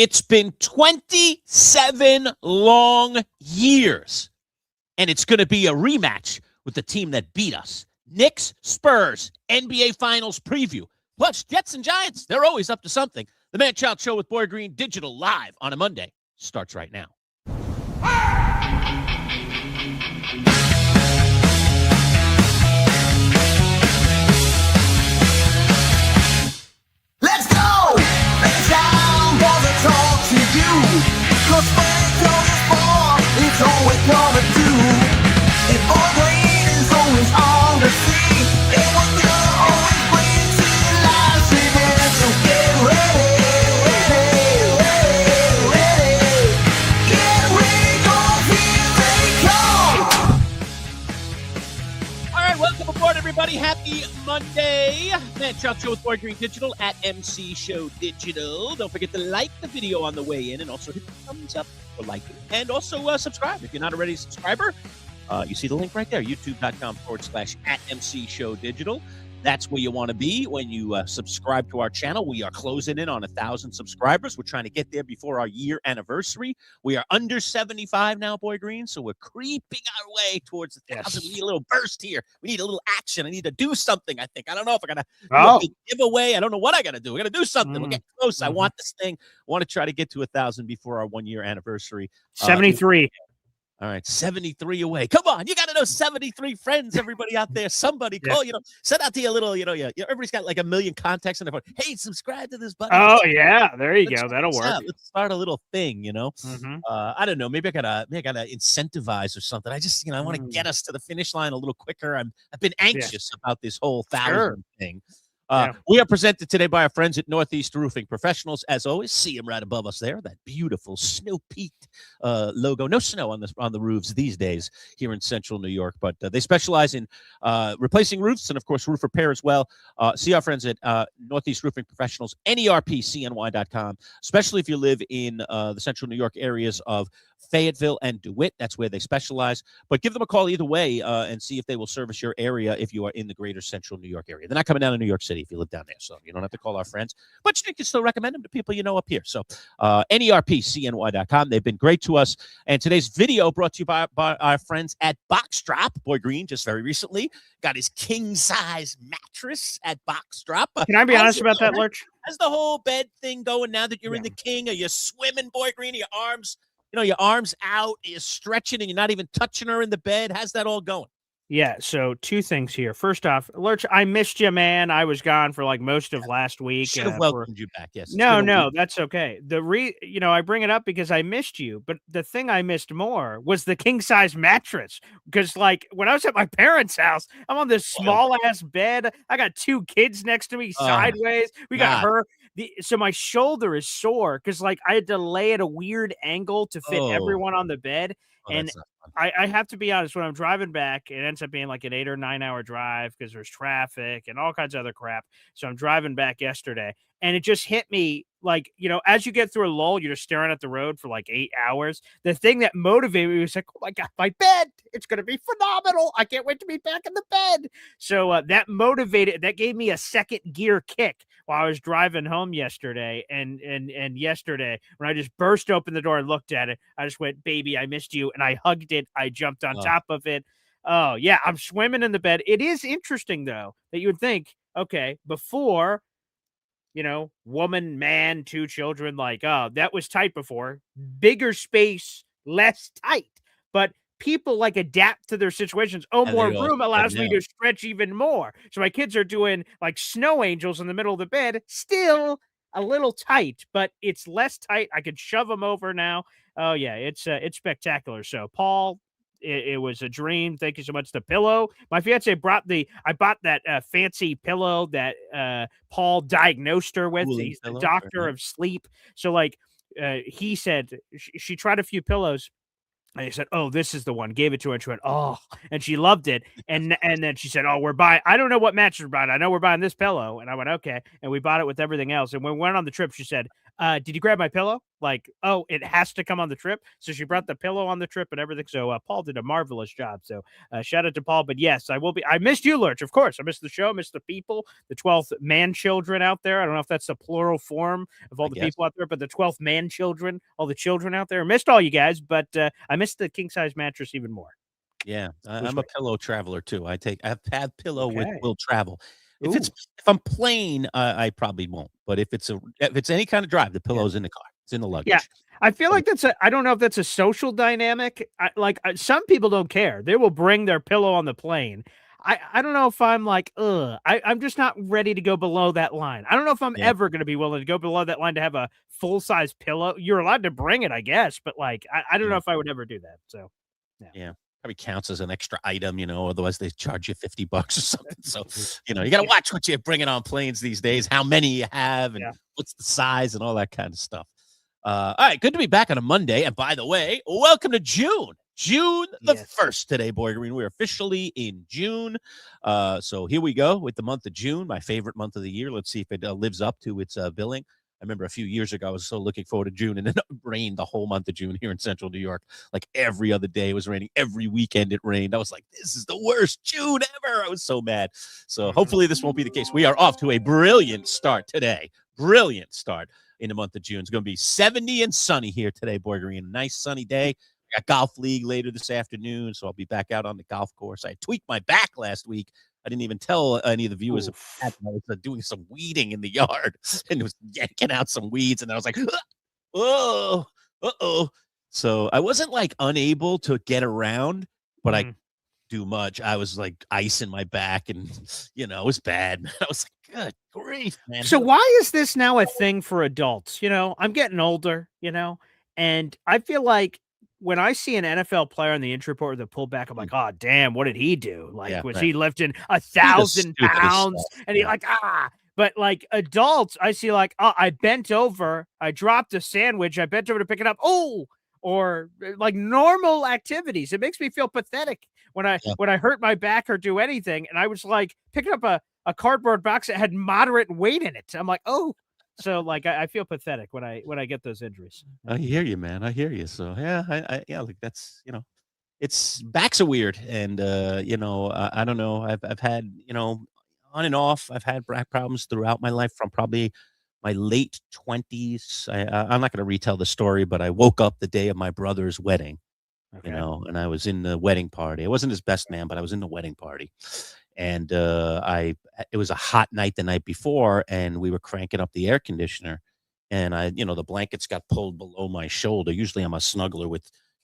It's been 27 long years, and it's going to be a rematch with the team that beat us. Knicks, Spurs, NBA Finals preview. Plus, Jets and Giants, they're always up to something. The Manchild Show with Boy Green Digital live on a Monday starts right now. Let's go! It's time for the talk to you. Cause it's all we're gonna do. And Boy Green is always on the scene. And we're gonna always bring to you live streaming. So get ready. Get ready, cause here they come. All right, welcome aboard, everybody. Happy Monday. Manchild Show with Boy Green Digital at MC Show Digital. Don't forget to like the video on the way in and also hit the thumbs up for liking. And also subscribe. If you're not already a subscriber, you see the link right there, youtube.com/@MC Show Digital. That's where you want to be when you subscribe to our channel. We are closing in on 1,000 subscribers. We're trying to get there before our year anniversary. We are under 75 now, Boy Green, so we're creeping our way towards 1,000. We need a little burst here. We need a little action. I need to do something, I think. I don't know if I'm going to do a big giveaway. I don't know what I got to do. We're going to do something. We'll get close. I want this thing. I want to try to get to 1,000 before our 1-year anniversary. 73. All right, 73 away. Come on, you got to know 73 friends, everybody out there. Somebody call, send out to your little, everybody's got like a million contacts on their phone. Hey, subscribe to this button. Oh, yeah, there you go. That'll work. Let's start a little thing, I don't know. Maybe I gotta incentivize or something. I just, I want to get us to the finish line a little quicker. I've been anxious about this whole 1,000 thing. We are presented today by our friends at Northeast Roofing Professionals. As always, see them right above us there. That beautiful snow-peaked logo. No snow on the roofs these days here in central New York, but they specialize in replacing roofs and, of course, roof repair as well. See our friends at Northeast Roofing Professionals, NERPCNY.com, especially if you live in the central New York areas of Fayetteville and DeWitt. That's where they specialize. But give them a call either way and see if they will service your area if you are in the greater central New York area. They're not coming down to New York City if you live down there, so you don't have to call our friends. But you can still recommend them to people you know up here. So NERPCNY.com. They've been great to us. And today's video brought to you by our friends at Box Drop. Boy Green just very recently got his king-size mattress at Box Drop. Can I be honest about that, Lurch? How's the whole bed thing going now that you're in the king? Are you swimming, Boy Green? Are your arms... your arms out, you're stretching, and you're not even touching her in the bed. How's that all going? Yeah, so two things here. First off, Lurch, I missed you, man. I was gone for like most of last week. Should have welcomed you back, yes. No, that's okay. I bring it up because I missed you, but the thing I missed more was the king-size mattress. Because, like, when I was at my parents' house, I'm on this small-ass bed. I got 2 kids next to me sideways. We got her. So my shoulder is sore because, like, I had to lay at a weird angle to fit everyone on the bed. And I have to be honest, when I'm driving back, it ends up being like an 8 or 9 hour drive because there's traffic and all kinds of other crap. So I'm driving back yesterday and it just hit me like, as you get through a lull, you're just staring at the road for like 8 hours. The thing that motivated me was like, oh my God, my bed, it's going to be phenomenal. I can't wait to be back in the bed. So that gave me a second gear kick while I was driving home yesterday. And yesterday when I just burst open the door and looked at it, I just went, baby, I missed you. And I hugged it. I jumped on top of it. Oh yeah. I'm swimming in the bed. It is interesting though, that you would think, okay, before, woman, man, 2 children, like, oh, that was tight before. Bigger space, less tight. But people like adapt to their situations. More room allows me to stretch even more. So my kids are doing like snow angels in the middle of the bed, still a little tight, but it's less tight. I could shove them over now. Oh yeah, it's spectacular. So Paul, it was a dream. Thank you so much. The pillow. My fiance I bought that fancy pillow that Paul diagnosed her with. He's the doctor of sleep. So like he said, she tried a few pillows. And he said, oh, this is the one. Gave it to her and she went, oh, and she loved it. And then she said, oh, we're buying, I don't know what mattress we're buying. I know we're buying this pillow. And I went, okay. And we bought it with everything else. And when we went on the trip, she said, did you grab my pillow? like, oh, it has to come on the trip. So she brought the pillow on the trip and everything. So Paul did a marvelous job. So shout out to Paul. But yes, I will be. I missed you, Lurch. Of course, I missed the show. I missed the people. The 12th man children out there. I don't know if that's the plural form of all the people out there, but the 12th man children, all the children out there. I missed all you guys, but I missed the king size mattress even more. Yeah, I'm a pillow traveler too. I've had pillow with Okay. will travel. If Ooh. I'm plane, I probably won't. But if it's any kind of drive, the pillow's in the car. It's in the Yeah. luggage. I feel like I don't know if that's a social dynamic. Some people don't care. They will bring their pillow on the plane. I don't know if I'm like, ugh, I'm just not ready to go below that line. I don't know if I'm Yeah, ever going to be willing to go below that line to have a full size pillow. You're allowed to bring it, I guess, but like, I don't know yeah, if I would ever do that. So, yeah. yeah. Probably counts as an extra item, otherwise they charge you $50 or something. So, you got to watch what you're bringing on planes these days, how many you have, and Yeah. what's the size and all that kind of stuff. All right, good to be back on a Monday. And by the way, welcome to June. June the 1st today, Boy Green. We're officially in June. So here we go with the month of June, my favorite month of the year. Let's see if it lives up to its billing. I remember a few years ago, I was so looking forward to June, and then it rained the whole month of June here in central New York. Like every other day it was raining. Every weekend it rained. I was like, this is the worst June ever. I was so mad. So hopefully this won't be the case. We are off to a brilliant start today. Brilliant start in the month of June. It's going to be 70 and sunny here today, Boy Green. A nice sunny day. I got golf league later this afternoon, so I'll be back out on the golf course. I tweaked my back last week. I didn't even tell any of the viewers I was doing some weeding in the yard and was yanking out some weeds. And I was like, oh, uh-oh. So I wasn't like unable to get around, but I do much. I was like ice in my back and, it was bad. I was like, good grief, man. So why is this now a thing for adults? I'm getting older, and I feel like when I see an NFL player in the injury report with a pullback, I'm like, oh, damn, what did he do? Like, was he lifting 1,000 pounds? And he like, but like adults, I see like, oh, I bent over, I dropped a sandwich, I bent over to pick it up. Oh, or like normal activities. It makes me feel pathetic when I hurt my back or do anything. And I was like picking up a cardboard box that had moderate weight in it. I'm like, oh. So like I feel pathetic when I get those injuries. I hear you, man. I hear you. So yeah, like that's it's backs are weird, and I don't know. I've had on and off. I've had back problems throughout my life from probably my late 20s. I'm not going to retell the story, but I woke up the day of my brother's wedding, and I was in the wedding party. I wasn't his best man, but I was in the wedding party, and it was a hot night the night before, and we were cranking up the air conditioner, and the blankets got pulled below my shoulder. Usually I'm a snuggler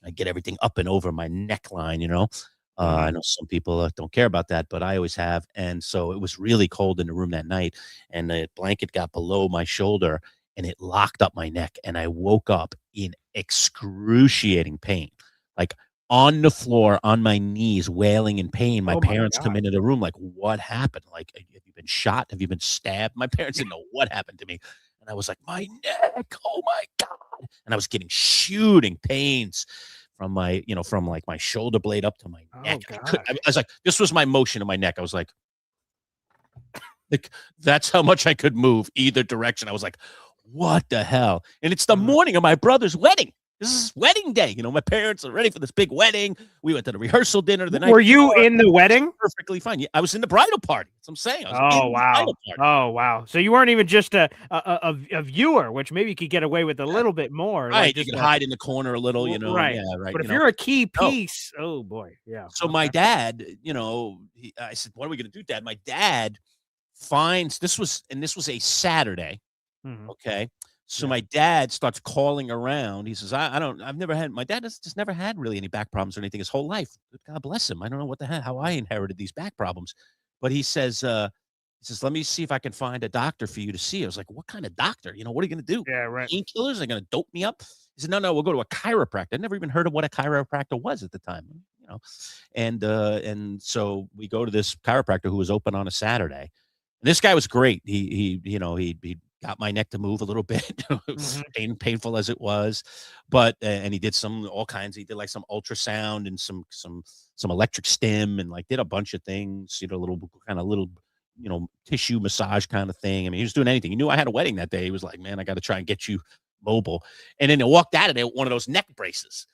I get everything up and over my neckline. I know some people don't care about that, but I always have. And so it was really cold in the room that night, and the blanket got below my shoulder and it locked up my neck. And I woke up in excruciating pain, like on the floor, on my knees, wailing in pain. My parents come into the room like, what happened? Like, have you been shot? Have you been stabbed? My parents didn't know what happened to me. And I was like, my neck, oh my God. And I was getting shooting pains from from like my shoulder blade up to my neck. I was like, this was my motion in my neck. I was like, that's how much I could move either direction. I was like, what the hell? And it's the morning of my brother's wedding. This is wedding day. My parents are ready for this big wedding. We went to the rehearsral dinner the night. Were you in the wedding? Perfectly fine. Yeah, I was in the bridal party. That's what I'm saying. Oh wow! Oh wow! So you weren't even just a viewer, which maybe you could get away with a little bit more. Right, like you can hide in the corner a little, Right. Yeah, right. But if you're a key piece, oh boy, yeah. So my dad, I said, "What are we going to do, Dad?" My dad finds this was a Saturday. Okay. So my dad starts calling around. He says, my dad has just never had really any back problems or anything his whole life. God bless him. I don't know what the hell, how I inherited these back problems. But he says, let me see if I can find a doctor for you to see. I was like, what kind of doctor? What are you going to do? Yeah, right. Painkillers are going to dope me up? He said, no, we'll go to a chiropractor. I never even heard of what a chiropractor was at the time, And so we go to this chiropractor who was open on a Saturday. And this guy was great. He got my neck to move a little bit, painful as it was, but and he did all kinds. He did like some ultrasound and some electric stim and like did a bunch of things. Little tissue massage kind of thing. I mean, he was doing anything. He knew I had a wedding that day. He was like, man, I got to try and get you mobile. And then they walked out of there with one of those neck braces.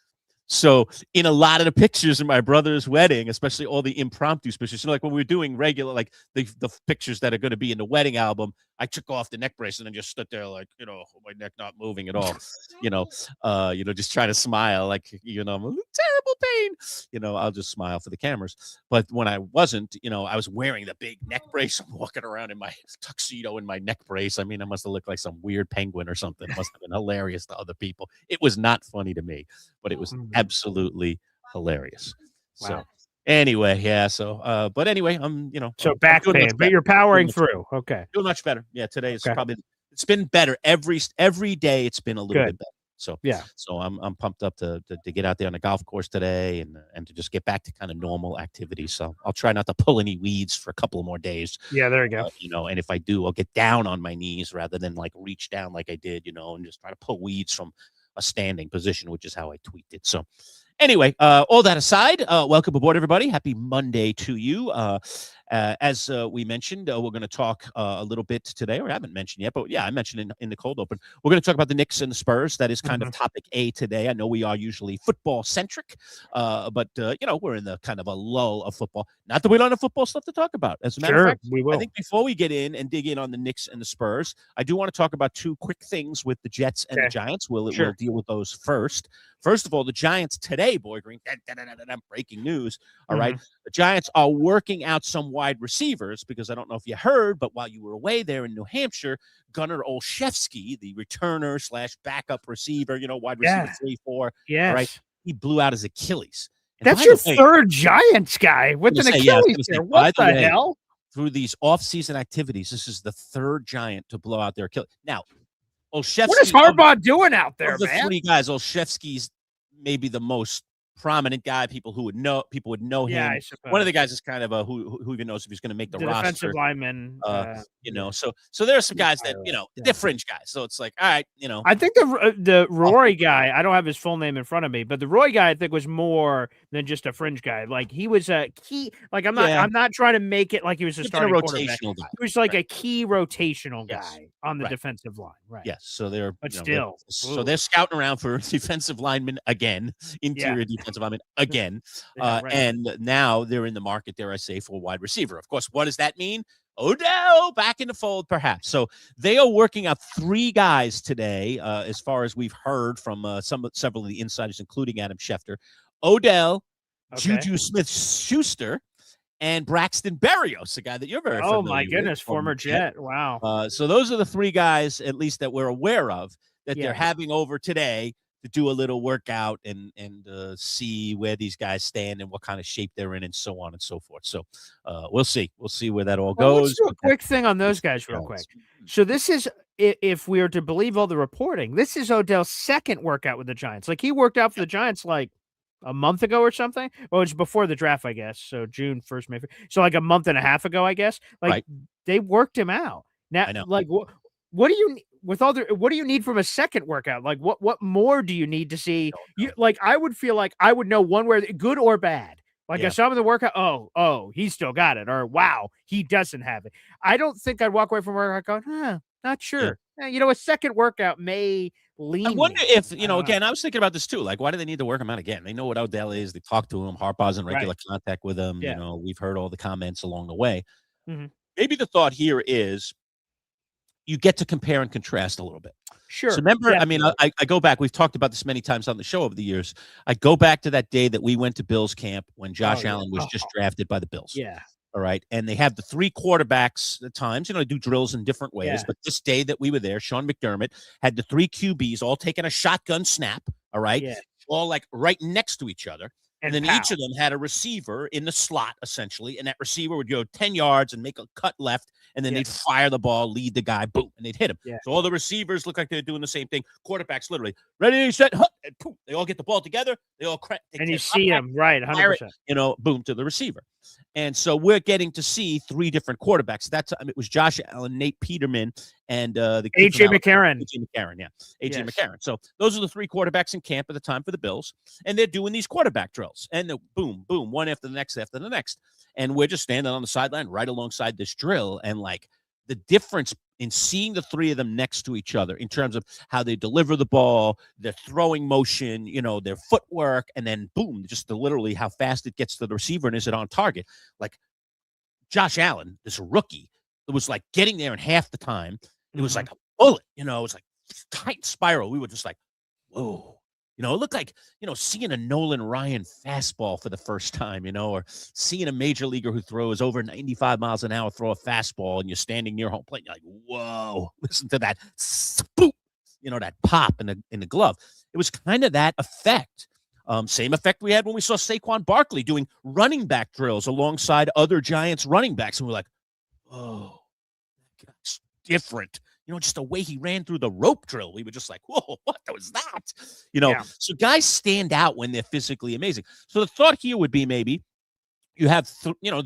So in a lot of the pictures in my brother's wedding, especially all the impromptu pictures, like when we were doing regular, like the pictures that are going to be in the wedding album, I took off the neck brace and then just stood there like, my neck not moving at all, just trying to smile like, I'm in terrible pain. I'll just smile for the cameras. But when I wasn't, I was wearing the big neck brace. I'm walking around in my tuxedo and my neck brace. I mean, I must have looked like some weird penguin or something. It must have been hilarious to other people. It was not funny to me, but it was absolutely hilarious. Wow. So anyway, yeah. So, but anyway, So back pain, but you're powering through. Okay. Doing much better. Yeah. Today is it's been better every day. It's been a little bit better. So yeah. So I'm pumped up to get out there on the golf course today and to just get back to kind of normal activities. So I'll try not to pull any weeds for a couple of more days. Yeah, there you go. And if I do, I'll get down on my knees rather than like reach down like I did, and just try to pull weeds from a standing position, which is how I tweaked it. So anyway, all that aside, welcome aboard, everybody. Happy Monday to you. As we mentioned, we're going to talk a little bit today, or I haven't mentioned yet, but yeah, I mentioned in the cold open. We're going to talk about the Knicks and the Spurs. That is kind of topic A today. I know we are usually football centric, but we're in the kind of a lull of football. Not that we don't have football stuff to talk about. As a matter of fact, we will. I think before we get in and dig in on the Knicks and the Spurs, I do want to talk about two quick things with the Jets and the Giants. We'll deal with those first. First of all, the Giants today, Boy Green, breaking news. All right. The Giants are working out some wide receivers because I don't know if you heard, but while you were away there in New Hampshire, Gunnar Olszewski, the returner / backup receiver, wide receiver 3-4. Yes. Right. He blew out his Achilles. And that's your third Giants guy with an Achilles there. What the hell? Through these off-season activities, this is the third Giant to blow out their Achilles. Now, Olszewski, what is Harbaugh doing out there, of the man? Three guys, Olszewski's maybe the most prominent guy. People would know him. I suppose. One of the guys is kind of a who even knows if he's going to make the roster. Defensive lineman. So there are some guys that they're fringe guys. So it's like, all right, I think the Roy guy. I don't have his full name in front of me, but the Roy guy I think was more than just a fringe guy. Like he was a key. Like I'm not trying to make it like he was a starting rotational guy. He was like a key rotational guy on the defensive line. Right. Yes. So they're still. They're scouting around for defensive linemen again, interior defensive linemen again. And now they're in the market, dare I say, for a wide receiver. Of course, what does that mean? Odell back in the fold, perhaps. So they are working out three guys today, as far as we've heard from several of the insiders, including Adam Schefter. Odell, Juju Smith-Schuster, and Braxton Berrios, a guy that you're very familiar with. Oh, my goodness, former Jet. Wow. So those are the three guys, at least, that we're aware of, that they're having over today to do a little workout and see where these guys stand and what kind of shape they're in and so on and so forth. So we'll see. We'll see where that all goes. Let's do a quick thing on those guys real quick. So this is, if we are to believe all the reporting, this is Odell's second workout with the Giants. Like he worked out for the Giants like a month ago or something. Well, it's before the draft, I guess. So June 1st, maybe. So like a month and a half ago, I guess. Like they worked him out. Now, I know. like what do you what do you need from a second workout? Like what more do you need to see? Like I would feel like I would know one way, good or bad. Like I saw him in the workout. Oh, he's still got it. Or wow, he doesn't have it. I don't think I'd walk away from workout going, not sure. A second workout may lean. I wonder if, again, I was thinking about this too. Like, why do they need to work him out again? They know what Odell is. They talk to him. Harbaugh's in regular contact with him. Yeah. We've heard all the comments along the way. Maybe the thought here is you get to compare and contrast a little bit. Sure. So remember, definitely. I mean, I go back. We've talked about this many times on the show over the years. I go back to that day that we went to Bills camp when Josh Allen was just drafted by the Bills. Yeah. All right. And they have the three quarterbacks at times, they do drills in different ways. Yeah. But this day that we were there, Sean McDermott had the three QBs all taking a shotgun snap. All right. Yeah. All like right next to each other. And then pow. each of them had a receiver in the slot, essentially. And that receiver would go 10 yards and make a cut left. And then they'd fire the ball, lead the guy, boom, and they'd hit him. Yeah. So all the receivers look like they're doing the same thing. Quarterbacks literally, ready, set, hut, and boom. They all get the ball together. They all crack. And you see them, right, 100%. Boom, to the receiver. And so we're getting to see three different quarterbacks. It was Josh Allen, Nate Peterman, and the A.J. McCarron. A.J. McCarron, yeah. A.J. McCarron. So those are the three quarterbacks in camp at the time for the Bills. And they're doing these quarterback drills. And boom, boom, one after the next after the next. And we're just standing on the sideline right alongside this drill. And like the difference in seeing the three of them next to each other in terms of how they deliver the ball, their throwing motion, their footwork, and then boom, just literally how fast it gets to the receiver and is it on target. Like Josh Allen, this rookie, it was like getting there in half the time. It was like a bullet, it was like tight spiral. We were just like, whoa. It looked like, seeing a Nolan Ryan fastball for the first time, or seeing a major leaguer who throws over 95 miles an hour throw a fastball and you're standing near home plate. You're like, whoa, listen to that. Spoop, that pop in the glove. It was kind of that effect. Same effect we had when we saw Saquon Barkley doing running back drills alongside other Giants running backs. And we're like, oh, that's different. Just the way he ran through the rope drill, we were just like, whoa, what was that? So guys stand out when they're physically amazing. So the thought here would be maybe you have,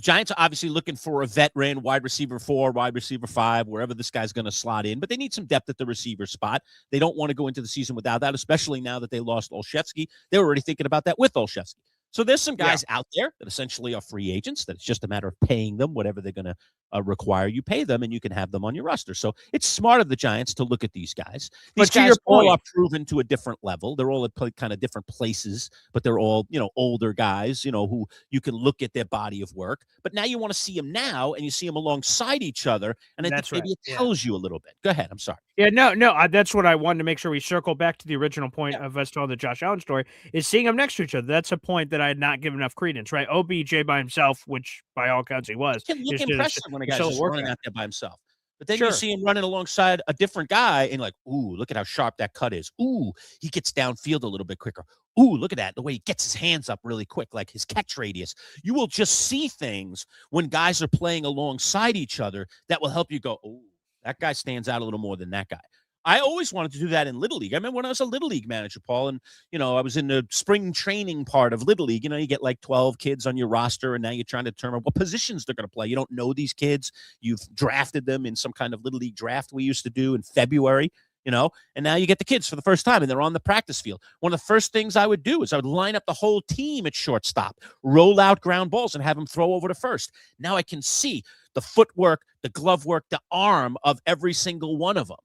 Giants are obviously looking for a veteran wide receiver 4, wide receiver 5, wherever this guy's going to slot in, but they need some depth at the receiver spot. They don't want to go into the season without that, especially now that they lost Olszewski. They were already thinking about that with Olszewski. So there's some guys out there that essentially are free agents that it's just a matter of paying them whatever they're going to require you pay them, and you can have them on your roster. So it's smart of the Giants to look at these guys. These guys all are proven to a different level. They're all at kind of different places, but they're all, older guys, who you can look at their body of work. But now you want to see them now, and you see them alongside each other, and I think maybe it tells you a little bit. Go ahead. I'm sorry. Yeah, no, that's what I wanted to make sure we circle back to the original point of us telling the Josh Allen story, is seeing them next to each other. That's a point that I had not given enough credence, right? OBJ by himself, which by all accounts he was. It can look impressive when a guy's just running out there by himself. But then you see him running alongside a different guy and like, ooh, look at how sharp that cut is. Ooh, he gets downfield a little bit quicker. Ooh, look at that. The way he gets his hands up really quick, like his catch radius. You will just see things when guys are playing alongside each other that will help you go, ooh, that guy stands out a little more than that guy. I always wanted to do that in Little League. I remember when I was a Little League manager, Paul, and, I was in the spring training part of Little League. You get like 12 kids on your roster, and now you're trying to determine what positions they're going to play. You don't know these kids. You've drafted them in some kind of Little League draft we used to do in February, and now you get the kids for the first time, and they're on the practice field. One of the first things I would do is I would line up the whole team at shortstop, roll out ground balls, and have them throw over to first. Now I can see the footwork, the glove work, the arm of every single one of them.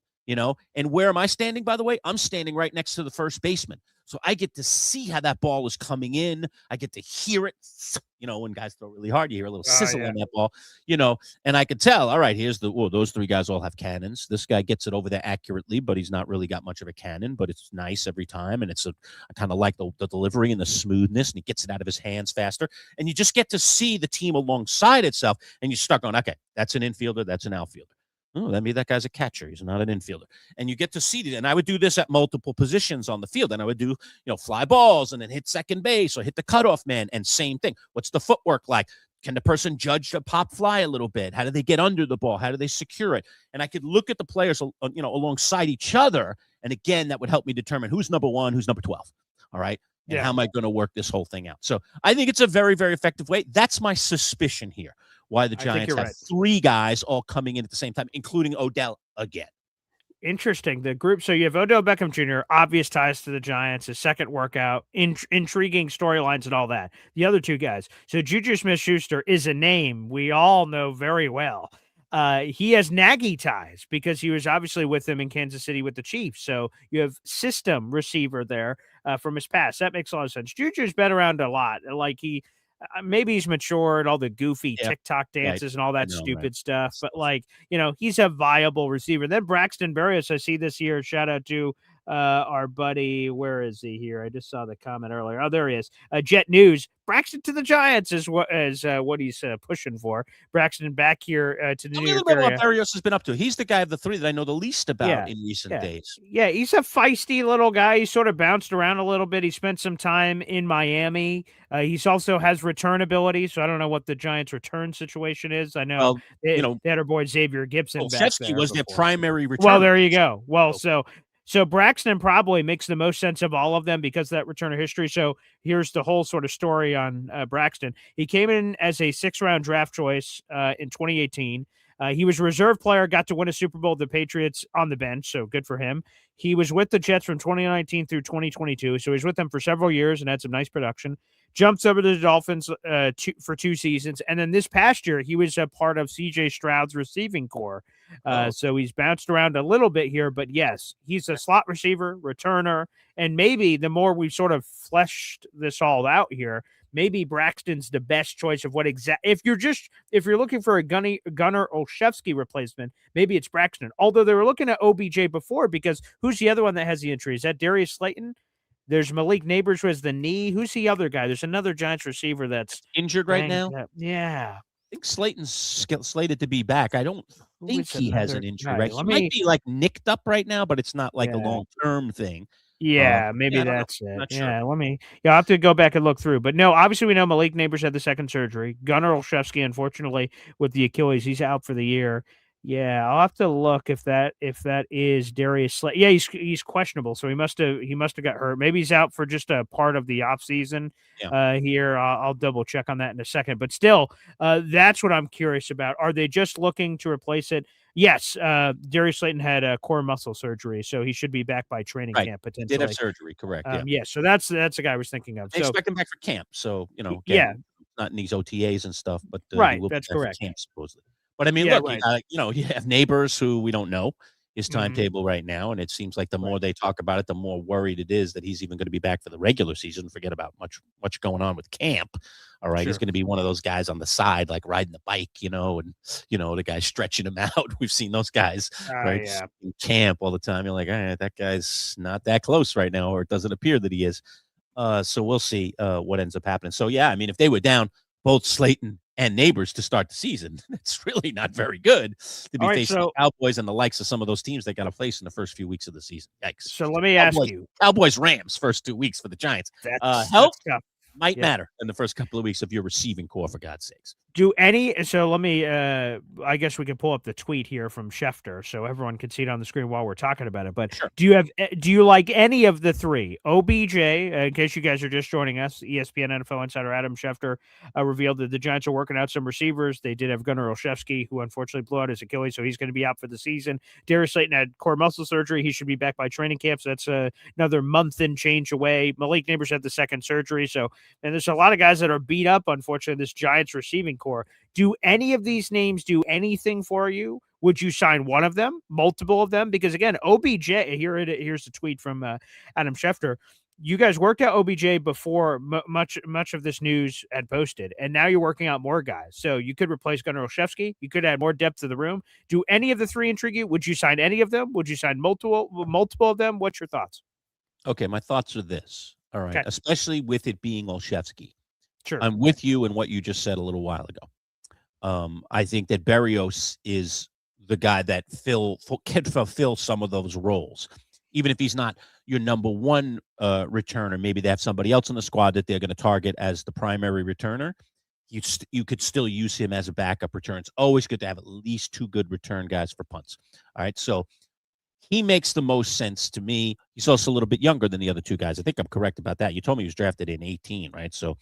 And where am I standing, by the way? I'm standing right next to the first baseman. So I get to see how that ball is coming in. I get to hear it. When guys throw really hard, you hear a little sizzle on that ball, and I could tell, all right, those three guys all have cannons. This guy gets it over there accurately, but he's not really got much of a cannon, but it's nice every time. And I kind of like the delivery and the smoothness, and he gets it out of his hands faster. And you just get to see the team alongside itself, and you start going, okay, that's an infielder, that's an outfielder. Oh, that means that guy's a catcher. He's not an infielder. And you get to see it. And I would do this at multiple positions on the field. And I would do, fly balls and then hit second base or hit the cutoff man. And same thing. What's the footwork like? Can the person judge a pop fly a little bit? How do they get under the ball? How do they secure it? And I could look at the players, alongside each other. And again, that would help me determine who's number 1, who's number 12. All right. And how am I going to work this whole thing out? So I think it's a very, very effective way. That's my suspicion here. Why the Giants have 3 guys all coming in at the same time, including Odell again. Interesting. The group. So you have Odell Beckham Jr., obvious ties to the Giants, his second workout, intriguing storylines and all that. The other 2 guys. So Juju Smith-Schuster is a name we all know very well. He has Nagy ties because he was obviously with them in Kansas City with the Chiefs. So you have system receiver there from his past. That makes a lot of sense. Juju's been around a lot. Like maybe he's matured, all the goofy TikTok dances and all that stupid stuff. But he's a viable receiver. Then Braxton Berrios, I see this year. Shout out to our buddy. Where is he here? I just saw the comment earlier. Oh, there he is. Jet News. Braxton to the Giants is what he's pushing for. Braxton back here to the New York area. What Berrios has been up to. He's the guy of the 3 that I know the least about in recent days. Yeah, he's a feisty little guy. He sort of bounced around a little bit. He spent some time in Miami. He's also has return ability, so I don't know what the Giants' return situation is. I know they had our boy Xavier Gibson back there. Was their primary return. Well, there you go. Well, So Braxton probably makes the most sense of all of them because of that return of history. So here's the whole sort of story on Braxton. He came in as a 6th-round draft choice in 2018. He was a reserve player, got to win a Super Bowl with the Patriots on the bench, so good for him. He was with the Jets from 2019 through 2022, so he was with them for several years and had some nice production. Jumps over to the Dolphins for 2 seasons, and then this past year, he was a part of C.J. Stroud's receiving core. So he's bounced around a little bit here, but yes, he's a slot receiver, returner, and maybe the more we've sort of fleshed this all out here, maybe Braxton's the best choice of what if you're looking for a Gunnar Olszewski replacement, maybe it's Braxton. Although they were looking at OBJ before, because who's the other one that has the injury? Is that Darius Slayton? There's Malik Neighbors, who has the knee. Who's the other guy? There's another Giants receiver that's injured right now. Yeah. I think Slayton's slated to be back. I don't think he has an injury, right? He might be like nicked up right now, but it's not like a long-term thing. Yeah, maybe that's it. Not Yeah, sure. I'll have to go back and look through. But no, obviously we know Malik Neighbors had the second surgery. Gunnar Olszewski, unfortunately, with the Achilles, he's out for the year. Yeah, I'll have to look if that is Darius Slay. Yeah, he's questionable, so he must have got hurt. Maybe he's out for just a part of the offseason. Here, I'll double check on that in a second. But still, that's what I'm curious about. Are they just looking to replace it? Yes, Darius Slayton had a core muscle surgery, so he should be back by training camp potentially. Did have surgery, correct? Yeah, so that's the guy I was thinking of. They So expect him back for camp. So again, not in these OTAs and stuff, but he will that's be back correct. for camp supposedly. But I mean, look, you have Neighbors who we don't know his timetable right now, and it seems like the more they talk about it, the more worried it is that he's even going to be back for the regular season. Forget about much going on with camp. All right, he's going to be one of those guys on the side, like riding the bike, and the guy stretching him out. We've seen those guys right in camp all the time. You're like, that guy's not that close right now, or it doesn't appear that he is. So we'll see what ends up happening. So yeah, I mean, if they were down both Slayton and Neighbors to start the season, it's really not very good to be facing the Cowboys and the likes of some of those teams that got to face in the first few weeks of the season. Yikes. So let me ask you, Cowboys Rams first 2 weeks for the Giants. Health might matter in the first couple of weeks of your receiving core, for God's sakes. Let me, I guess we can pull up the tweet here from Schefter so everyone can see it on the screen while we're talking about it. But do you like any of the three? OBJ, in case you guys are just joining us, ESPN NFL insider Adam Schefter revealed that the Giants are working out some receivers. They did have Gunnar Olszewski, who unfortunately blew out his Achilles, so he's going to be out for the season. Darius Slayton had core muscle surgery. He should be back by training camp, so that's another month and change away. Malik Neighbors had the second surgery, and there's a lot of guys that are beat up, unfortunately, this Giants receiving core. Do any of these names do anything for you? Would you sign one of them, multiple of them? Because again, OBJ, here's a tweet from Adam Schefter. You guys worked out OBJ before much of this news had posted, and now you're working out more guys. So you could replace Gunnar Olszewski. You could add more depth to the room. Do any of the three intrigue you? Would you sign any of them? Would you sign multiple of them? What's your thoughts? Okay, my thoughts are this. All right, especially with it being Olszewski. Sure. I'm with you in what you just said a little while ago. I think that Berrios is the guy that can fulfill some of those roles. Even if he's not your number one returner, maybe they have somebody else in the squad that they're going to target as the primary returner. You could still use him as a backup return. It's always good to have at least two good return guys for punts. All right, so he makes the most sense to me. He's also a little bit younger than the other two guys. I think I'm correct about that. You told me he was drafted in 18, right? So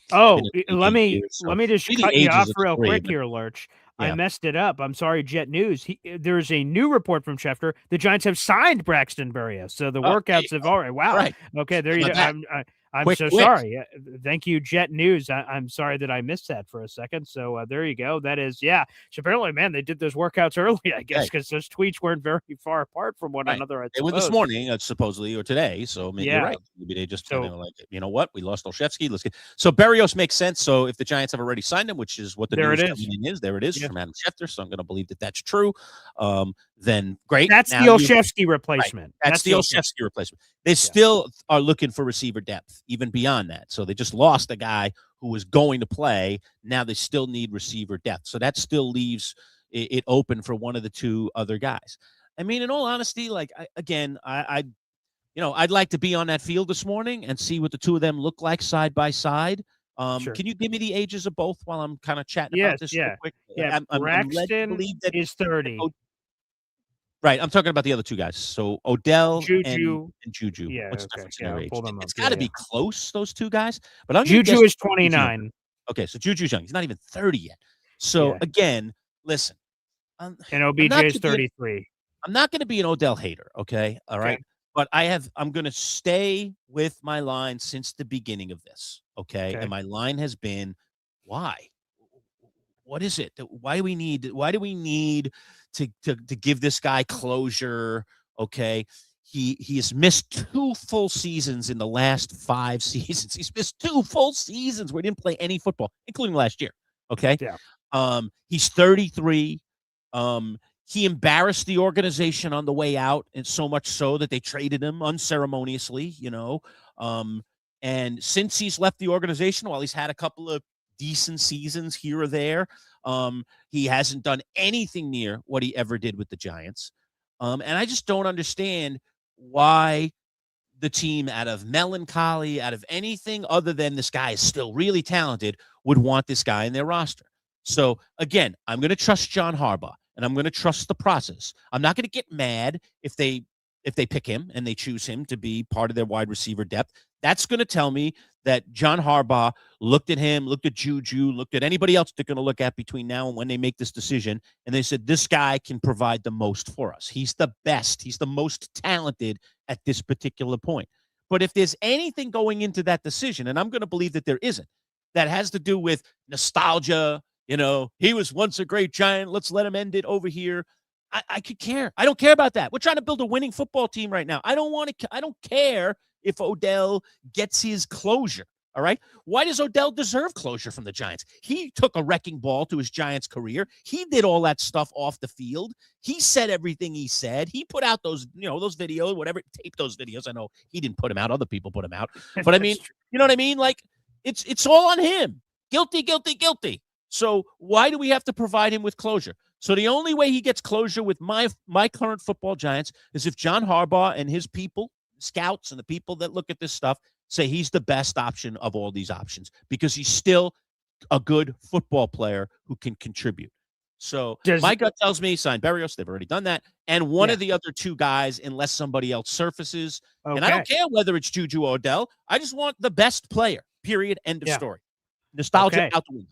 let me just cut you off real quick here, Lurch. I messed it up. I'm sorry, Jet News. There's a new report from Schefter. The Giants have signed Braxton Berrios, so the workouts have already. Wow. Right. Okay, there you go. I'm so sorry. Thank you, Jet News. I'm sorry that I missed that for a second. So there you go. That is, So apparently, man, they did those workouts early, I guess, because those tweets weren't very far apart from one another. They were this morning, supposedly, or today. So maybe you're right. Maybe they just they were like, you know what? We lost Olszewski. Let's get so Berrios makes sense. So if the Giants have already signed him, which is what the news is, there it is from Adam Schefter. So I'm going to believe that that's true. Then great. That's the Olszewski replacement. Right. That's the Olszewski replacement. They still are looking for receiver depth, even beyond that. So they just lost a guy who was going to play. Now they still need receiver depth. So that still leaves it open for one of the two other guys. I mean, in all honesty, like I'd like to be on that field this morning and see what the two of them look like side by side. Can you give me the ages of both while I'm kind of chatting about this real quick? Yeah, Braxton is 30. Right, I'm talking about the other two guys. So Odell Juju and Juju. Yeah, what's the difference in I'll their age? pull them up. It's got to be close, those two guys. But Juju is 29. Okay, so Juju's young. He's not even 30 yet. So again, listen. And OBJ is 33. I'm not going to be an Odell hater. Okay, all right. But I'm going to stay with my line since the beginning of this. Okay, and my line has been, why? what is it? Why do we need to give this guy closure? Okay. He has missed 2 full seasons in the last 5 seasons. He's missed 2 full seasons where he didn't play any football, including last year. Okay. Yeah. He's 33. He embarrassed the organization on the way out, and so much so that they traded him unceremoniously, and since he's left the organization, while he's had a couple of decent seasons here or there, he hasn't done anything near what he ever did with the Giants. And I just don't understand why the team, out of melancholy, out of anything other than this guy is still really talented, would want this guy in their roster. So again, I'm going to trust John Harbaugh, and I'm going to trust the process. I'm not going to get mad if they pick him and they choose him to be part of their wide receiver depth. That's going to tell me that John Harbaugh looked at him, looked at Juju, looked at anybody else they're going to look at between now and when they make this decision, and they said, this guy can provide the most for us. He's the best. He's the most talented at this particular point. But if there's anything going into that decision, and I'm going to believe that there isn't, that has to do with nostalgia, he was once a great Giant, let's let him end it over here. I could care. I don't care about that. We're trying to build a winning football team right now. I don't care if Odell gets his closure. All right. Why does Odell deserve closure from the Giants? He took a wrecking ball to his Giants career. He did all that stuff off the field. He said everything he said. He put out those videos, whatever, taped those videos. I know he didn't put them out. Other people put them out. But I mean, you know what I mean? Like, it's all on him. Guilty, guilty, guilty. So why do we have to provide him with closure? So the only way he gets closure with my current football Giants is if John Harbaugh and his people, scouts and the people that look at this stuff, say he's the best option of all these options because he's still a good football player who can contribute. So my gut tells me sign Berrios. They've already done that. And one of the other 2 guys, unless somebody else surfaces. Okay. And I don't care whether it's Juju or Odell. I just want the best player, period, end of story. Nostalgia out the window.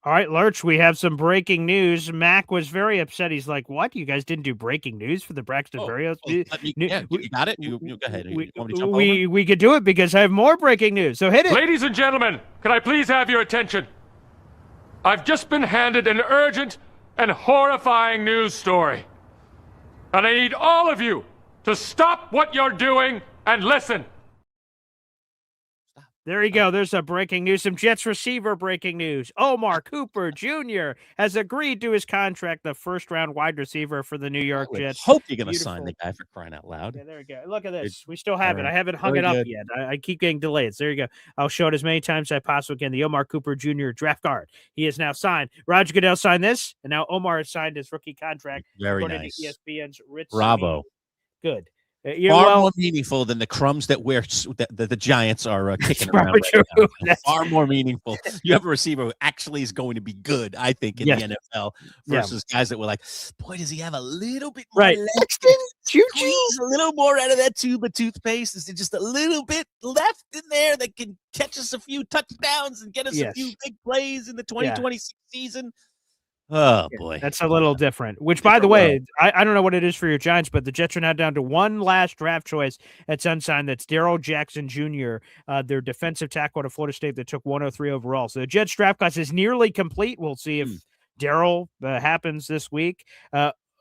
All right, Lurch, we have some breaking news. Mac was very upset. He's like, what? You guys didn't do breaking news for the Braxton Berrios? You got it? You go ahead. We could do it because I have more breaking news. So hit it. Ladies and gentlemen, can I please have your attention? I've just been handed an urgent and horrifying news story. And I need all of you to stop what you're doing and listen. There you go. There's a breaking news. Some Jets receiver breaking news. Omar Cooper Jr. has agreed to his contract, the first-round wide receiver for the New York Jets. Hope you're going to sign the guy, for crying out loud. Yeah, there we go. Look at this. We still have it. I haven't hung it up yet. I keep getting delayed. So there you go. I'll show it as many times as I possibly can. The Omar Cooper Jr. draft guard. He is now signed. Roger Goodell signed this, and now Omar has signed his rookie contract. Very nice. To ESPN's Rich Bravo. Good. Far more meaningful than the crumbs that the Giants are kicking around right now. Far more meaningful. You have a receiver who actually is going to be good, I think, in the NFL versus guys that were like, boy, does he have a little bit more left? Squeeze a little more out of that tube of toothpaste. Is there just a little bit left in there that can catch us a few touchdowns and get us a few big plays in the 2026 season? Oh, boy. That's a little different, which, by the way, I don't know what it is for your Giants, but the Jets are now down to one last draft choice that's unsigned. That's Darrell Jackson Jr., their defensive tackle out of Florida State that took 103 overall. So the Jets draft class is nearly complete. We'll see if Darrell happens this week.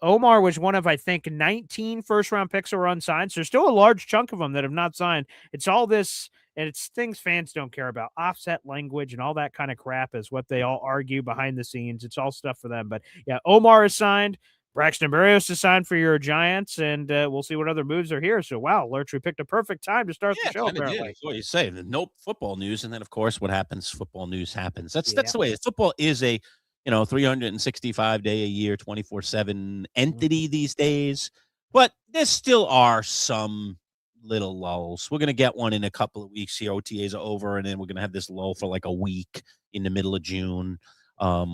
Omar was one of, I think, 19 first-round picks that were unsigned. So there's still a large chunk of them that have not signed. It's all this, and it's things fans don't care about. Offset language and all that kind of crap is what they all argue behind the scenes. It's all stuff for them. But, yeah, Omar is signed. Braxton Berrios is signed for your Giants, and we'll see what other moves are here. So, wow, Lurch, we picked a perfect time to start the show, apparently. That's what you say. No football news, and then, of course, what happens, football news happens. That's the way. Football is a 365-day a year, 24/7 entity these days. But there still are some little lulls. We're going to get one in a couple of weeks here. OTAs are over, and then we're going to have this lull for like a week in the middle of June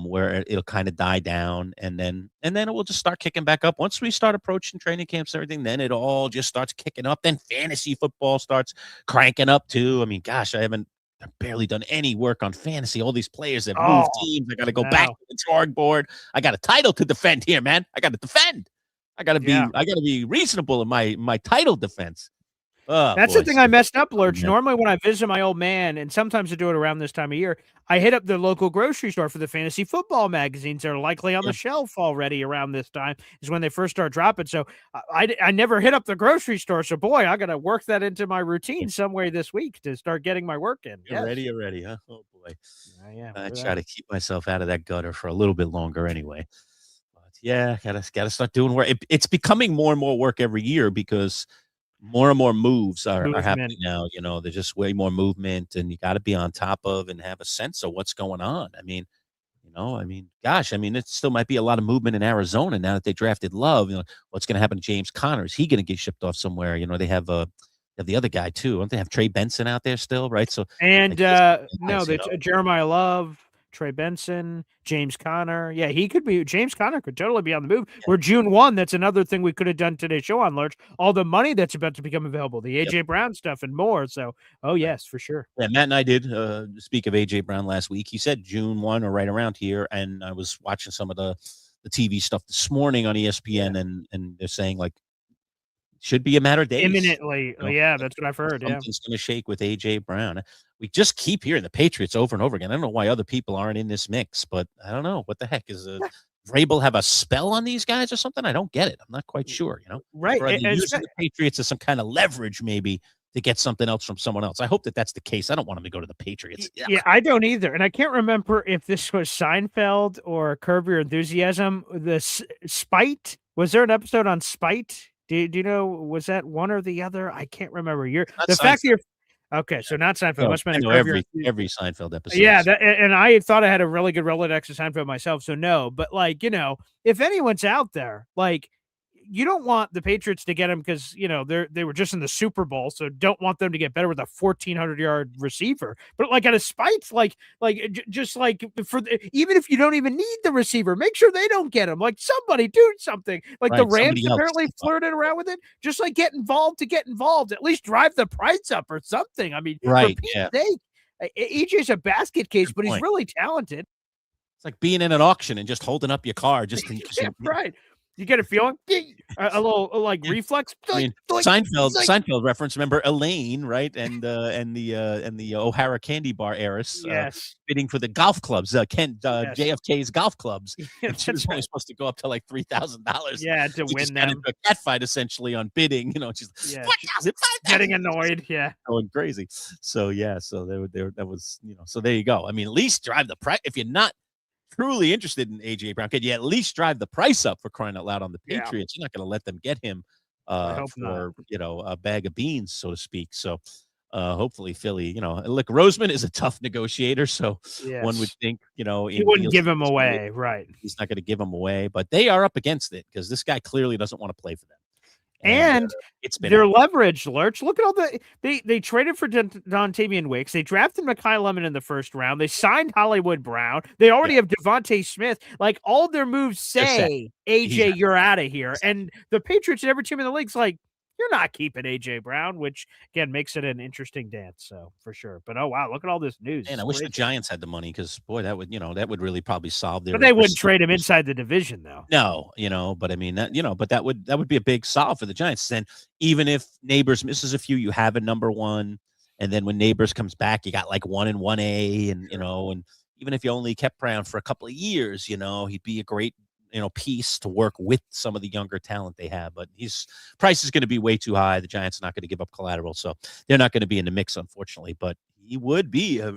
where it'll kind of die down, and then it will just start kicking back up. Once we start approaching training camps and everything, then it all just starts kicking up. Then fantasy football starts cranking up too. I mean, gosh, I've barely done any work on fantasy. All these players that move teams. I got to go back to the drawing board. I got a title to defend here, man. I got to defend. I got to be reasonable in my title defense. Oh, That's boy. the thing I messed up, Lurch. Yeah. Normally when I visit my old man, and sometimes I do it around this time of year, I hit up the local grocery store for the fantasy football magazines. They're likely on the shelf already around this time is when they first start dropping. So I never hit up the grocery store. So boy, I got to work that into my routine some way this week to start getting my work in. You're Yes. ready already, huh? Oh, boy. Yeah. I try to keep myself out of that gutter for a little bit longer anyway. But yeah, gotta start doing work. It's becoming more and more work every year because more and more moves are happening now. You know, there's just way more movement, and you got to be on top of and have a sense of what's going on. Gosh, it still might be a lot of movement in Arizona now that they drafted Love. You know, what's going to happen to James Conner? Is he going to get shipped off somewhere? You know, they have the other guy too. Don't they have Trey Benson out there still? Right. So, And no, they Jeremiah Love, Trey Benson, James Conner. Yeah, James Conner could totally be on the move. We're June 1. That's another thing we could have done today's show on, Lurch. All the money that's about to become available, the AJ Brown stuff and more. So, yes, for sure. Yeah, Matt and I did speak of AJ Brown last week. He said June 1 or right around here, and I was watching some of the TV stuff this morning on ESPN, and they're saying like should be a matter of days. Imminently. Yeah, that's what I've heard. Something's going to shake with AJ Brown. We just keep hearing the Patriots over and over again. I don't know why other people aren't in this mix, but I don't know what the heck is. Vrabel have a spell on these guys or something? I don't get it. I'm not quite sure. You know, right? Or are they using the Patriots as some kind of leverage, maybe, to get something else from someone else? I hope that that's the case. I don't want them to go to the Patriots. Yeah, I don't either. And I can't remember if this was Seinfeld or Curb Your Enthusiasm. The Spite. Was there an episode on Spite? Do you know? Was that one or the other? I can't remember. Okay, so not Seinfeld. No, Must have been every Seinfeld episode. Yeah, and I thought I had a really good Rolodex of Seinfeld myself, so no. But like, if anyone's out there, like, you don't want the Patriots to get him because they were just in the Super Bowl, so don't want them to get better with a 1,400-yard receiver. But like at a spite, just like even if you don't even need the receiver, make sure they don't get him. Like somebody do something. Like the Rams apparently flirted around with it. Just like get involved. At least drive the price up or something. I mean, for Pete's sake, EJ's a basket case, but he's really talented. It's like being in an auction and just holding up your car right. You get a feeling, a little like reflex. Seinfeld reference. Remember Elaine, right? And the O'Hara Candy Bar heiress. Yes, bidding for the golf clubs. JFK's golf clubs. And she was only supposed to go up to like $3,000. Yeah, to win them. Into a cat fight essentially on bidding. She's like, 4,000, 5,000. Getting annoyed. Yeah, going crazy. So that was So there you go. At least drive the price if you're not truly interested in AJ Brown. Could you at least drive the price up, for crying out loud, on the Patriots? You're not going to let them get him for a bag of beans, so to speak. So hopefully Philly, look, Roseman is a tough negotiator, so one would think, he wouldn't give him away, right? He's not going to give him away, but they are up against it because this guy clearly doesn't want to play for them. And it's their leverage, Lurch. Look at all they traded for Dontavian Wicks. They drafted Mekhi Lemon in the first round. They signed Hollywood Brown. They already have Devontae Smith. Like, all their moves say, AJ, you're out of here. And the Patriots and every team in the league's like, you're not keeping AJ Brown, which again makes it an interesting dance. So for sure. But oh wow, look at all this news. And I wish the Giants had the money because boy, that would really probably solve their. But they wouldn't trade him inside the division though. No, but that would be a big solve for the Giants. And even if Neighbors misses a few, you have a number one, and then when Neighbors comes back, you got like 1 and 1A, and and even if you only kept Brown for a couple of years, he'd be a great piece to work with some of the younger talent they have, but his price is going to be way too high. The Giants are not going to give up collateral, so they're not going to be in the mix, unfortunately, but he would be a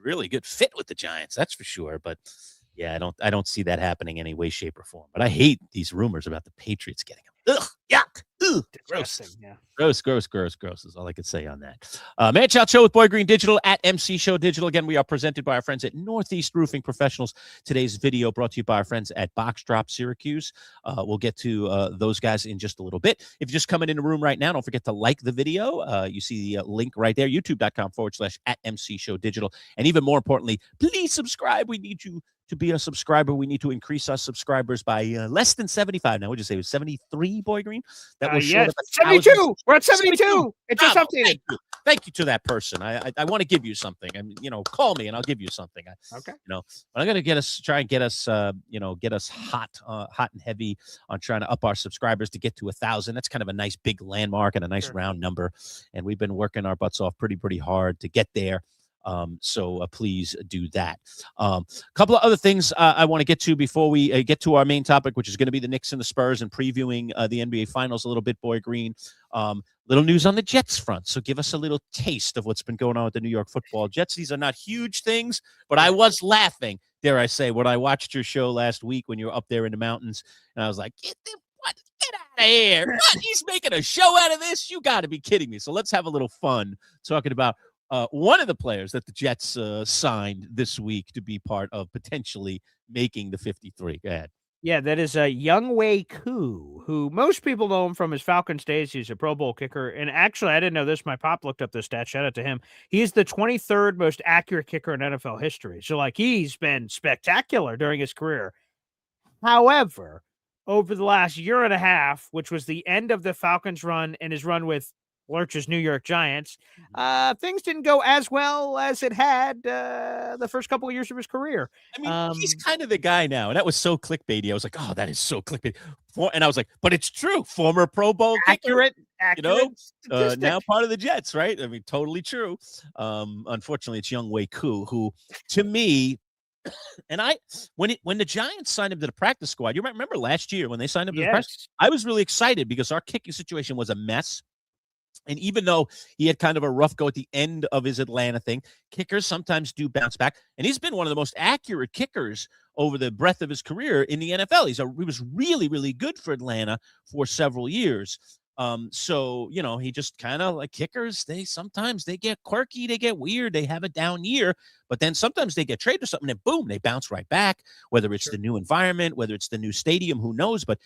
really good fit with the Giants. That's for sure. But yeah, I don't see that happening any way, shape, or form, but I hate these rumors about the Patriots getting him. Ugh, yuck. Ugh, gross. Yeah. Gross is all I could say on that. Manchild Show with Boy Green Digital at MC Show Digital. Again, we are presented by our friends at Northeast Roofing Professionals. Today's video brought to you by our friends at Box Drop Syracuse. We'll get to those guys in just a little bit. If you're just coming in the room right now, don't forget to like the video. You see the link right there, youtube.com/@MC Show Digital. And even more importantly, please subscribe. We need you to be a subscriber. We need to increase our subscribers by less than 75. Now, would you say it was 73, Boy Green? That was 72. We're at 72. It just updated. thank you to that person. I want to give you something. I mean, call me and I'll give you something. Okay. But I'm gonna try and get us, get us hot and heavy on trying to up our subscribers to get to 1,000. That's kind of a nice big landmark and a nice round number, and we've been working our butts off pretty hard to get there. So please do that. A couple of other things I want to get to before we get to our main topic, which is going to be the Knicks and the Spurs and previewing the NBA Finals a little bit, Boy Green. Little news on the Jets front. So give us a little taste of what's been going on with the New York Football Jets. These are not huge things, but I was laughing, dare I say, when I watched your show last week when you were up there in the mountains, and I was like, get out of here. What? He's making a show out of this? You got to be kidding me. So let's have a little fun talking about one of the players that the Jets signed this week to be part of potentially making the 53. Go ahead. Yeah, that is Younghoe Koo, who most people know him from his Falcons days. He's a Pro Bowl kicker. And actually, I didn't know this. My pop looked up this stat. Shout out to him. He's the 23rd most accurate kicker in NFL history. So, he's been spectacular during his career. However, over the last year and a half, which was the end of the Falcons run and his run with Lurch's New York Giants, things didn't go as well as it had the first couple of years of his career. I mean, he's kind of the guy now, and that was so clickbaity. I was like, oh, that is so clickbait. And I was like, but it's true. Former Pro Bowl accurate, kicker, now part of the Jets, right? I mean, totally true. Unfortunately, it's Younghoe Koo, who, to me, and when the Giants signed him to the practice squad, you remember last year when they signed him to the practice, I was really excited because our kicking situation was a mess. And even though he had kind of a rough go at the end of his Atlanta thing, kickers sometimes do bounce back. And he's been one of the most accurate kickers over the breadth of his career in the NFL. He was really, really good for Atlanta for several years. So, he just kind of like kickers, sometimes they get quirky, they get weird, they have a down year, but then sometimes they get traded or something and boom, they bounce right back, whether it's the new environment, whether it's the new stadium, who knows, but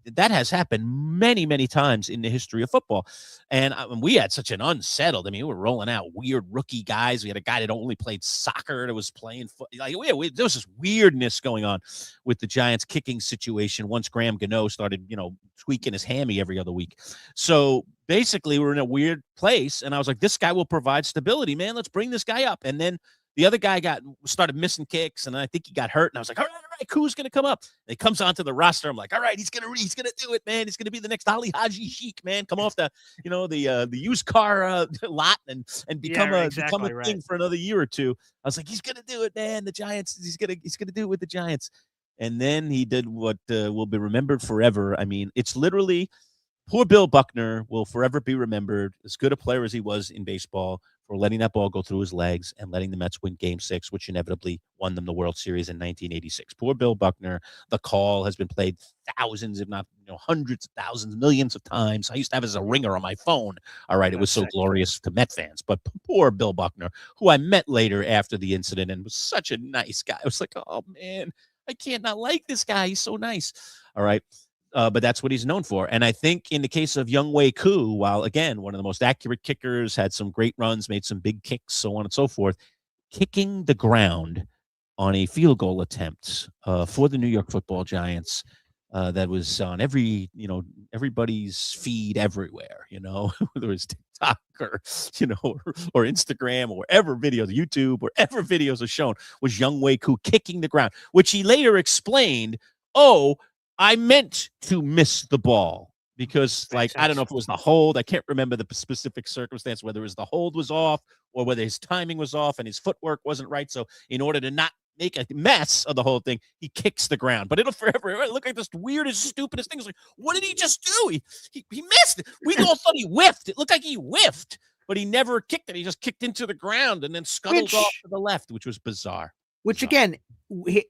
that has happened many, many times in the history of football. And we had such an unsettled, we were rolling out weird rookie guys. We had a guy that only played soccer that was playing there was this weirdness going on with the Giants kicking situation once Graham Gano started, tweaking his hammy every other week. So basically we're in a weird place. And I was like, this guy will provide stability, man. Let's bring this guy up. And then the other guy started missing kicks, and I think he got hurt. And I was like, all right, who's going to come up? And he comes onto the roster. I'm like, all right, he's going to do it, man. He's going to be the next Ali Haji Sheik, man. Come off the, the used car lot and become a thing for another year or two. I was like, he's going to do it, man. The Giants, he's going to do it with the Giants. And then he did what will be remembered forever. I mean, it's literally poor Bill Buckner will forever be remembered, as good a player as he was in baseball, for letting that ball go through his legs and letting the Mets win Game 6, which inevitably won them the World Series in 1986. Poor Bill Buckner. The call has been played thousands, if not hundreds of thousands, millions of times. I used to have it as a ringer on my phone. All right, it was so glorious to Met fans. But poor Bill Buckner, who I met later after the incident and was such a nice guy. I was like, oh, man, I can't not like this guy. He's so nice. All right. But that's what he's known for. And I think in the case of Younghoe Koo, while, again, one of the most accurate kickers, had some great runs, made some big kicks, so on and so forth, kicking the ground on a field goal attempt for the New York Football Giants that was on everybody's feed everywhere, whether it's TikTok or, or Instagram or wherever videos, YouTube, wherever videos are shown, was Younghoe Koo kicking the ground, which he later explained, I meant to miss the ball because, I don't know if it was the hold. I can't remember the specific circumstance, whether it was the hold was off or whether his timing was off and his footwork wasn't right. So in order to not make a mess of the whole thing, he kicks the ground. But it'll forever look like this weirdest, stupidest thing. It's like, what did he just do? He missed it. We all thought he whiffed. It looked like he whiffed, but he never kicked it. He just kicked into the ground and then scuttled off to the left, which was bizarre. Which, again,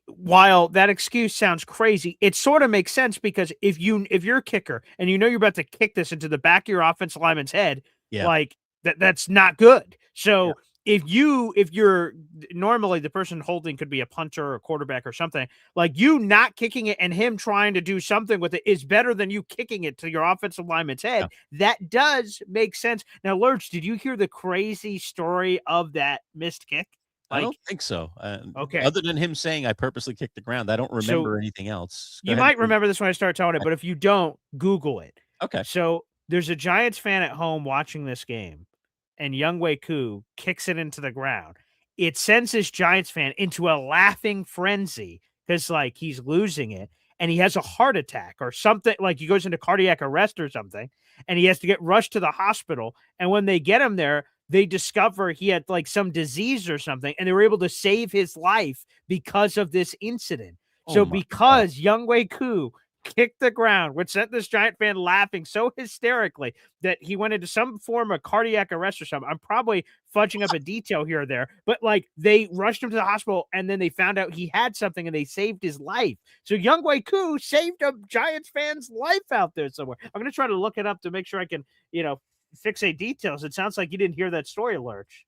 while that excuse sounds crazy, it sort of makes sense because if you're a kicker and you're about to kick this into the back of your offensive lineman's head, that's not good. So if you're normally the person holding could be a punter or a quarterback or something, like you not kicking it and him trying to do something with it is better than you kicking it to your offensive lineman's head. That does make sense. Now, Lurch, did you hear the crazy story of that missed kick? I don't think so. Okay. Other than him saying I purposely kicked the ground, I don't remember anything else. You might remember this when I start telling it, but if you don't, Google it. Okay. So there's a Giants fan at home watching this game, and Younghoe Koo kicks it into the ground, it sends this Giants fan into a laughing frenzy because like he's losing it and he has a heart attack or something, like he goes into cardiac arrest or something, and he has to get rushed to the hospital. And when they get him there, they discover he had like some disease or something, and they were able to save his life because of this incident. So because Younghoe Koo kicked the ground, which sent this Giant fan laughing so hysterically that he went into some form of cardiac arrest or something. I'm probably fudging up a detail here or there, but like they rushed him to the hospital and then they found out he had something and they saved his life. So Younghoe Koo saved a Giants fan's life out there somewhere. I'm going to try to look it up to make sure I can, fixate details. It sounds like you didn't hear that story, Lurch.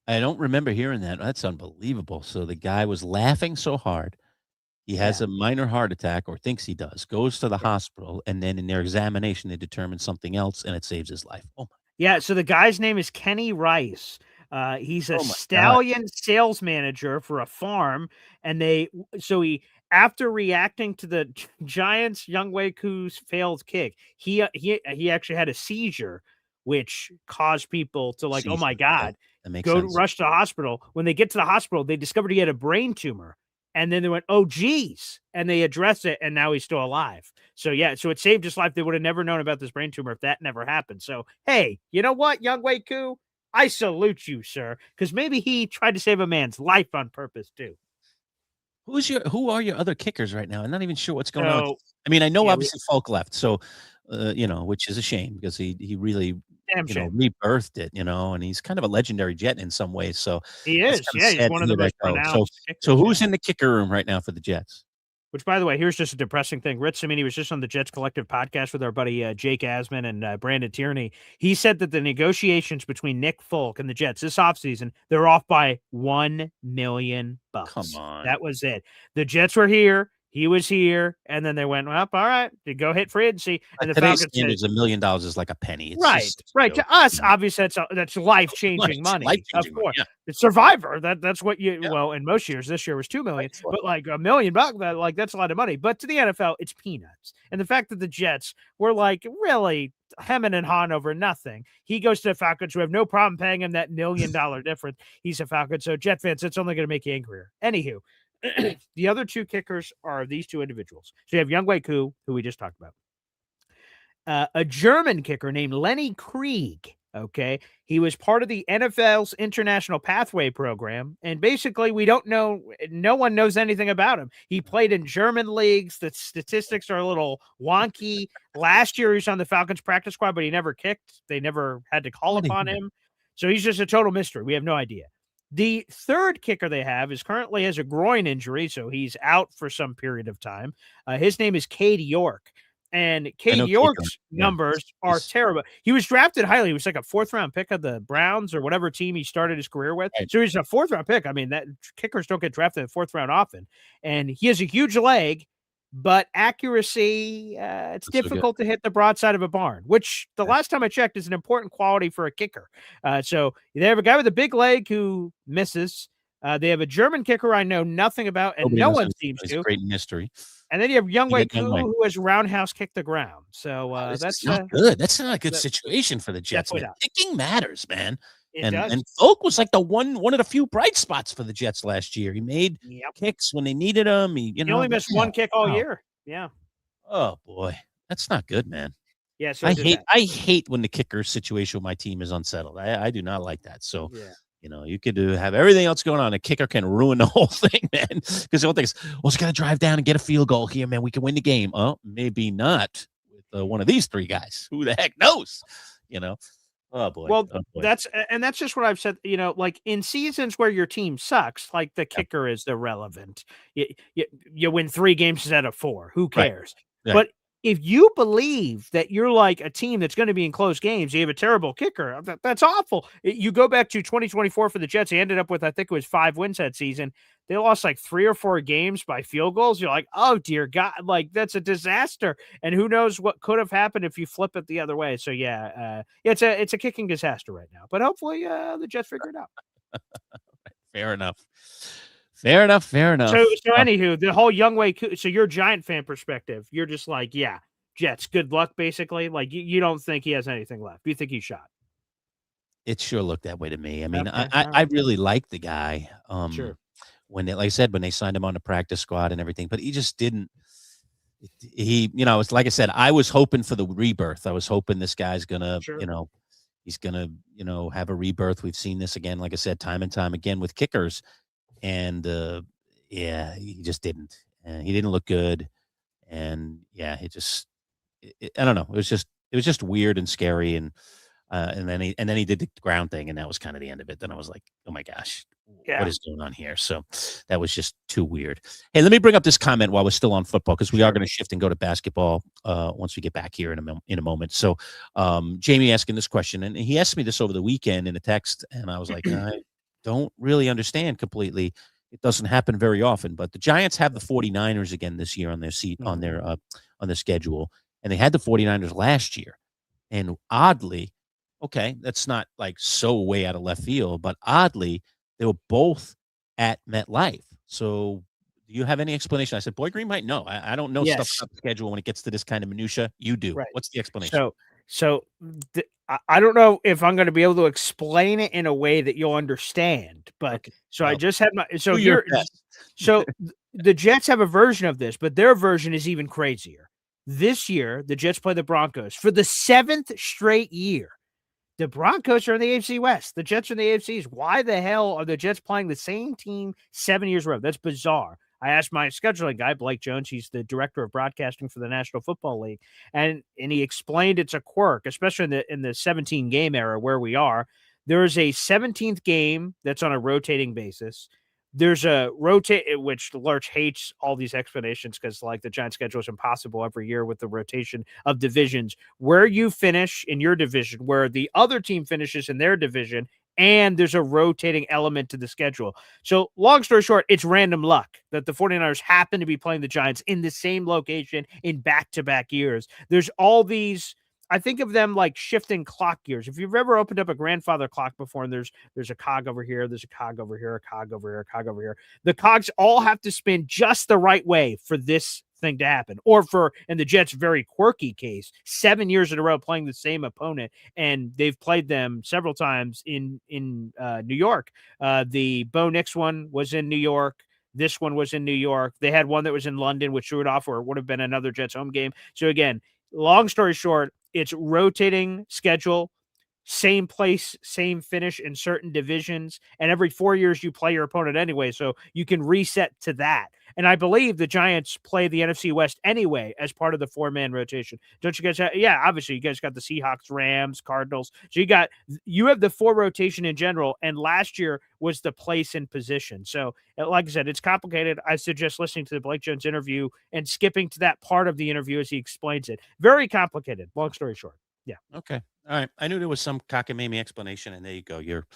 I don't remember hearing that. That's unbelievable. So the guy was laughing so hard. He has a minor heart attack or thinks he does, goes to the hospital, and then in their examination, they determine something else, and it saves his life. Oh, my. Yeah, so the guy's name is Kenny Rice. He's a God. stallion sales manager for a farm, and after reacting to the Giants' Younghoe Koo's failed kick, he actually had a seizure, which caused people to like, oh my Seizure, God, that makes go sense. rush to the hospital. When they get to the hospital, they discovered he had a brain tumor. And then they went, oh, geez. And they addressed it, and now he's still alive. So, yeah, so it saved his life. They would have never known about this brain tumor if that never happened. So, hey, you know what, Younghoe Koo? I salute you, sir, because maybe he tried to save a man's life on purpose, too. Who are your other kickers right now? I'm not even sure what's going on. So, I mean, I know obviously Folk left, so, which is a shame because he really, rebirthed it, and he's kind of a legendary Jet in some ways, so he it's is. kinda Yeah, he's sad one to of the hear that most go. pronounced kickers. So who's in the kicker room right now for the Jets? Which, by the way, here's just a depressing thing. Rich Cimini was just on the Jets Collective podcast with our buddy Jake Asman and Brandon Tierney. He said that the negotiations between Nick Folk and the Jets this offseason, they're off by $1 million. Come on. That was it. The Jets were here. He was here, and then they went, well, all right, go hit free agency. And the Today's Falcons standards, $1 million is like a penny. It's right. To us, you know. obviously, that's life-changing money. Life-changing Of course. money, The Survivor, that's what well, in most years, this year was $2 million, but like $1 million, that's a lot of money. But to the NFL, it's peanuts. And the fact that the Jets were like really hemming and hawing over nothing. He goes to the Falcons, who have no problem paying him that $1 million difference. He's a Falcon. So Jet fans, it's only going to make you angrier. Anywho, the other two kickers are these two individuals. So you have Younghoe Koo, who we just talked about. A German kicker named Lenny Krieg. Okay. He was part of the NFL's International Pathway Program. And basically, we don't know, no one knows anything about him. He played in German leagues. The statistics are a little wonky. Last year, he was on the Falcons practice squad, but he never kicked. They never had to call upon him. So he's just a total mystery. We have no idea. The third kicker they have currently has a groin injury, so he's out for some period of time. His name is Cade York. And Cade York's numbers are terrible. He was drafted highly. He was like a fourth-round pick of the Browns or whatever team he started his career with. Right. So he's a fourth-round pick. I mean, that kickers don't get drafted in the fourth round often. And he has a huge leg, but accuracy, it's difficult to hit the broadside of a barn, which the last time I checked is an important quality for a kicker. So they have a guy with a big leg who misses. They have a German kicker I know nothing about, and no one seems to. Great mystery. And then you have Younghoe Koo, who has roundhouse kicked the ground. So that's not good. That's not a good situation for the Jets. Man. Kicking matters, man. And Folk was like the one of the few bright spots for the Jets last year. He made kicks when they needed him. He only missed one kick all year. Yeah. Oh boy, that's not good, man. Yeah. So I hate when the kicker situation with my team is unsettled. I do not like that. So. Yeah. You could have everything else going on. A kicker can ruin the whole thing, man. Because the whole thing is, well, got to drive down and get a field goal here, man. We can win the game. Oh, maybe not with one of these three guys. Who the heck knows? Oh boy. Well, that's just what I've said. Like in seasons where your team sucks, like the kicker is irrelevant. You win 3 games instead of 4. Who cares? Right. But if you believe that you're like a team that's going to be in close games, you have a terrible kicker. That's awful. You go back to 2024 for the Jets. They ended up with, I think it was 5 wins that season. They lost like 3 or 4 games by field goals. You're like, oh dear God, like that's a disaster. And who knows what could have happened if you flip it the other way. So yeah, it's a kicking disaster right now. But hopefully the Jets figure it out. Fair enough. So anywho, the whole Younghoe Koo, so your Giant fan perspective, you're just like, yeah, Jets, good luck, basically. Like you don't think he has anything left. You think he's shot. It sure looked that way to me. I mean, Okay, I really liked the guy. Sure. When they, like I said, when they signed him on the practice squad and everything, but he just didn't. It's like I said, I was hoping for the rebirth. I was hoping this guy's gonna, Sure. he's gonna, have a rebirth. We've seen this again, like I said, time and time again with kickers, and yeah, he just didn't. And he didn't look good, and yeah, I don't know. It was just weird and scary, and then he did the ground thing, and that was kind of the end of it. Then I was like, oh my gosh, what Yeah. is going on here? So that was just too weird. Hey, let me bring up this comment while we're still on football, because we are going to shift and go to basketball once we get back here in a moment. So Jamie asking this question, and he asked me this over the weekend in a text, and I was like, I don't really understand completely. It doesn't happen very often, but the Giants have the 49ers again this year on their seat on their schedule, and they had the 49ers last year. And oddly, okay, that's not like so way out of left field, but oddly, they were both at MetLife. So do you have any explanation? I said, Boy Green might know. I don't know stuff Yes. about the schedule when it gets to this kind of minutia. You do. Right. What's the explanation? So I don't know if I'm going to be able to explain it in a way that you'll understand, but Okay. so Well, I just had my so do your here best. so the Jets have a version of this, but their version is even crazier. This year, the Jets play the Broncos for the 7th straight year. The Broncos are in the AFC West. The Jets are in the AFCs. Why the hell are the Jets playing the same team 7 years in a row? That's bizarre. I asked my scheduling guy, Blake Jones. He's the director of broadcasting for the National Football League, and he explained it's a quirk, especially in the 17 game era where we are. There is a 17th game that's on a rotating basis. There's a rotate, which Lurch hates all these explanations because, like, the Giants' schedule is impossible every year with the rotation of divisions. Where you finish in your division, where the other team finishes in their division, and there's a rotating element to the schedule. So, long story short, it's random luck that the 49ers happen to be playing the Giants in the same location in back-to-back years. There's all these. I think of them like shifting clock gears. If you've ever opened up a grandfather clock before, and there's a cog over here, there's a cog over here, a cog over here, a cog over here. The cogs all have to spin just the right way for this thing to happen. Or for, in the Jets' very quirky case, 7 years in a row playing the same opponent, and they've played them several times in New York. The Bo Nix one was in New York. This one was in New York. They had one that was in London, which threw it off, or it would have been another Jets home game. So again, long story short, it's rotating schedule, same place, same finish in certain divisions. And every 4 years, you play your opponent anyway. So you can reset to that. And I believe the Giants play the NFC West anyway as part of the 4-man rotation. Don't you guys have? Yeah, obviously, you guys got the Seahawks, Rams, Cardinals. So you have the 4 rotation in general. And last year was the place and position. So, like I said, it's complicated. I suggest listening to the Blake Jones interview and skipping to that part of the interview as he explains it. Very complicated. Long story short. Yeah. Okay. All right. I knew there was some cockamamie explanation, and there you go. You're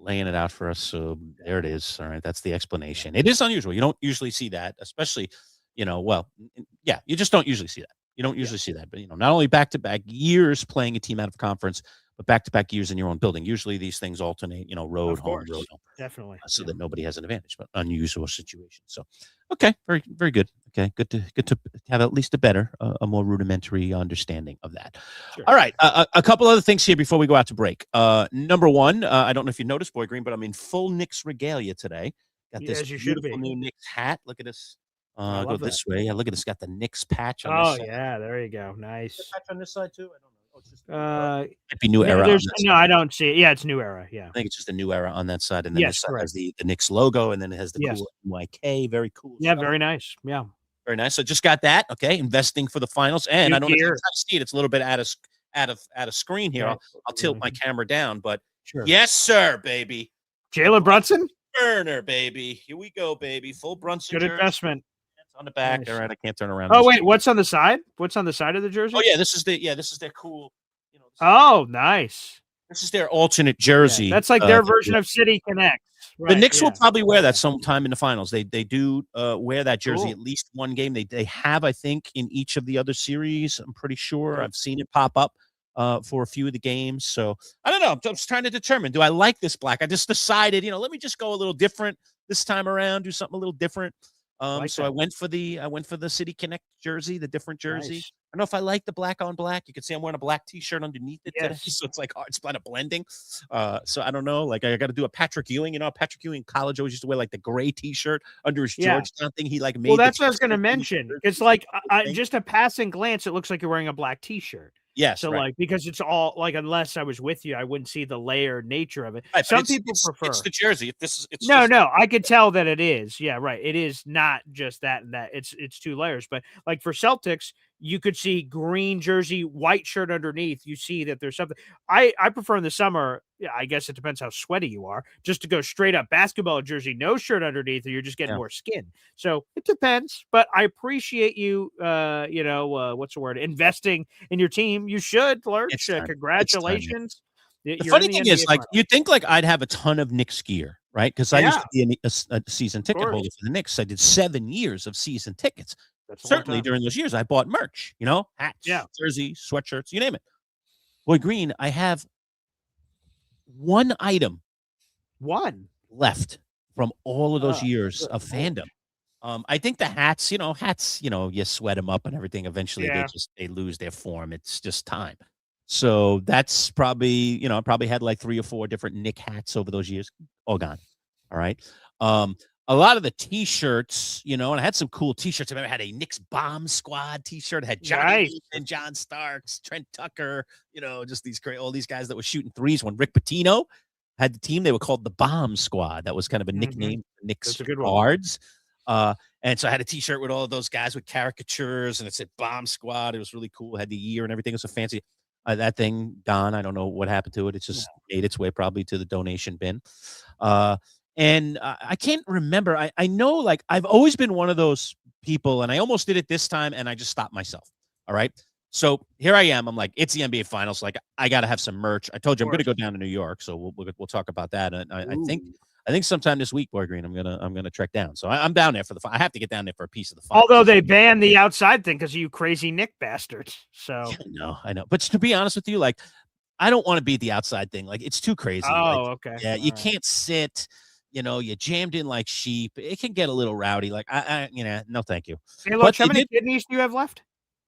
laying it out for us. So there it is. All right. That's the explanation. It is unusual. You don't usually see that, especially, yeah, you just don't usually see that. You don't usually see that. But, not only back to back years playing a team out of conference, but back to back years in your own building. Usually these things alternate, road, home, road, home. Definitely. So that nobody has an advantage, but unusual situation. So, okay. Very, very good. Okay. Good to have at least a more rudimentary understanding of that. Sure. All right. A couple other things here before we go out to break. Number one, I don't know if you noticed, Boy Green, but I'm in full Knicks regalia today. Got this as you should beautiful be. new Knicks hat. Look at this. I Go love this way. Yeah, look at this. Got the Knicks patch on Oh this side. yeah, there you go. Nice. Patch on this side too. I don't know. Oh, it's just Might be new era. No, I don't see it. Yeah, it's new era. Yeah. I think it's just a new era on that side, and then Yes, this side correct. has the Knicks logo, and then it has the Yes. cool NYK. Very cool. Yeah, stuff. very nice. Yeah. Very nice. So just got that. Okay, investing for the finals, and New I don't know if you gear. guys see it. It's a little bit out of screen here. Right. I'll tilt my camera down, but Sure. yes, sir, baby. Jalen Brunson. Burner, baby. Here we go, baby. Full Brunson. Good jersey. investment. On the back. Nice. All right, I can't turn around. Oh wait, what's on the side? What's on the side of the jersey? Oh yeah, this is their cool. Oh, nice. This is their alternate jersey. Yeah, that's like their version of City Connect. Right, the Knicks will probably wear that sometime in the finals. They do wear that jersey Cool. at least one game. They have, I think, in each of the other series. I'm pretty sure Yeah. I've seen it pop up for a few of the games. So I don't know. I'm just trying to determine, do I like this black? I just decided, let me just go a little different this time around, do something a little different. Like So that. I went for the City Connect jersey, the different jersey. Nice. I don't know if I like the black on black. You can see I'm wearing a black T-shirt underneath it today, Yes. so it's like hard. It's kind of blending. So I don't know. Like I got to do a Patrick Ewing. You know, Patrick Ewing in college always used to wear like the gray T-shirt under his Yeah. Georgetown thing. He like Well, made the that's what I was going to T-shirt mention. jersey It's like thing. just a passing glance, it looks like you're wearing a black T-shirt. Yes, So, right. like, because it's all like, unless I was with you, I wouldn't see the layered nature of it. Right, but Some people it's prefer. the jersey. If this is it's No, just no, I could tell that it is. Yeah, right. It is not just that and that. It's two layers. But like for Celtics, you could see green jersey, white shirt underneath. You see that there's something. I prefer in the summer. Yeah, I guess it depends how sweaty you are. Just to go straight up basketball jersey, no shirt underneath, or you're just getting yeah. more skin. So it depends. But I appreciate you. What's the word? Investing in your team. You should, Lurch. It's time. It's time. Yeah. Congratulations. The You're in funny the thing NBA is, like, Finals. you'd think like I'd have a ton of Knicks gear, right? Because I used Yeah, to be a season ticket course. holder for the Knicks. I did 7 years of season tickets. That's a long Certainly time. during those years, I bought merch, you know, hats, Yeah. jerseys, sweatshirts, you name it. Boy Green, I have one item One. left from all of those Uh, years good of lord. fandom. I think the hats, you sweat them up and everything. Eventually, Yeah. they lose their form. It's just time. So that's probably, I probably had like 3 or 4 different Nick hats over those years, all gone. All right. A lot of the T-shirts, and I had some cool T-shirts. I remember I had a Knicks Bomb Squad T-shirt. It had Johnny Nice. Lee and John Starks, Trent Tucker, just all these guys that were shooting threes. When Rick Pitino had the team, they were called the Bomb Squad. That was kind of a nickname for Knicks That's a good one. guards. And so I had a T-shirt with all of those guys with caricatures, and it said Bomb Squad. It was really cool. It had the year and everything. It was a fancy. That thing gone. I don't know what happened to it. It just made its way probably to the donation bin. And I can't remember. I know, like, I've always been one of those people, and I almost did it this time, and I just stopped myself. All right. So here I am. I'm like, it's the NBA Finals. Like, I got to have some merch. I told you I'm going to go down to New York, so we'll talk about that. And I think sometime this week, Boy Green, I'm gonna trek down. So I'm down there for I have to get down there for a piece of the final. Although they banned the outside thing because of you crazy Nick bastards. So I know. But to be honest with you, like, I don't want to be the outside thing. Like, it's too crazy. Oh, like, okay. Yeah, you can't sit. You're jammed in like sheep. It can get a little rowdy. Like, no, thank you. Hey, look, how many kidneys do you have left?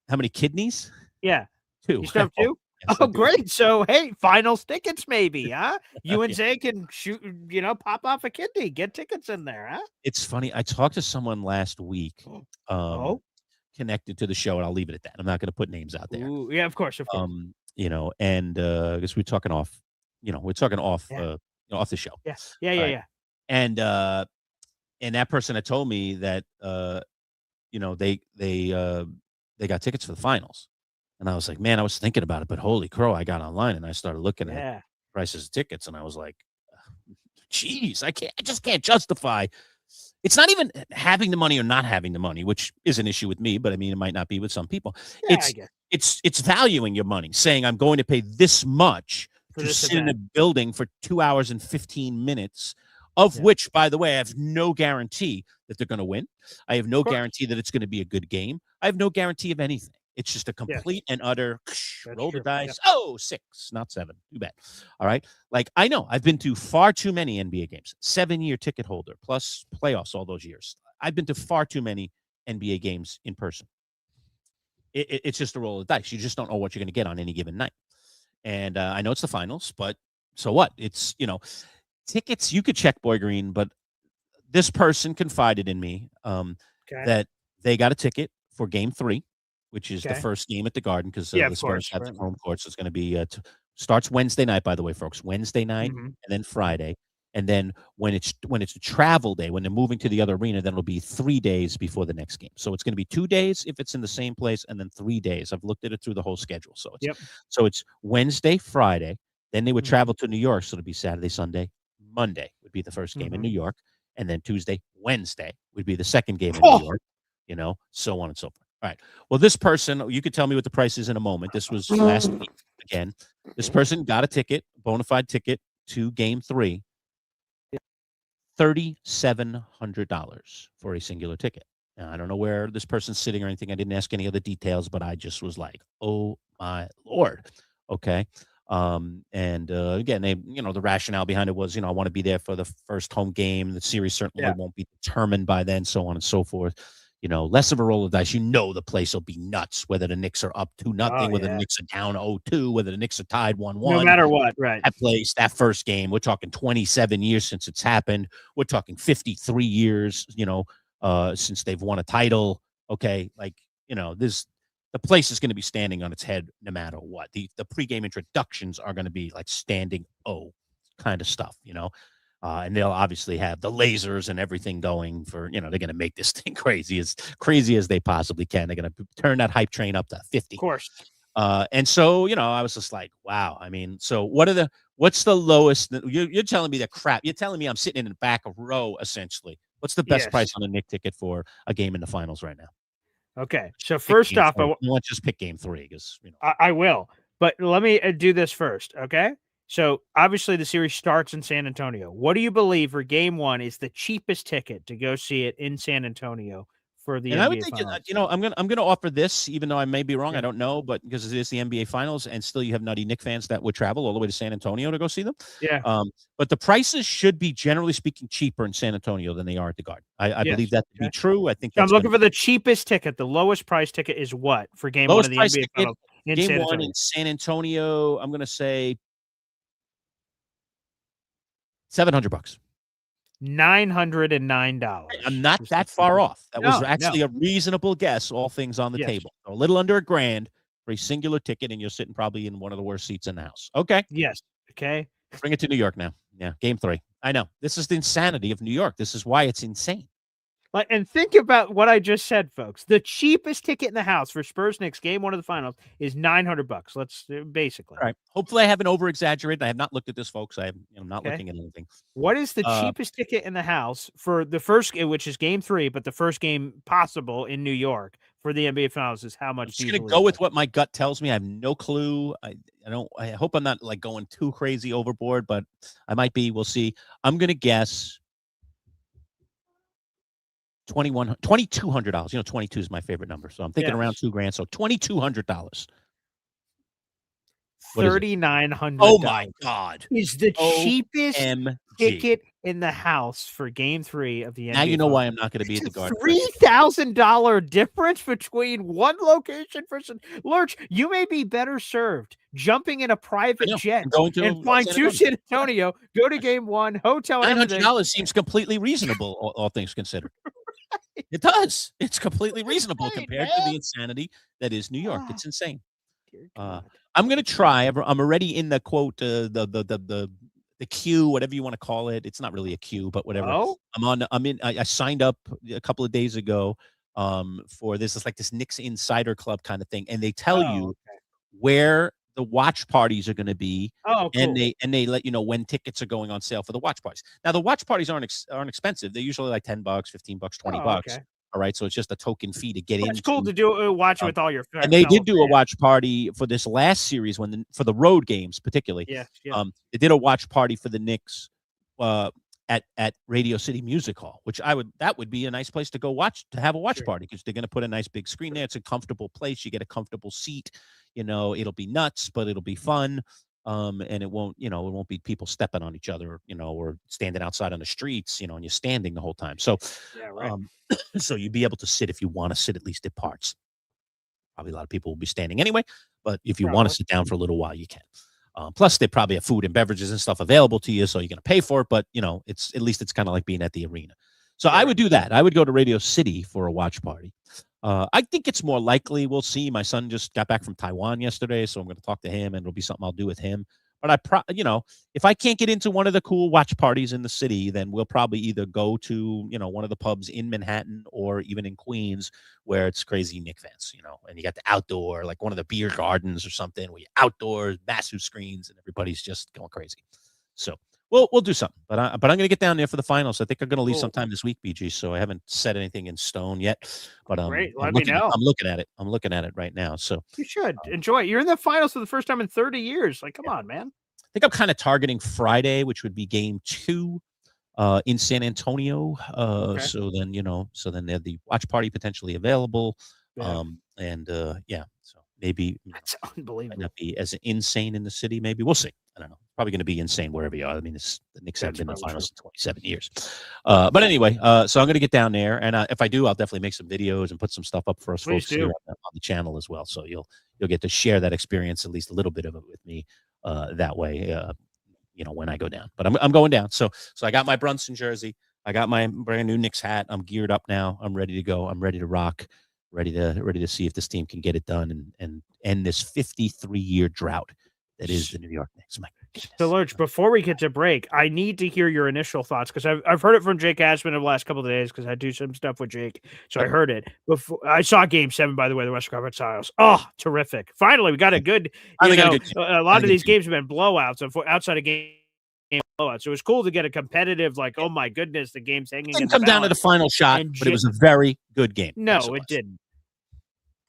How many kidneys? Yeah. 2. You still have 2? Yes, oh, great. So, hey, finals tickets maybe, huh? You and Zay can shoot, pop off a kidney, get tickets in there, huh? It's funny. I talked to someone last week connected to the show, and I'll leave it at that. I'm not going to put names out there. Ooh, yeah, of course. And I guess we're talking off, off the show. Yeah. And that person had told me that they got tickets for the finals. And I was like, man, I was thinking about it, but holy crow, I got online and I started looking at prices of tickets, and I was like, geez, I just can't justify. It's not even having the money or not having the money, which is an issue with me, but I mean, it might not be with some people. Yeah, I guess. It's valuing your money, saying I'm going to pay this much to sit in a building for 2 hours and 15 minutes, of which, by the way, I have no guarantee that they're going to win. I have no guarantee that it's going to be a good game. I have no guarantee of anything. It's just a complete and utter roll the dice. Yeah. Oh, 6, not 7. Too bad. All right. Like, I know I've been to far too many NBA games, 7-year ticket holder plus playoffs all those years. I've been to far too many NBA games in person. It's just a roll of the dice. You just don't know what you're going to get on any given night. And I know it's the finals, but so what? It's, tickets, you could check, Boy Green, but this person confided in me that they got a ticket for game 3, which is the first game at the Garden, because the Spurs have the home court. So it's going to be starts Wednesday night, by the way, folks. Wednesday night and then Friday. And then when it's a travel day, when they're moving to the other arena, then it'll be 3 days before the next game. So it's going to be 2 days if it's in the same place, and then 3 days. I've looked at it through the whole schedule. So it's Wednesday, Friday. Then they would travel to New York. So it'll be Saturday, Sunday, Monday would be the first game in New York. And then Tuesday, Wednesday would be the second game in New York, so on and so forth. All right. Well, this person, you could tell me what the price is in a moment. This was last week again. This person got a ticket, bona fide ticket to game 3, $3,700 for a singular ticket. Now, I don't know where this person's sitting or anything. I didn't ask any other details, but I just was like, oh my Lord. Okay. And again, the rationale behind it was, I want to be there for the first home game. The series certainly won't be determined by then, so on and so forth. Less of a roll of dice. The place will be nuts, whether the Knicks are up 2-0, whether the Knicks are down 0-2, whether the Knicks are tied 1-1. No matter what, right? That place, that first game, we're talking 27 years since it's happened. We're talking 53 years, since they've won a title. Okay, the place is going to be standing on its head no matter what. The pregame introductions are going to be like standing kind of stuff, and they'll obviously have the lasers and everything going for, they're going to make this thing crazy as they possibly can. They're going to turn that hype train up to 50. Of course. And so, I was just like, wow. I mean, so what's the lowest? You're telling me that crap. You're telling me I'm sitting in the back row, essentially. What's the best price on a Knick ticket for a game in the finals right now? Okay. So first off, I want to just pick game 3 because, I will, but let me do this first. Okay. So obviously the series starts in San Antonio. What do you believe for game 1 is the cheapest ticket to go see it in San Antonio for the NBA I would think, finals? I'm gonna offer this, even though I may be wrong. I don't know, but because it is the NBA finals, and still you have nutty Knick fans that would travel all the way to San Antonio to go see them. Yeah. But the prices should be, generally speaking, cheaper in San Antonio than they are at the Garden. I believe that to be true. I think I'm looking for the cheapest ticket. The lowest price ticket is what for game 1 of the NBA finals in game San 1 Antonio? in San Antonio. I'm gonna say $700. $909. I'm not that far off. That was actually a reasonable guess, all things on the table. A little under $1,000 for a singular ticket, and you're sitting probably in one of the worst seats in the house. Okay. Yes. Okay. Bring it to New York now. Yeah, game 3. I know. This is the insanity of New York. This is why it's insane. And think about what I just said, folks. The cheapest ticket in the house for Spurs Knicks game 1 of the finals is $900. Let's basically. All right. Hopefully, I haven't over exaggerated. I have not looked at this, folks. I'm not looking at anything. What is the cheapest ticket in the house for the first game, which is game 3, but the first game possible in New York for the NBA finals is how much? I'm just going to go with what my gut tells me. I have no clue. I hope I'm not like going too crazy overboard, but I might be. We'll see. I'm going to guess $2,200. 22 is my favorite number, so I'm thinking around $2,000. So $2,200. $3,900. Oh my God! Is the cheapest ticket in the house for game 3 of the NBA. Now you know why I'm not going to be at the Garden. $3,000 difference between one location versus Lurch. You may be better served jumping in a private jet and flying to San Antonio, go to game 1, hotel. $900 seems completely reasonable, all things considered. It does. It's completely reasonable compared to the insanity that is New York. It's insane. I'm going to try. I'm already in the quote, the queue, whatever you want to call it. It's not really a queue, but whatever. Oh? I signed up a couple of days ago for this. It's like this Knicks Insider Club kind of thing, and they tell you where the watch parties are going to be. Oh, cool. And they let you know when tickets are going on sale for the watch parties. Now the watch parties aren't expensive. They're usually like $10, $15, $20. Okay. All right, so it's just a token fee to get in. It's cool to do watch with all your friends. And they did do a watch party for this last series for the road games, particularly. Yeah. They did a watch party for the Knicks at Radio City Music Hall, which that would be a nice place to have a watch party, because they're going to put a nice big screen there. It's a comfortable place. You get a comfortable seat. It'll be nuts, but it'll be fun. And it won't be people stepping on each other, or standing outside on the streets, and you're standing the whole time. So, so you'd be able to sit if you want to sit, at least at parts. Probably a lot of people will be standing anyway, but if you want to sit down for a little while, you can. Plus, they probably have food and beverages and stuff available to you, so you're going to pay for it. But it's kind of like being at the arena. So I would do that. I would go to Radio City for a watch party. I think it's more likely we'll see. My son just got back from Taiwan yesterday, so I'm going to talk to him, and it'll be something I'll do with him. But if I can't get into one of the cool watch parties in the city, then we'll probably either go to, one of the pubs in Manhattan or even in Queens, where it's crazy Knick fans, and you got the outdoor, like one of the beer gardens or something, where you're outdoors, massive screens, and everybody's just going crazy. So we'll do something, but I'm going to get down there for the finals. I think I'm going to leave sometime this week, BG. So I haven't set anything in stone yet, but great. Let me know. I'm looking at it. I'm looking at it right now. So you should enjoy it. You're in the finals for the first time in 30 years. Like, come on, man. I think I'm kind of targeting Friday, which would be game 2 in San Antonio. So then, so then there'd the watch party potentially available. Yeah. So maybe That's might unbelievable. not be as insane in the city. Maybe we'll see. I don't know. Probably going to be insane wherever you are. I mean, the Knicks haven't That's been in the probably true. finals in 27 years. But anyway, so I'm going to get down there, and if I do, I'll definitely make some videos and put some stuff up for us Please folks here do. on the channel as well. So you'll get to share that experience, at least a little bit of it with me that way. When I go down, but I'm going down. So I got my Brunson jersey. I got my brand new Knicks hat. I'm geared up now. I'm ready to go. I'm ready to rock. Ready to see if this team can get it done and end this 53-year drought that is the New York Knicks. My goodness. So, Lurch, before we get to break, I need to hear your initial thoughts because I've heard it from Jake Asman over the last couple of days because I do some stuff with Jake. So I heard it before. I saw Game 7, by the way, the Western Conference Finals. Oh, terrific! Finally, we got a good. Finally got a good game. A lot of these games have been blowouts. Outside of game blowouts, so it was cool to get a competitive. Like, oh my goodness, the game's hanging. It didn't come down to the final shot, but it was a very good game. No, it didn't.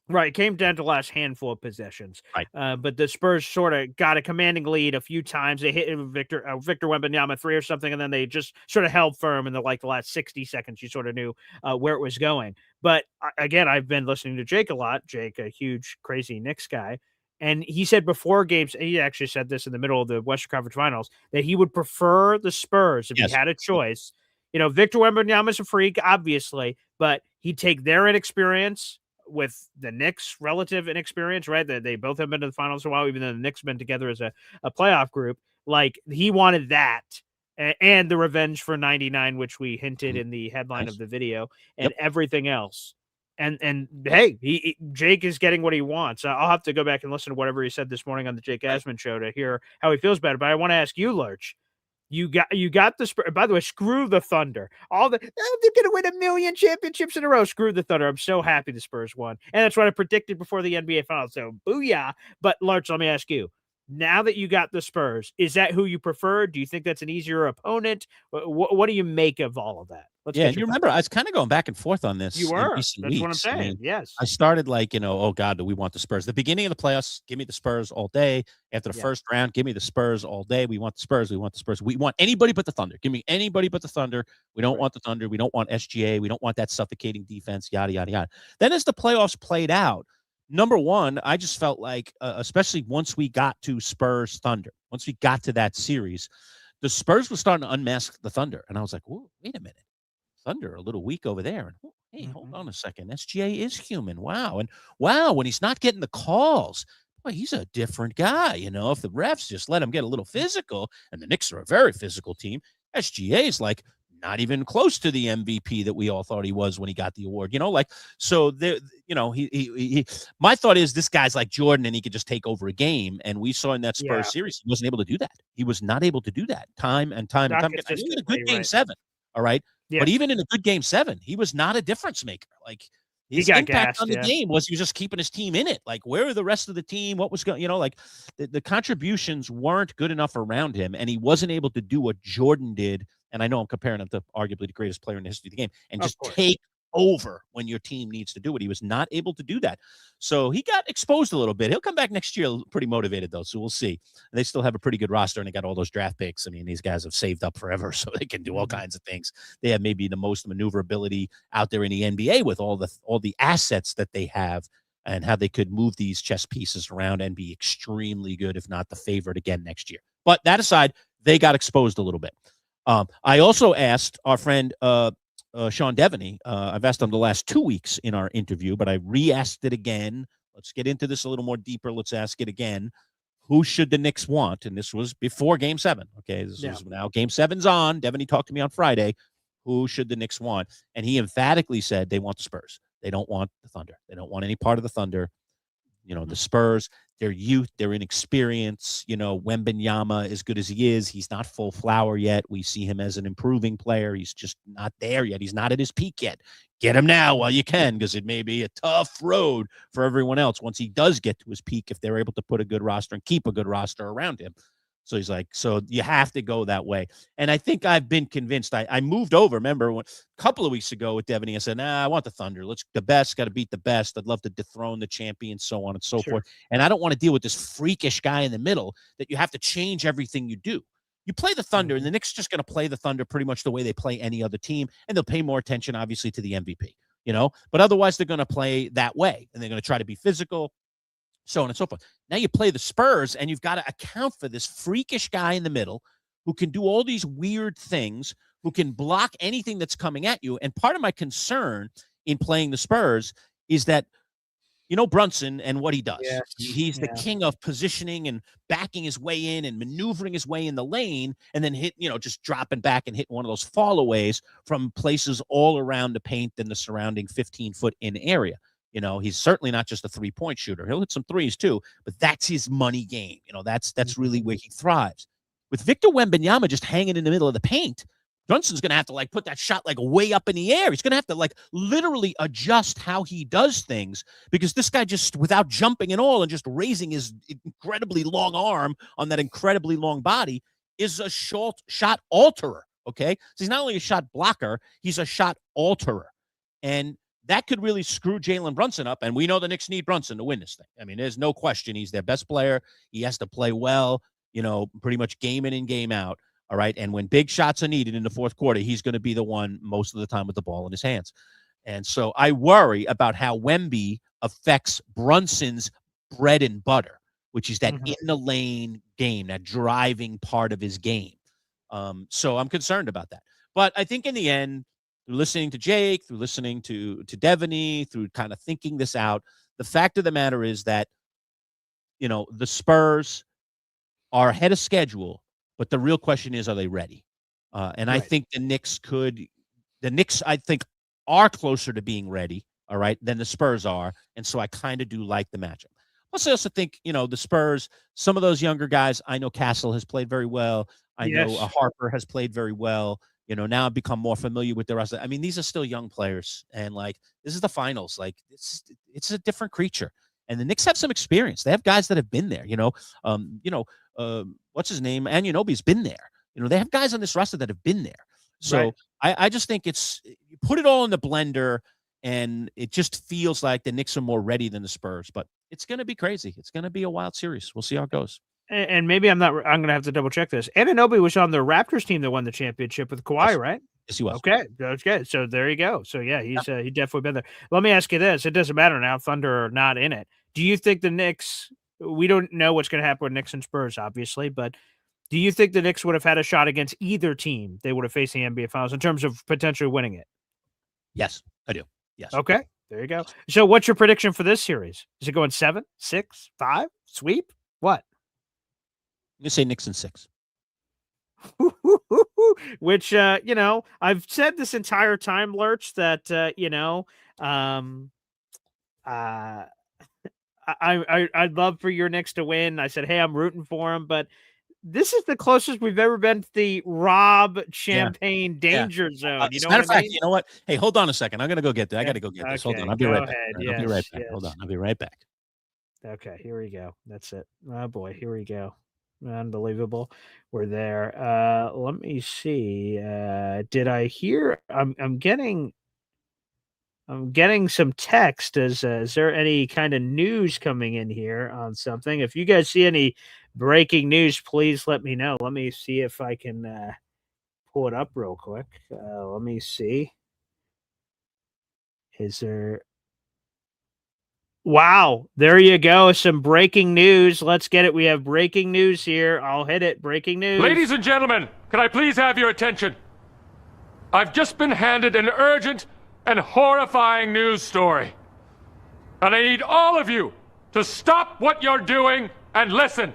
Right, it came down to the last handful of possessions. Right. But the Spurs sort of got a commanding lead a few times. They hit Victor Wembanyama 3 or something, and then they just sort of held firm in the last 60 seconds. You sort of knew where it was going. But again, I've been listening to Jake a lot. Jake, a huge, crazy Knicks guy. And he said before games, he actually said this in the middle of the Western Conference Finals, that he would prefer the Spurs if he had a choice. Victor Wembanyama's a freak, obviously, but he'd take their inexperience with the Knicks' relative inexperience, right? That they both have been to the finals for a while, even though the Knicks have been together as a playoff group. Like, he wanted that and the revenge for 99, which we hinted in the headline of the video, and everything else. And hey, Jake is getting what he wants. I'll have to go back and listen to whatever he said this morning on the Jake Asman show to hear how he feels about it. But I want to ask you, Lurch. You got the Spurs. By the way, screw the Thunder. They're going to win 1 million championships in a row. Screw the Thunder. I'm so happy the Spurs won, and that's what I predicted before the NBA Finals. So booyah! But Lurch, let me ask you: now that you got the Spurs, is that who you prefer? Do you think that's an easier opponent? What do you make of all of that? And you remember, I was kind of going back and forth on this. You were. That's weeks. What I'm saying. I mean, yes. I started oh God, do we want the Spurs? The beginning of the playoffs, give me the Spurs all day. After the first round, give me the Spurs all day. We want the Spurs. We want the Spurs. We want anybody but the Thunder. Give me anybody but the Thunder. We don't want the Thunder. We don't want SGA. We don't want that suffocating defense, yada, yada, yada. Then as the playoffs played out, number one, I just felt like, especially once we got to Spurs Thunder, once we got to that series, the Spurs were starting to unmask the Thunder. And I was like, whoa, wait a minute. Thunder a little weak over there. And hey, hold on a second. SGA is human. Wow. And wow, when he's not getting the calls, boy, he's a different guy. If the refs just let him get a little physical, and the Knicks are a very physical team, SGA is like not even close to the MVP that we all thought he was when he got the award. So there, he my thought is this guy's like Jordan and he could just take over a game. And we saw in that Spurs series, he wasn't able to do that. He was not able to do that time and time and time again. He had a good game 7. All right. Yeah. But even in a good game 7, he was not a difference maker. Like, his impact on the game was he was just keeping his team in it. Like, where are the rest of the team? What was going, the contributions weren't good enough around him, and he wasn't able to do what Jordan did. And I know I'm comparing him to arguably the greatest player in the history of the game, and just take over when your team needs to do it. He was not able to do that. So he got exposed a little bit. He'll come back next year pretty motivated, though. So we'll see. They still have a pretty good roster, and they got all those draft picks. I mean, these guys have saved up forever, so they can do all kinds of things. They have maybe the most maneuverability out there in the NBA with all the assets that they have and how they could move these chess pieces around and be extremely good, if not the favorite again next year. But that aside, they got exposed a little bit. I also asked our friend Sean Devaney. I've asked him the last 2 weeks in our interview, but I re-asked it again. Let's get into this a little more deeper. Let's ask it again. Who should the Knicks want? And this was before Game 7. Okay, this is now Game 7's on. Devaney talked to me on Friday. Who should the Knicks want? And he emphatically said they want the Spurs. They don't want the Thunder. They don't want any part of the Thunder. The Spurs, their youth, their inexperience. Wembanyama, as good as he is, he's not full flower yet. We see him as an improving player. He's just not there yet. He's not at his peak yet. Get him now while you can, because it may be a tough road for everyone else once he does get to his peak, if they're able to put a good roster and keep a good roster around him. So he's like, so you have to go that way. And I think I've been convinced. I moved over. Remember, a couple of weeks ago with Devaney, I said, I want the Thunder. The best, got to beat the best. I'd love to dethrone the champion, so on and so forth. And I don't want to deal with this freakish guy in the middle that you have to change everything you do. You play the Thunder, and the Knicks just going to play the Thunder pretty much the way they play any other team, and they'll pay more attention, obviously, to the MVP. But otherwise they're going to play that way, and they're going to try to be physical. so on and so forth. Now you play the Spurs, and you've got to account for this freakish guy in the middle who can do all these weird things, who can block anything that's coming at you. And part of my concern in playing the Spurs is that Brunson and what he does. Yes. He's the king of positioning and backing his way in and maneuvering his way in the lane, and then just dropping back and hitting one of those fallaways from places all around the paint and the surrounding 15-foot in area. He's certainly not just a 3-point shooter. He'll hit some threes too, but that's his money game. That's really where he thrives. With Victor Wembanyama just hanging in the middle of the paint, Brunson's going to have to put that shot way up in the air. He's going to have to literally adjust how he does things, because this guy, just without jumping at all and just raising his incredibly long arm on that incredibly long body, is a shot alterer. Okay. So he's not only a shot blocker, he's a shot alterer. And that could really screw Jalen Brunson up. And we know the Knicks need Brunson to win this thing. I mean, there's no question. He's their best player. He has to play well, pretty much game in and game out. All right. And when big shots are needed in the fourth quarter, he's going to be the one most of the time with the ball in his hands. And so I worry about how Wemby affects Brunson's bread and butter, which is that in the lane game, that driving part of his game. So I'm concerned about that. But I think in the end, through listening to Jake, through listening to Devaney, through kind of thinking this out, the fact of the matter is that, the Spurs are ahead of schedule. But the real question is, are they ready? And I think the Knicks, I think, are closer to being ready, all right, than the Spurs are. And so I kind of do like the matchup. Plus, I also think, the Spurs, some of those younger guys, I know Castle has played very well. I know Harper has played very well. Now I've become more familiar with the rest of it. I mean, these are still young players. And, this is the finals. It's a different creature. And the Knicks have some experience. They have guys that have been there, what's his name? Anunoby's been there. They have guys on this roster that have been there. So I just think you put it all in the blender, and it just feels like the Knicks are more ready than the Spurs. But it's going to be crazy. It's going to be a wild series. We'll see how it goes. And maybe I'm going to have to double check this. Anunoby was on the Raptors team that won the championship with Kawhi, right? Yes, he was. Okay. So there you go. So yeah, he's he definitely been there. Let me ask you this: it doesn't matter now, Thunder are not in it. Do you think the Knicks? We don't know what's going to happen with Knicks and Spurs, obviously, but do you think the Knicks would have had a shot against either team they would have faced in the NBA Finals in terms of potentially winning it? Yes, I do. Yes. Okay, there you go. So what's your prediction for this series? Is it going 7, 6, 5, sweep? What? I'm going to say Knicks in 6. Which, I've said this entire time, Lurch, that, I'd love for your Knicks to win. I said, hey, I'm rooting for them, but this is the closest we've ever been to the Rob Champagne danger zone. As a matter of fact, you know what? Hey, hold on a second. I'm going to go get that. I got to go get this. Hold on. I'll be right back. I'll be right back. Hold on. I'll be right back. Okay, here we go. That's it. Oh boy, here we go. Unbelievable. We're there. Let me see. Did I hear? I'm getting some text. Is there any kind of news coming in here on something? If you guys see any breaking news, please let me know. Let me see if I can pull it up real quick. Let me see. Is there? Wow, there you go. Some breaking news. Let's get it. We have breaking news here. I'll hit it. Breaking news. Ladies and gentlemen, can I please have your attention? I've just been handed an urgent and horrifying news story. And I need all of you to stop what you're doing and listen.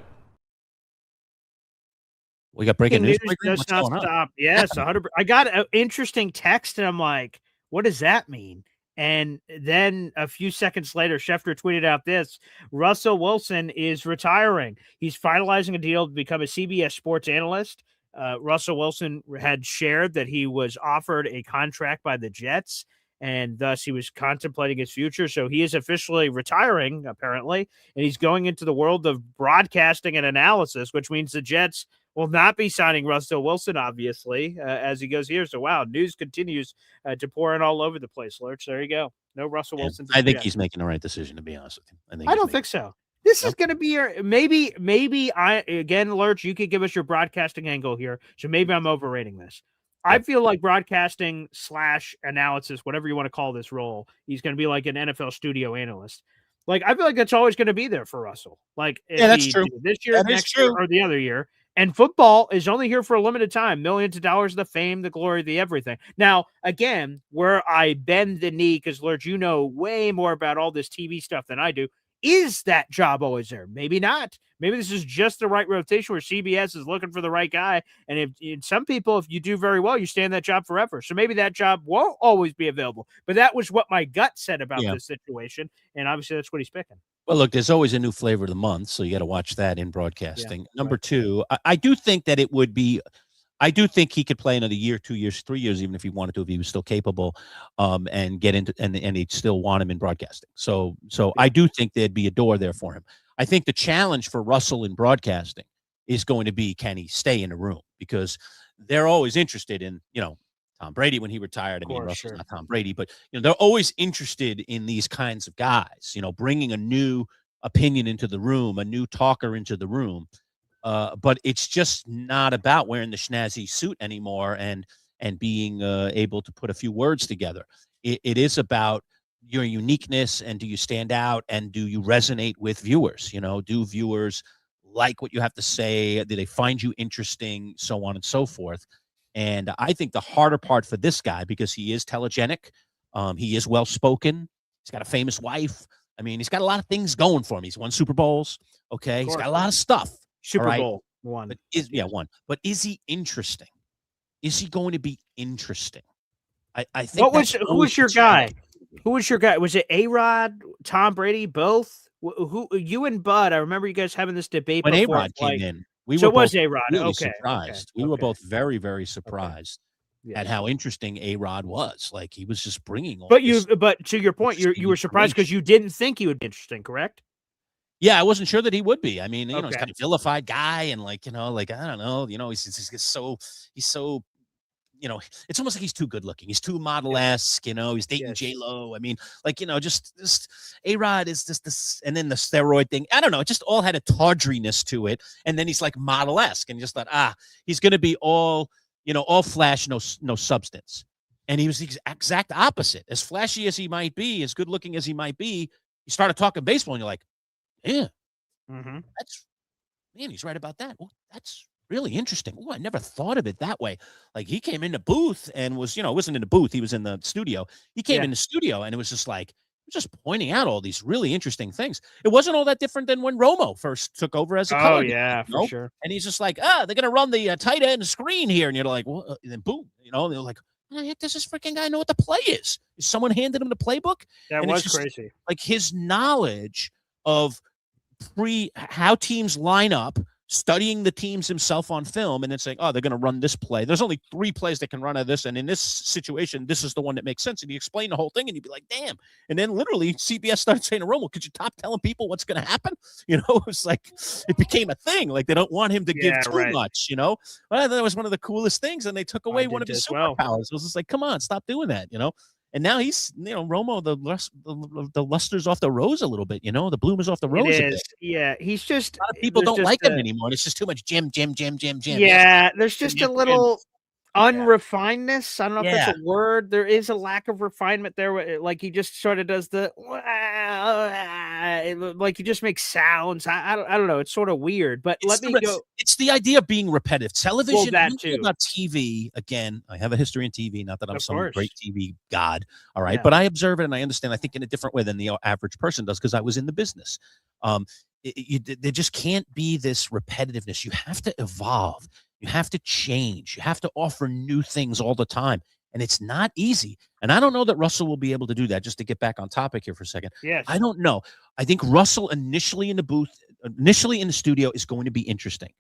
We got breaking news. Does not stop. Yes, 100%. I got an interesting text, and I'm like, what does that mean? And then a few seconds later, Schefter tweeted out this: Russell Wilson is retiring. He's finalizing a deal to become a CBS sports analyst. Russell Wilson had shared that he was offered a contract by the Jets, and thus he was contemplating his future. So he is officially retiring, apparently, and he's going into the world of broadcasting and analysis, which means the Jets will not be signing Russell Wilson, obviously, as he goes here. So, wow, news continues to pour in all over the place, Lurch. There you go. No Russell Wilson. I think he's making the right decision, to be honest with you. I don't think so. This is going to be your maybe Lurch, you could give us your broadcasting angle here. So maybe I'm overrating this. I feel like broadcasting / analysis, whatever you want to call this role, he's going to be like an NFL studio analyst. Like, I feel like that's always going to be there for Russell. Like, if Yeah, that's he true. did this year, That is next year, true. or the other year. And football is only here for a limited time. Millions of dollars, the fame, the glory, the everything. Now, again, where I bend the knee, because Lord, you know way more about all this TV stuff than I do. Is that job always there? Maybe not. Maybe this is just the right rotation where CBS is looking for the right guy. And if some people, if you do very well, you stay in that job forever. So maybe that job won't always be available. But that was what my gut said about Yeah. this situation. And obviously that's what he's picking. Well, look, there's always a new flavor of the month, so you got to watch that in broadcasting. Number right. two, I do think that it would be. I do think he could play another year, 2 years, 3 years, even if he wanted to, if he was still capable, and get into and he'd still want him in broadcasting. So I do think there'd be a door there for him. I think the challenge for Russell in broadcasting is going to be, can he stay in a room? Because they're always interested in, Tom Brady when he retired. I mean, Russell's not Tom Brady, but they're always interested in these kinds of guys. Bringing a new opinion into the room, a new talker into the room. But it's just not about wearing the snazzy suit anymore and being able to put a few words together. It is about your uniqueness, and do you stand out, and do you resonate with viewers? Do viewers like what you have to say? Do they find you interesting? So on and so forth. And I think the harder part for this guy, because he is telegenic, he is well spoken, he's got a famous wife. I mean, he's got a lot of things going for him. He's won Super Bowls. Okay, he's got a lot of stuff. Super Bowl one. But one. But is he interesting? Is he going to be interesting? I think. Who was your guy? Who was your guy? Was it A-Rod, Tom Brady, both? Who you and Bud? I remember you guys having this debate when before. A-Rod came in. We were both A-Rod. Really okay, surprised. Okay, we were both very, very surprised at how interesting A-Rod was. Like, he was just bringing all. But to your point, you were surprised because you didn't think he would be interesting, correct? Yeah, I wasn't sure that he would be. I mean, he's kind of vilified guy, and I don't know, he's so, it's almost like he's too good looking. He's too model-esque, he's dating J-Lo. I mean, just A-Rod is just this, and then the steroid thing. I don't know. It just all had a tawdriness to it. And then he's like model-esque, and just thought, he's going to be all flash, no substance. And he was the exact opposite. As flashy as he might be, as good looking as he might be, you started talking baseball, and you're like, yeah, he's right about that. Well, that's really interesting. Oh, I never thought of it that way. Like, he came in the booth and was, wasn't in the booth. He was in the studio. He came in the studio, and it was just like, just pointing out all these really interesting things. It wasn't all that different than when Romo first took over as a color guy, for sure. And he's just like, they're going to run the tight end screen here. And you're like, well, and then boom, they're like, does this freaking guy know what the play is? Is someone handed him the playbook? That and was crazy. Like, his knowledge of how teams line up, studying the teams himself on film, and then saying, they're going to run this play. There's only 3 plays that can run out of this, and in this situation, this is the one that makes sense. And you explain the whole thing, and you'd be like, damn. And then literally CBS started saying to Romo, could you stop telling people what's going to happen? It's like, it became a thing. Like, they don't want him to give too much, Well, that was one of the coolest things, and they took away one of his superpowers. It was just like, come on, stop doing that, And now he's, Romo, the luster's off the rose a little bit, the bloom is off the rose a bit. Yeah, he's just, a lot of people don't like him anymore. It's just too much Jim. Yeah, there's just a little unrefinedness. I don't know if that's a word. There is a lack of refinement there. Like, he just sort of does the like, he just makes sounds. I don't know. It's sort of weird. But let me go. It's the idea of being repetitive. Television, that too. About TV. Again, I have a history in TV. Not that I'm some great TV god. All right, Yeah. but I observe it and I understand. I think in a different way than the average person does, because I was in the business. There just can't be this repetitiveness. You have to evolve. You have to change. You have to offer new things all the time. And it's not easy. And I don't know that Russell will be able to do that. Just to get back on topic here for a second. Yes. I don't know. I think Russell initially in the studio is going to be interesting.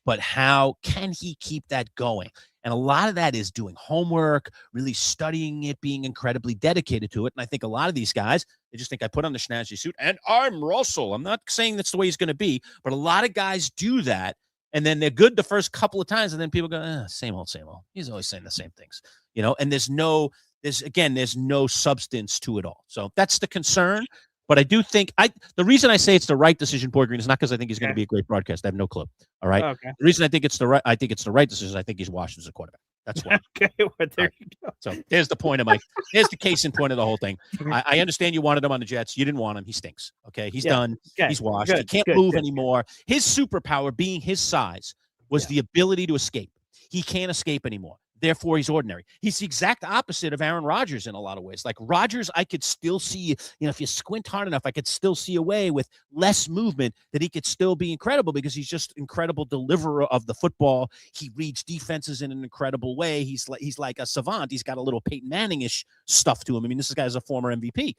But how can he keep that going? And a lot of that is doing homework, really studying it, being incredibly dedicated to it. And I think a lot of these guys, they just think, I put on the snazzy suit and I'm Russell. I'm not saying that's the way he's going to be, but a lot of guys do that. And then they're good the first couple of times, and then people go, same old, same old. He's always saying the same things, and there's no substance to it all. So that's the concern. But I do think the reason I say it's the right decision, Boy Green, is not because I think he's going to be a great broadcaster. I have no clue. All right. Okay. The reason I think it's the right decision, I think he's washed as a quarterback. That's why. Okay, well, there you go. So there's the point of there's the case in point of the whole thing. I understand you wanted him on the Jets. You didn't want him. He stinks. Okay. He's done. Okay. He's washed. He can't move anymore. His superpower, being his size, was the ability to escape. He can't escape anymore. Therefore, he's ordinary. He's the exact opposite of Aaron Rodgers in a lot of ways. Like Rodgers, I could still see, if you squint hard enough, I could still see a way with less movement that he could still be incredible because he's just incredible deliverer of the football. He reads defenses in an incredible way. He's like a savant. He's got a little Peyton Manning-ish stuff to him. I mean, this guy's a former MVP.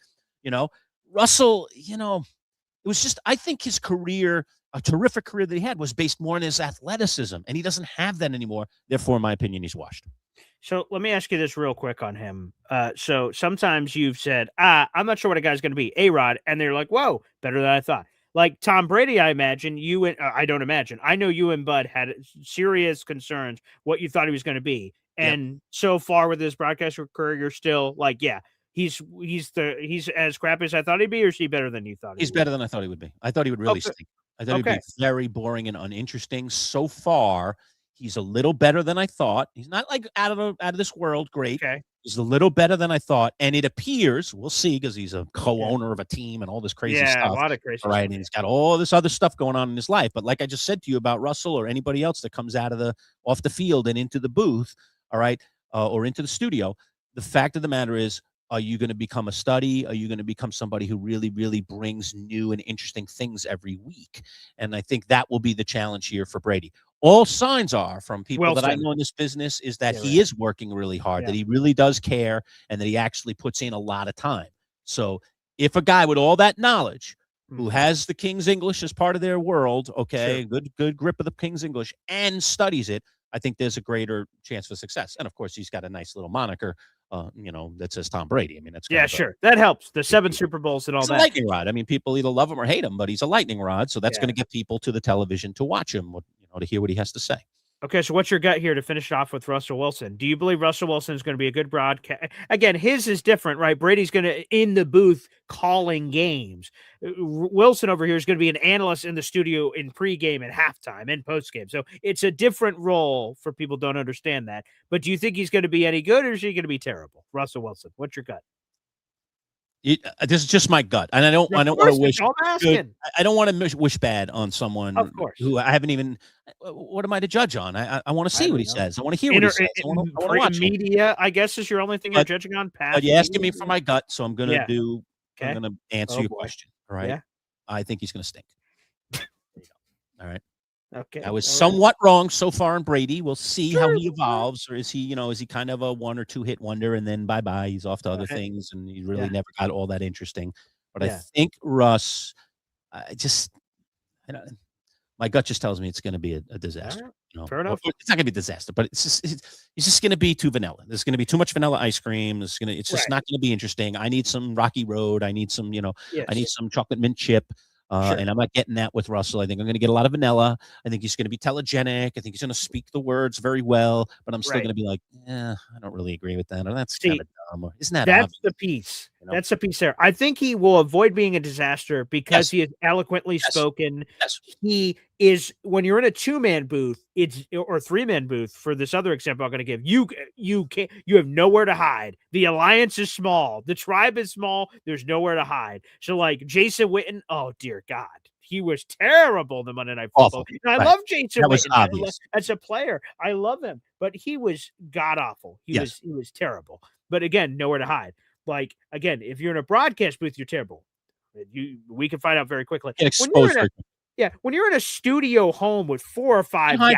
Russell, it was just, I think his career, a terrific career that he had, was based more on his athleticism, and he doesn't have that anymore. Therefore, in my opinion, he's washed. So let me ask you this real quick on him. So sometimes you've said, I'm not sure what a guy's going to be, A-Rod, and they're like, whoa, better than I thought. Like Tom Brady, I imagine you and I don't imagine. I know you and Bud had serious concerns what you thought he was going to be, and so far with his broadcast career, you're still like, yeah, he's as crappy as I thought he'd be, or is he better than you thought? He's better than I thought he would be. I thought he would really stink. I thought he'd be very boring and uninteresting. So far, he's a little better than I thought. He's not like out of this world great. Okay. He's a little better than I thought. And it appears, we'll see, because he's a co-owner of a team and all this crazy stuff. Yeah, a lot of crazy stuff. Right. And he's got all this other stuff going on in his life. But like I just said to you about Russell or anybody else that comes out of off the field and into the booth, all right, or into the studio, the fact of the matter is, are you going to become a study? Are you going to become somebody who really, really brings new and interesting things every week? And I think that will be the challenge here for Brady. All signs are from people that I know in this business is that he is working really hard, that he really does care, and that he actually puts in a lot of time. So if a guy with all that knowledge, who has the King's English as part of their world, good grip of the King's English, and studies it, I think there's a greater chance for success. And of course, he's got a nice little moniker, that says Tom Brady. I mean, that's that helps. The 7 Super Bowls and all that. He's a lightning rod. I mean, people either love him or hate him, but he's a lightning rod. So that's going to get people to the television to watch him, to hear what he has to say. Okay, so what's your gut here to finish it off with Russell Wilson? Do you believe Russell Wilson is going to be a good broadcast? Again, his is different, right? Brady's going to in the booth calling games. Wilson over here is going to be an analyst in the studio in pregame and halftime and postgame. So it's a different role for people who don't understand that. But do you think he's going to be any good, or is he going to be terrible? Russell Wilson, what's your gut? This is just my gut, and I don't want to wish. I don't want to wish bad on someone who I haven't even. What am I to judge on? I want to see what he says. I want to hear what he says. I want to watch media. I guess is your only thing you're judging on. But you're asking me for my gut, so I'm gonna do. I'm gonna answer your question. All right. Yeah. I think he's gonna stink. All right. Okay. I was somewhat wrong so far in Brady. We'll see how he evolves, or is he kind of a 1 or 2 hit wonder and then bye-bye, he's off to other things, and he really never got all that interesting. But I think Russ, my gut just tells me it's going to be a disaster. Fair enough. It's not going to be a disaster, but it's just going to be too vanilla. There's going to be too much vanilla ice cream. It's just not going to be interesting. I need some Rocky Road. I need some, I need some chocolate mint chip. And I'm not getting that with Russell. I think I'm going to get a lot of vanilla. I think he's going to be telegenic. I think he's going to speak the words very well, but I'm still going to be like, I don't really agree with that. Or that's kind of dumb. Isn't that that's obvious? the piece? That's the piece there. I think he will avoid being a disaster because he is eloquently spoken. He is, when you're in a 2-man booth, or 3-man booth for this other example I'm going to give, you have nowhere to hide. The alliance is small. The tribe is small. There's nowhere to hide. So like Jason Witten, oh dear God, he was terrible in the Monday Night Football. And I love Jason Witten as a player. I love him, but he was god awful. He was terrible. But again, nowhere to hide. Like again, if you're in a broadcast booth, you're terrible. We can find out very quickly. When you're in a studio home with 4 or 5 guys,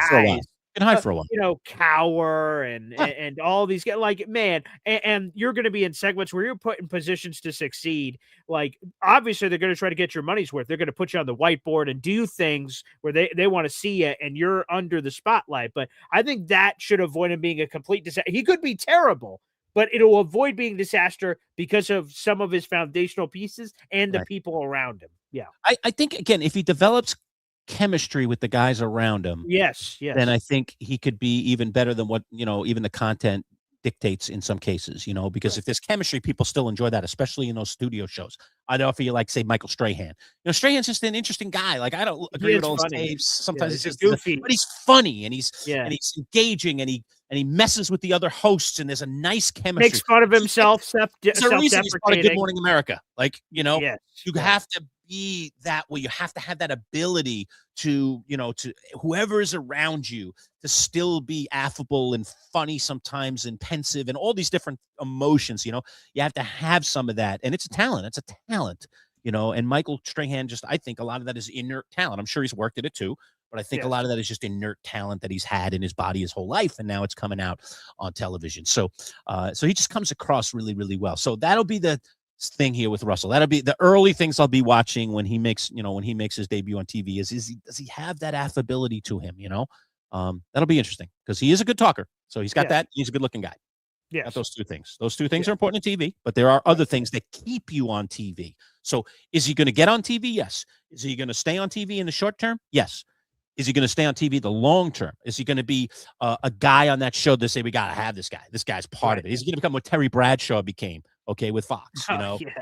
hide for a while. Cower and all these guys, like, man, and you're going to be in segments where you're put in positions to succeed. Like, obviously, they're going to try to get your money's worth. They're going to put you on the whiteboard and do things where they want to see you, and you're under the spotlight. But I think that should avoid him being a complete disaster. He could be terrible, but it'll avoid being disaster because of some of his foundational pieces and the people around him. Yeah. I think, again, if he develops chemistry with the guys around him, then I think he could be even better than what, even the content dictates in some cases, because if there's chemistry, people still enjoy that, especially in those studio shows. I'd offer you, like, say, Michael Strahan. Strahan's just an interesting guy. Like, I don't agree with all his tapes. Sometimes he's just goofy, but he's funny, and he's engaging, and and he messes with the other hosts, and there's a nice chemistry. Makes fun of himself, There's a reason he's part of Good Morning America. Like, you have to be that way. You have to have that ability to, to whoever is around you to still be affable and funny sometimes and pensive and all these different emotions. You have to have some of that. And it's a talent. It's a talent, and Michael Strahan I think a lot of that is inert talent. I'm sure he's worked at it too, but I think a lot of that is just inert talent that he's had in his body his whole life. And now it's coming out on television. So he just comes across really, really well. So that'll be the thing here with Russell. That'll be the early things I'll be watching when he makes his debut on TV. Does he have that affability to him? That'll be interesting because he is a good talker. So he's got that. He's a good looking guy. Yeah, those two things. Those two things are important in TV, but there are other things that keep you on TV. So is he going to get on TV? Yes. Is he going to stay on TV in the short term? Yes. Is he going to stay on TV the long term? Is he going to be a guy on that show that say we got to have this guy? This guy's part of it. Is he going to become what Terry Bradshaw became? Okay, with Fox,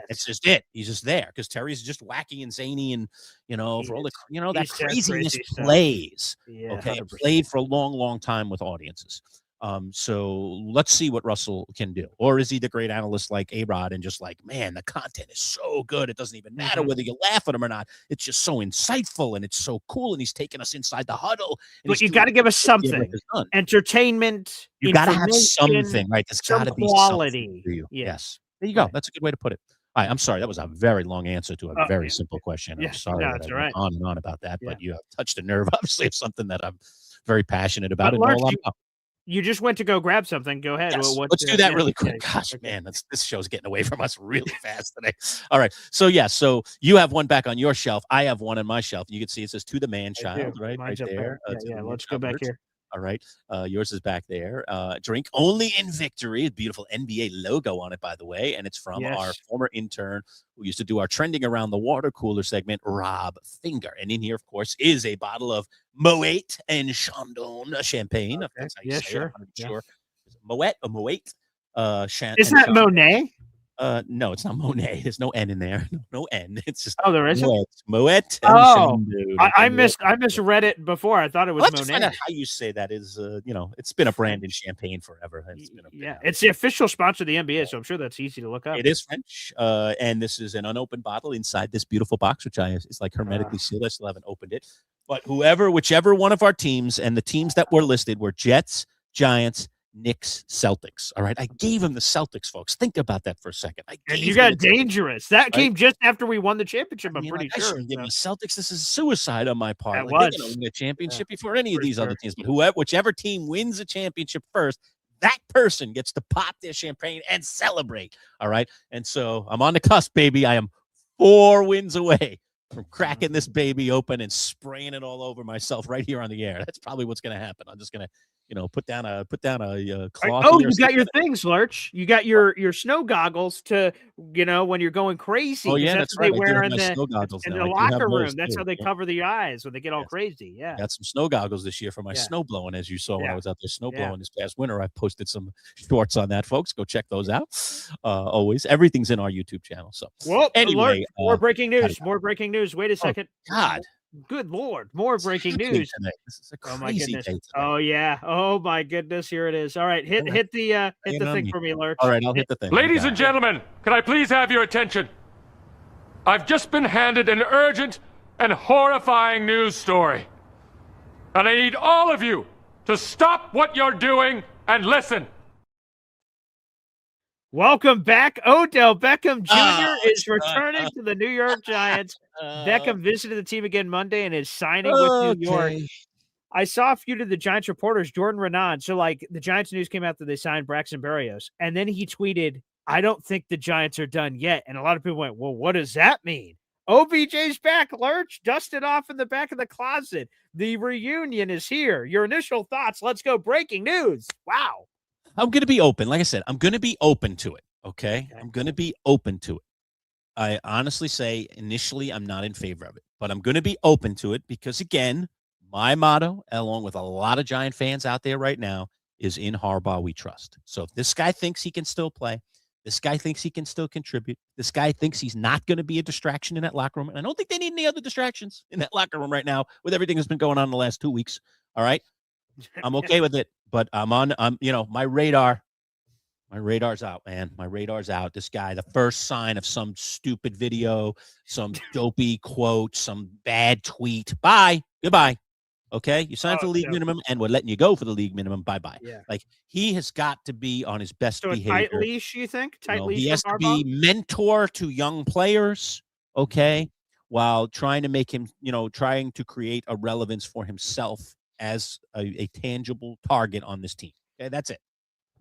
it's just it. He's just there because Terry's just wacky and zany, and for all the that craziness plays. Yeah, okay, it played for a long, long time with audiences. So let's see what Russell can do. Or is he the great analyst like A-Rod and just like, man, the content is so good. It doesn't even matter whether you laugh at him or not. It's just so insightful and it's so cool. And he's taking us inside the huddle. But you got to give us something. Entertainment. You got to have something, right? There's got to be quality. For you. Yes. There you go. That's a good way to put it. All right, I'm sorry. That was a very long answer to a very simple question. I'm sorry that I went on and on about that, but you have touched a nerve, obviously, of something that I'm very passionate about. You just went to go grab something. Go ahead. Yes. Let's do that really quick. Gosh, man, this show's getting away from us really fast today. All right. So, so you have one back on your shelf. I have one on my shelf. You can see it says To the Manchild, right? Mine's right there. Let's go back here. All right. Yours is back there. Drink only in victory. Beautiful NBA logo on it, by the way. And it's from our former intern who used to do our trending around the water cooler segment, Rob Finger. And in here, of course, is a bottle of Moet and Chandon champagne. Okay. Yeah, sure. Sure. Moet or Moet? Isn't that Monet? No, it's not Monet. There's no N in there. No N. It's just there isn't. Moet. I misread it before. I thought it was Monet. Find out how you say that is. It's been a brand in champagne forever. It's the official sponsor of the NBA, so I'm sure that's easy to look up. It is French, and this is an unopened bottle inside this beautiful box, which is like hermetically sealed. I still haven't opened it, but whichever one of our teams and the teams that were listed were Jets, Giants, Knicks, Celtics. All right. I gave him the Celtics, folks. Think about that for a second. You got dangerous. That came just after we won the championship. I'm pretty sure. The Celtics, this is suicide on my part. They're going to win a championship before any of these other teams. But whichever team wins a championship first, that person gets to pop their champagne and celebrate. All right. And so I'm on the cusp, baby. I am 4 wins away from cracking this baby open and spraying it all over myself right here on the air. That's probably what's going to happen. I'm just going to put down a cloth. Oh, you got your things, Lurch. You got your snow goggles to, when you're going crazy. Oh yeah, that's right. They wear in the locker room. Too. That's how they cover the eyes when they get all crazy. Yeah, got some snow goggles this year for my snow blowing, as you saw when I was out there snow blowing this past winter. I posted some shorts on that, folks. Go check those out. Always, everything's in our YouTube channel. So, anyway, more breaking news. More breaking news. Wait a second. Oh, God. Good Lord, more breaking news. This is a crazy day today. Oh yeah. Oh my goodness, here it is. All right, hit the thing for me, Lurch. All right, I'll hit the thing. Ladies and gentlemen, can I please have your attention? I've just been handed an urgent and horrifying news story. And I need all of you to stop what you're doing and listen. Welcome back. Odell Beckham Jr. is returning to the New York Giants. Beckham visited the team again Monday and is signing with New York. I saw a few of the Giants reporters, Jordan Renan. So, the Giants news came out that they signed Braxton Berrios. And then he tweeted, I don't think the Giants are done yet. And a lot of people went, well, what does that mean? OBJ's back, Lurch, dusted off in the back of the closet. The reunion is here. Your initial thoughts. Let's go. Breaking news. Wow. I'm going to be open. Like I said, I'm going to be open to it. Okay. I'm going to be open to it. I honestly say initially I'm not in favor of it, but I'm going to be open to it because, again, my motto, along with a lot of Giant fans out there right now, is in Harbaugh we trust. So if this guy thinks he can still play, this guy thinks he can still contribute, this guy thinks he's not going to be a distraction in that locker room, and I don't think they need any other distractions in that locker room right now with everything that's been going on in the last 2 weeks. All right. I'm okay with it, but I'm my radar's out, man. My radar's out. This guy, the first sign of some stupid video, some dopey quote, some bad tweet. Bye. Goodbye. Okay. You signed for the league minimum and we're letting you go for the league minimum. Bye bye. Yeah. Like he has got to be on his best So a behavior. tight leash, you think? Tight leash He has from to Harbaugh? be mentor to young players. Okay. While trying to make him, trying to create a relevance for himself as a tangible target on this team. Okay. That's it.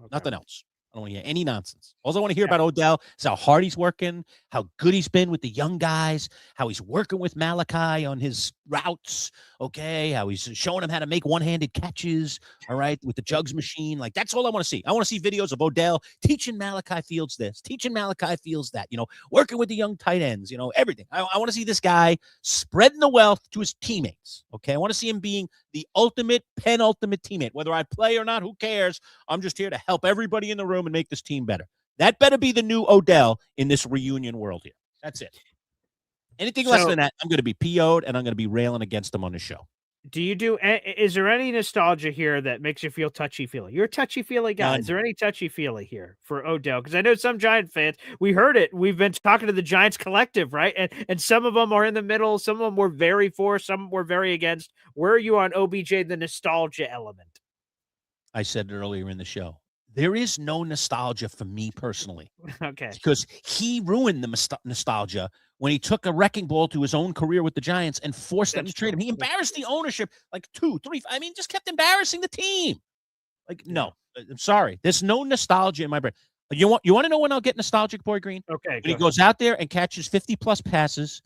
Nothing else. I don't want to hear any nonsense. All I want to hear about Odell is how hard he's working, how good he's been with the young guys, how he's working with Malachi on his routes, okay, how he's showing him how to make one-handed catches, all right, with the jugs machine. Like, that's all I want to see. I want to see videos of Odell teaching Malachi Fields this, teaching Malachi Fields that, working with the young tight ends, everything. I want to see this guy spreading the wealth to his teammates, okay? I want to see him being the ultimate, penultimate teammate. Whether I play or not, who cares? I'm just here to help everybody in the room and make this team better. That better be the new Odell in this reunion world here. That's it. Anything less than that, I'm going to be PO'd and I'm going to be railing against them on the show. Is there any nostalgia here that makes you feel touchy-feely? You're a touchy-feely guy. Is there any touchy-feely here for Odell? Because I know some Giant fans, we heard it. We've been talking to the Giants collective, right? And some of them are in the middle. Some of them were very for, some were very against. Where are you on OBJ, the nostalgia element? I said it earlier in the show. There is no nostalgia for me personally. Okay. Because he ruined the nostalgia when he took a wrecking ball to his own career with the Giants and forced them to trade him. He embarrassed the ownership like 2, 3. I mean, just kept embarrassing the team. Like, no, I'm sorry. There's no nostalgia in my brain. You want to know when I'll get nostalgic, Boy Green? Okay. When he goes out there and catches 50-plus passes,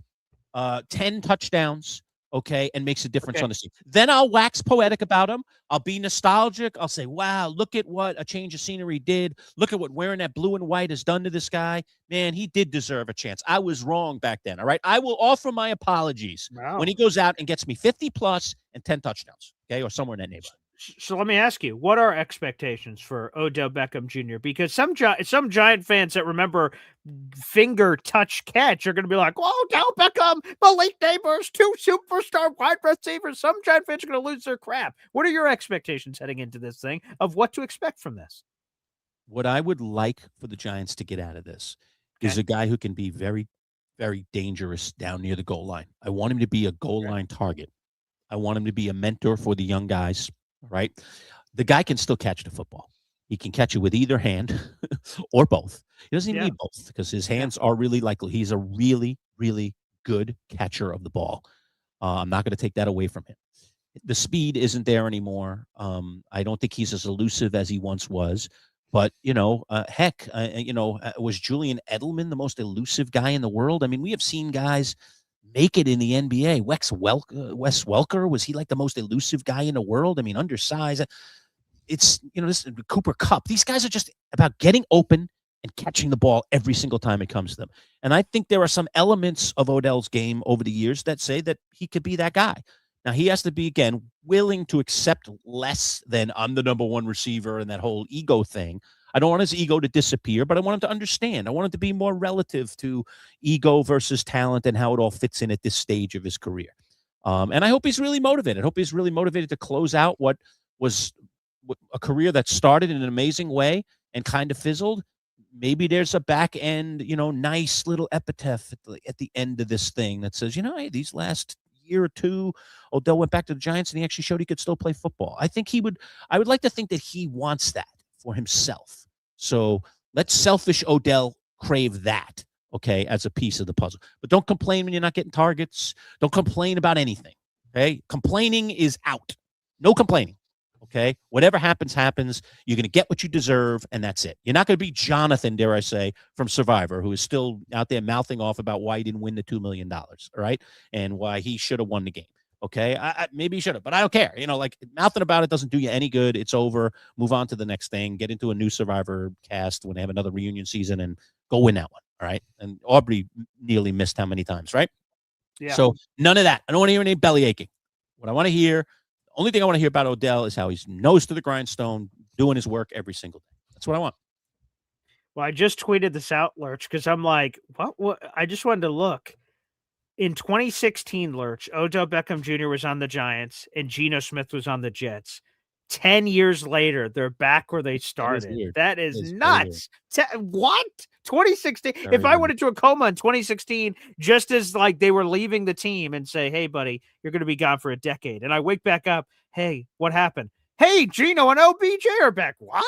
10 touchdowns, okay, and makes a difference on the team. Then I'll wax poetic about him. I'll be nostalgic. I'll say, wow, look at what a change of scenery did. Look at what wearing that blue and white has done to this guy. Man, he did deserve a chance. I was wrong back then, all right? I will offer my apologies when he goes out and gets me 50-plus and 10 touchdowns, okay, or somewhere in that neighborhood. So let me ask you, what are expectations for Odell Beckham Jr.? Because some Giant fans that remember finger touch catch are going to be like, "Oh, Odell Beckham, Malik Neighbors, 2 superstar wide receivers." Some Giant fans are going to lose their crap. What are your expectations heading into this thing of what to expect from this? What I would like for the Giants to get out of this is a guy who can be very, very dangerous down near the goal line. I want him to be a goal line target. I want him to be a mentor for the young guys. Right? The guy can still catch the football. He can catch it with either hand or both. He doesn't even need both because his hands are really likely. He's a really, really good catcher of the ball. I'm not going to take that away from him. The speed isn't there anymore. I don't think he's as elusive as he once was. But, was Julian Edelman the most elusive guy in the world? I mean, we have seen guys make it in the NBA. Wes Welker, was he like the most elusive guy in the world? I mean, undersized. It's, this Cooper Kupp. These guys are just about getting open and catching the ball every single time it comes to them. And I think there are some elements of Odell's game over the years that say that he could be that guy. Now, he has to be, again, willing to accept less than I'm the number one receiver and that whole ego thing. I don't want his ego to disappear, but I want him to understand. I want him to be more relative to ego versus talent and how it all fits in at this stage of his career. And I hope he's really motivated. I hope he's really motivated to close out what was a career that started in an amazing way and kind of fizzled. Maybe there's a back end, nice little epitaph at the end of this thing that says, hey, these last year or two, Odell went back to the Giants and he actually showed he could still play football. I would like to think that he wants that for himself. So let selfish Odell crave that, okay, as a piece of the puzzle. But don't complain when you're not getting targets. Don't complain about anything, okay? Complaining is out. No complaining, okay? Whatever happens, happens. You're going to get what you deserve, and that's it. You're not going to be Jonathan, dare I say, from Survivor, who is still out there mouthing off about why he didn't win the $2 million, all right, and why he should have won the game. Okay, maybe you should have, but I don't care. Mouthing about it doesn't do you any good. It's over. Move on to the next thing. Get into a new Survivor cast when they have another reunion season and go win that one. All right. And Aubrey nearly missed how many times, right? Yeah. So none of that. I don't want to hear any belly aching. What I want to hear, the only thing I want to hear about Odell is how he's nose to the grindstone, doing his work every single day. That's what I want. Well, I just tweeted this out, Lurch, because I'm like, what? I just wanted to look. In 2016, Lurch, Odell Beckham Jr. was on the Giants and Geno Smith was on the Jets. 10 years later, they're back where they It is started. weird. That It is is very weird. nuts. What? 2016? Very If I weird. went into a coma in 2016, just as like they were leaving the team and say, "Hey, buddy, you're going to be gone for a decade," and I wake back up, "Hey, what happened? Hey, Gino and OBJ are back." What?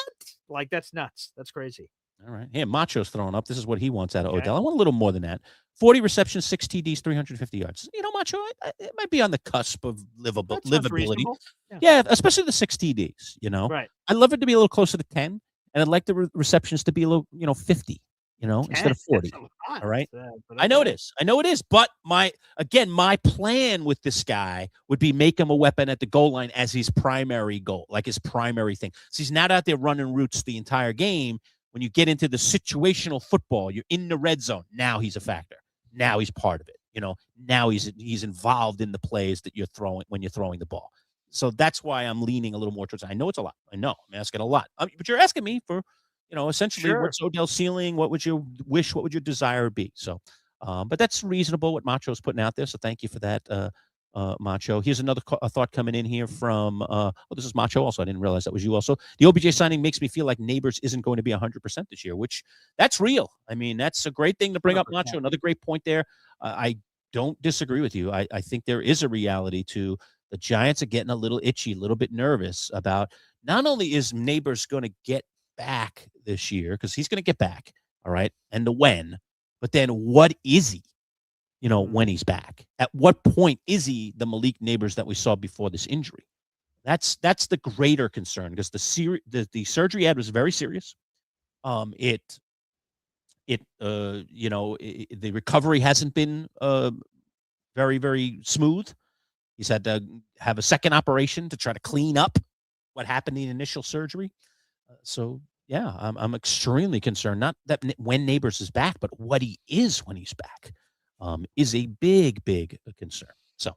Like that's nuts. That's crazy. All right. Here, Macho's throwing up. This is what he wants out of Okay. Odell. I want a little more than that. 40 receptions, 6 TDs, 350 yards. You know, Macho, it might be on the cusp of That sounds livability. reasonable. Yeah, especially the 6 TDs, you know. Right. I'd love it to be a little closer to 10, and I'd like the receptions to be a little, 50, instead of 40. All right. I know it is. I know it is. But my plan with this guy would be make him a weapon at the goal line as his primary goal, like his primary thing. So he's not out there running routes the entire game. When you get into the situational football, you're in the red zone. Now he's a factor. Now he's part of it. Now he's involved in the plays that you're throwing when you're throwing the ball. So that's why I'm leaning a little more towards. I know it's a lot. I know I'm asking a lot, but you're asking me for, essentially what's Odell's ceiling? What would you wish? What would your desire be? So, but that's reasonable what Macho's putting out there. So thank you for that, Macho. Here's another thought coming in here from, this is Macho also. I didn't realize that was you also. The OBJ signing makes me feel like Neighbors isn't going to be 100% this year, which that's real. I mean, that's a great thing to bring 100%. Up, Macho. Another great point there. I don't disagree with you. I think there is a reality to the Giants are getting a little itchy, a little bit nervous about not only is Neighbors going to get back this year, because he's going to get back, all right, and the when, but then what is he? When he's back, at what point is he the Malik Neighbors that we saw before this injury? That's the greater concern, because the surgery he had was very serious. The recovery hasn't been very, very smooth. He's had to have a second operation to try to clean up what happened in the initial surgery. So yeah, I'm extremely concerned. Not that when Neighbors is back, but what he is when he's back. Is a big, big concern. So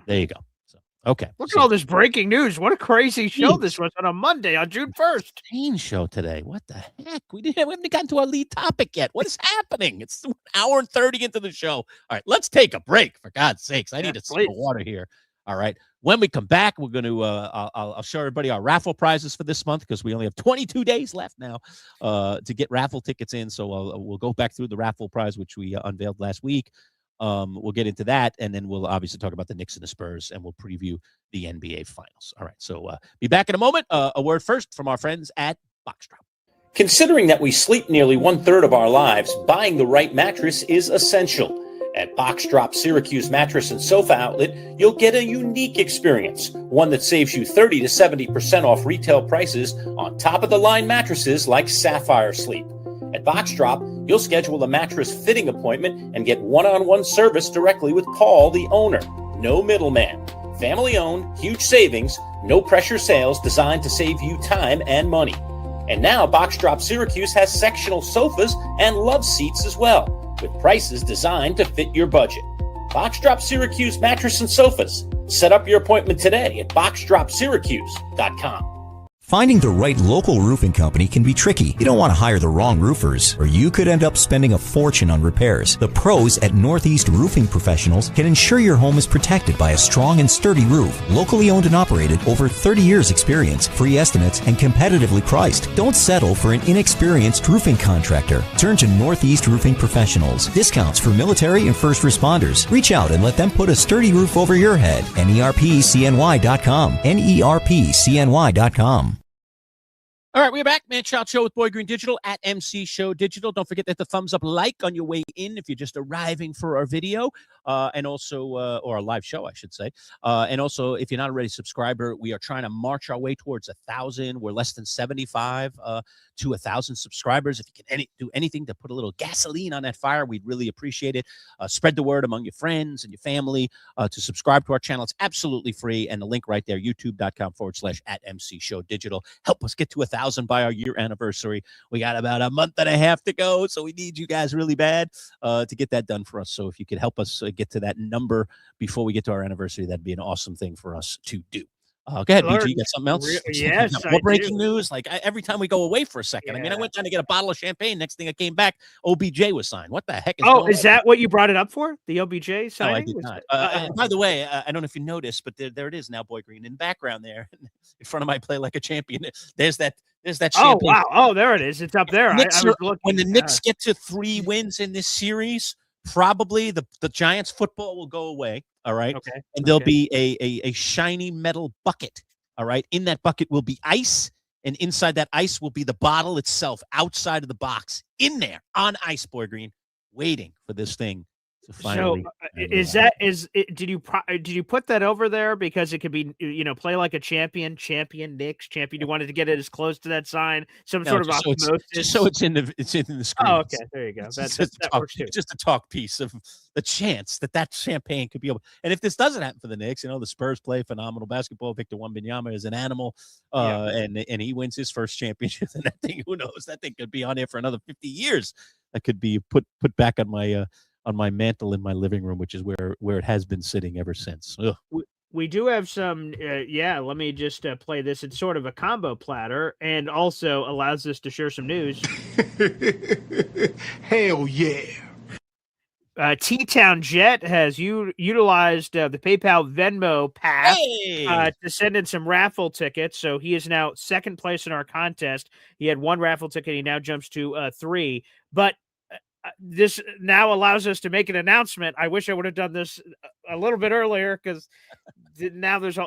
there you go. So okay. Look at all this breaking news. What a crazy show this was on a Monday on June 1st. Insane show today. What the heck? We haven't gotten to our lead topic yet. What is happening? It's an hour and 30 into the show. All right, let's take a break, for God's sakes. I need a sip of water here. All right. When we come back, we're going to I'll show everybody our raffle prizes for this month, because we only have 22 days left now to get raffle tickets in. So we'll go back through the raffle prize, which we unveiled last week. We'll get into that, and then we'll obviously talk about the Knicks and the Spurs, and we'll preview the NBA Finals. All right. So be back in a moment. A word first from our friends at Boxdrop. Considering that we sleep nearly 1/3 of our lives, buying the right mattress is essential. At Boxdrop Syracuse Mattress and Sofa Outlet, you'll get a unique experience, one that saves you 30 to 70% off retail prices on top-of-the-line mattresses like Sapphire Sleep. At Boxdrop, you'll schedule a mattress fitting appointment and get one-on-one service directly with Paul, the owner. No middleman. Family-owned, huge savings, no-pressure sales designed to save you time and money. And now Boxdrop Syracuse has sectional sofas and love seats as well, with prices designed to fit your budget. Boxdrop Syracuse Mattress and Sofas. Set up your appointment today at boxdropsyracuse.com. Finding the right local roofing company can be tricky. You don't want to hire the wrong roofers, or you could end up spending a fortune on repairs. The pros at Northeast Roofing Professionals can ensure your home is protected by a strong and sturdy roof. Locally owned and operated, over 30 years experience, free estimates, and competitively priced. Don't settle for an inexperienced roofing contractor. Turn to Northeast Roofing Professionals. Discounts for military and first responders. Reach out and let them put a sturdy roof over your head. NERPCNY.com. NERPCNY.com. All right, we're back. Manchild Show with Boy Green Digital at MC Show Digital. Don't forget that the thumbs up like on your way in if you're just arriving for our video, and also, or our live show, I should say. And also, if you're not already a subscriber, we are trying to march our way towards 1,000. We're less than 75 to 1,000 subscribers. If you can do anything to put a little gasoline on that fire, we'd really appreciate it. Spread the word among your friends and your family to subscribe to our channel. It's absolutely free, and the link right there, youtube.com/@MC Show Digital. Help us get to 1,000 by our year anniversary. We got about a month and a half to go, so we need you guys really bad to get that done for us. So if you could help us get to that number before we get to our anniversary, that'd be an awesome thing for us to do. Go ahead, BG. You Learned. got something else? Yes, You got I more breaking do. news. Like every time we go away for a second. I mean, I Yeah. went down to get a bottle of champagne. Next thing I came back, OBJ was signed. What the heck is Oh, going is on? that what you brought it up for? The OBJ No, I signing? did Was not. that, By the way, I don't know if you noticed, but there it is now, Boy Green, in the background there, in front of my play like a champion. There's that oh, champagne. wow. Oh, there it is. It's up there. I was When looking. the Knicks get to 3 wins in this series, probably the Giants football will go away. All right. Okay. And there'll be a shiny metal bucket. All right. In that bucket will be ice. And inside that ice will be the bottle itself outside of the box in there on ice, Boy Green, waiting for this thing to So finally. did you put that over there because it could be, play like a champion Knicks champion? You wanted to get it as close to that sign, some No, sort of just so osmosis. it's in the screen. Oh, okay. There you go. That works too. Just a talk piece of the chance that champagne could be able. And if this doesn't happen for the Knicks, the Spurs play phenomenal basketball. Victor Wembanyama is an animal, and he wins his first championship. And that thing, who knows? That thing could be on there for another 50 years. That could be put back on my mantle in my living room, which is where it has been sitting ever since. Ugh. We do have some, let me just play this. It's sort of a combo platter and also allows us to share some news. Hell yeah. T-Town Jet has utilized the PayPal Venmo path to send in some raffle tickets. So he is now second place in our contest. He had 1 raffle ticket. He now jumps to 3. But this now allows us to make an announcement. I wish I would have done this a little bit earlier because now there's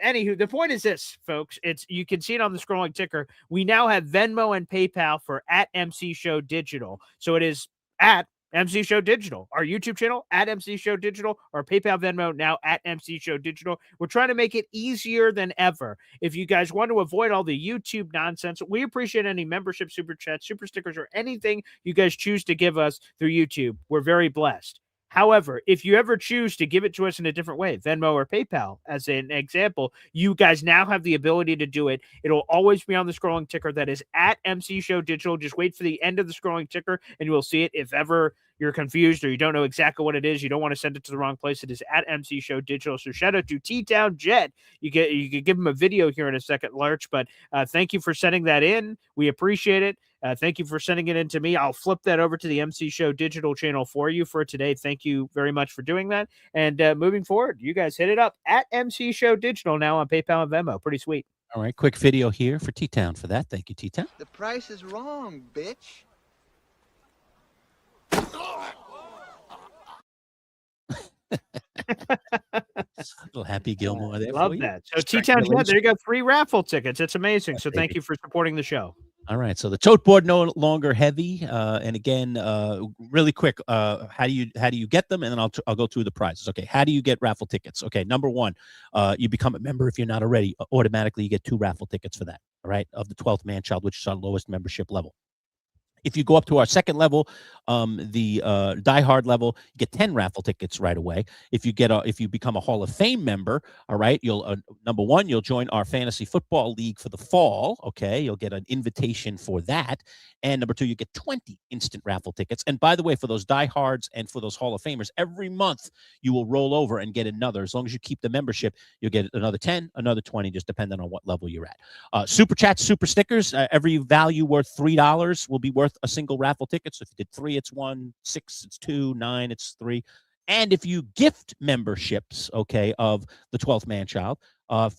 anywho. The point is this, folks. You can see it on the scrolling ticker. We now have Venmo and PayPal for @MC Show Digital. So it is @MC Show Digital, our YouTube channel @MC Show Digital, our PayPal Venmo now @MC Show Digital. We're trying to make it easier than ever. If you guys want to avoid all the YouTube nonsense, we appreciate any membership, super chats, super stickers, or anything you guys choose to give us through YouTube. We're very blessed. However, if you ever choose to give it to us in a different way, Venmo or PayPal, as an example, you guys now have the ability to do it. It'll always be on the scrolling ticker that is @MC Show Digital. Just wait for the end of the scrolling ticker and you will see it. If ever you're confused or you don't know exactly what it is, you don't want to send it to the wrong place, it is @MC Show Digital. So shout out to T-Town Jet. You could give him a video here in a second, Lurch, but thank you for sending that in. We appreciate it. Thank you for sending it in to me. I'll flip that over to the MC Show Digital channel for you for today. Thank you very much for doing that. And moving forward, you guys hit it up @MC Show Digital now on PayPal and Venmo. Pretty sweet. All right, quick video here for T-Town for that. Thank you, T-Town. The price is wrong, bitch. Little Happy Gilmore there. Love for you. that. So T-Town Jet, there you go. 3 raffle tickets. It's amazing. So thank you for supporting the show. All right, so the tote board no longer heavy, and again, really quick, how do you get them? And then I'll go through the prizes. Okay, how do you get raffle tickets? Okay, number 1, you become a member if you're not already. Automatically, you get 2 raffle tickets for that. All right, of the 12th Manchild, which is our lowest membership level. If you go up to our second level, the Die Hard level, you get 10 raffle tickets right away. If you become a Hall of Fame member, all right, you'll number 1, you'll join our fantasy football league for the fall. Okay, you'll get an invitation for that, and number 2, you get 20 instant raffle tickets. And by the way, for those Die Hards and for those Hall of Famers, every month you will roll over and get another. As long as you keep the membership, you'll get another 10, another 20, just depending on what level you're at. Super chats, super stickers. Every value worth $3 will be worth a single raffle ticket. So if you did 3, it's 1, 6, it's 2, 9, it's 3. And if you gift memberships, okay, of the 12th Manchild,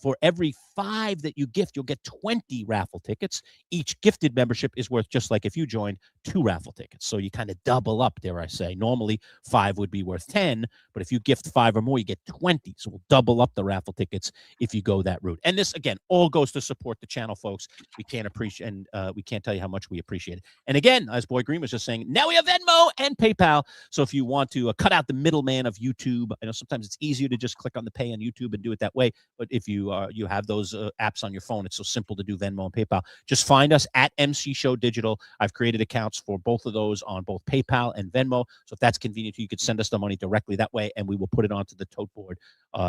for every 5 that you gift, you'll get 20 raffle tickets. Each gifted membership is worth, just like if you joined, 2 raffle tickets. So you kind of double up, dare I say. Normally, 5 would be worth 10, but if you gift 5 or more, you get 20. So we'll double up the raffle tickets if you go that route. And this, again, all goes to support the channel, folks. We can't appreciate, and we can't tell you how much we appreciate it. And again, as Boy Green was just saying, now we have Venmo and PayPal. So if you want to cut out the middleman of YouTube, I know sometimes it's easier to just click on the pay on YouTube and do it that way. But if you have those apps on your phone, it's so simple to do Venmo and PayPal. Just find us @MC Show Digital. I've created accounts for both of those on both PayPal and Venmo. So if that's convenient, you could send us the money directly that way, and we will put it onto the tote board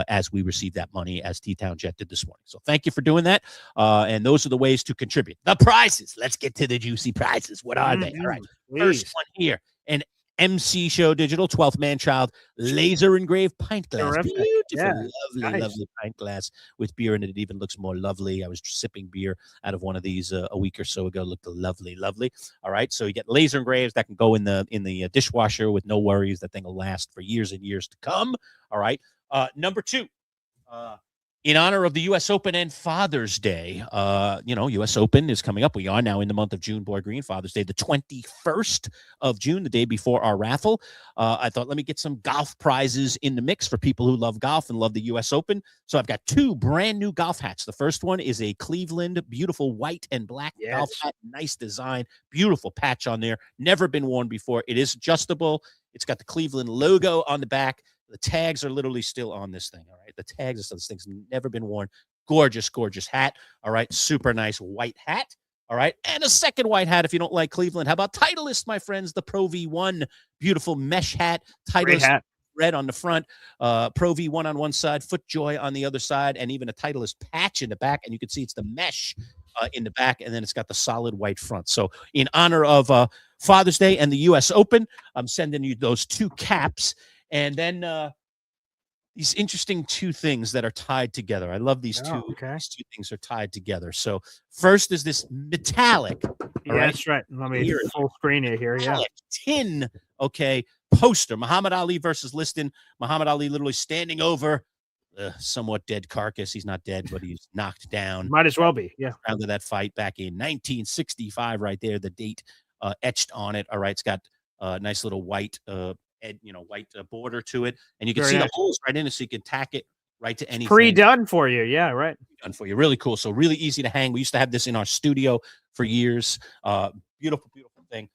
as we receive that money, as T-Town Jet did this morning. So thank you for doing that. And those are the ways to contribute. The prizes. Let's get to the juicy prizes. What are they? All right. First one here, an MC Show Digital, 12th Manchild laser engraved pint glass. Terrific. Beautiful, lovely, Nice. lovely pint glass with beer in it. It even looks more lovely. I was sipping beer out of one of these a week or so ago. Looked lovely, lovely. All right, so you get laser engraves that can go in the dishwasher with no worries. That thing will last for years and years to come. All right, number 2. In honor of the U.S. Open and Father's Day, U.S. Open is coming up. We are now in the month of June, Boy Green. Father's Day, the 21st of June, the day before our raffle. I thought, let me get some golf prizes in the mix for people who love golf and love the U.S. Open. So I've got 2 brand new golf hats. The first one is a Cleveland, beautiful white and black golf hat. Nice design, beautiful patch on there. Never been worn before. It is adjustable. It's got the Cleveland logo on the back. The tags are literally still on this thing, all right? The tags are still, this thing's never been worn. Gorgeous, gorgeous hat, all right? Super nice white hat, all right? And a second white hat if you don't like Cleveland. How about Titleist, my friends? The Pro V1, beautiful mesh hat. Titleist hat. Red on the front, Pro V1 on one side, FootJoy on the other side, and even a Titleist patch in the back. And you can see it's the mesh in the back, and then it's got the solid white front. So in honor of Father's Day and the U.S. Open, I'm sending you those 2 caps. And then these interesting 2 things that are tied together. I love these two. Okay. These 2 things are tied together. So first is this metallic. That's right. Let me full screen it here. Yeah. Tin. Okay. Poster. Muhammad Ali versus Liston. Muhammad Ali literally standing over a somewhat dead carcass. He's not dead, but he's knocked down. Might as well be. Yeah. Round of that fight back in 1965. Right there, the date etched on it. All right. It's got a nice little white. White border to it, and you can see the holes right in it, so you can tack it right to anything. Pre-done for you, yeah, right. Done for you, really cool. So really easy to hang. We used to have this in our studio for years. Beautiful, beautiful thing.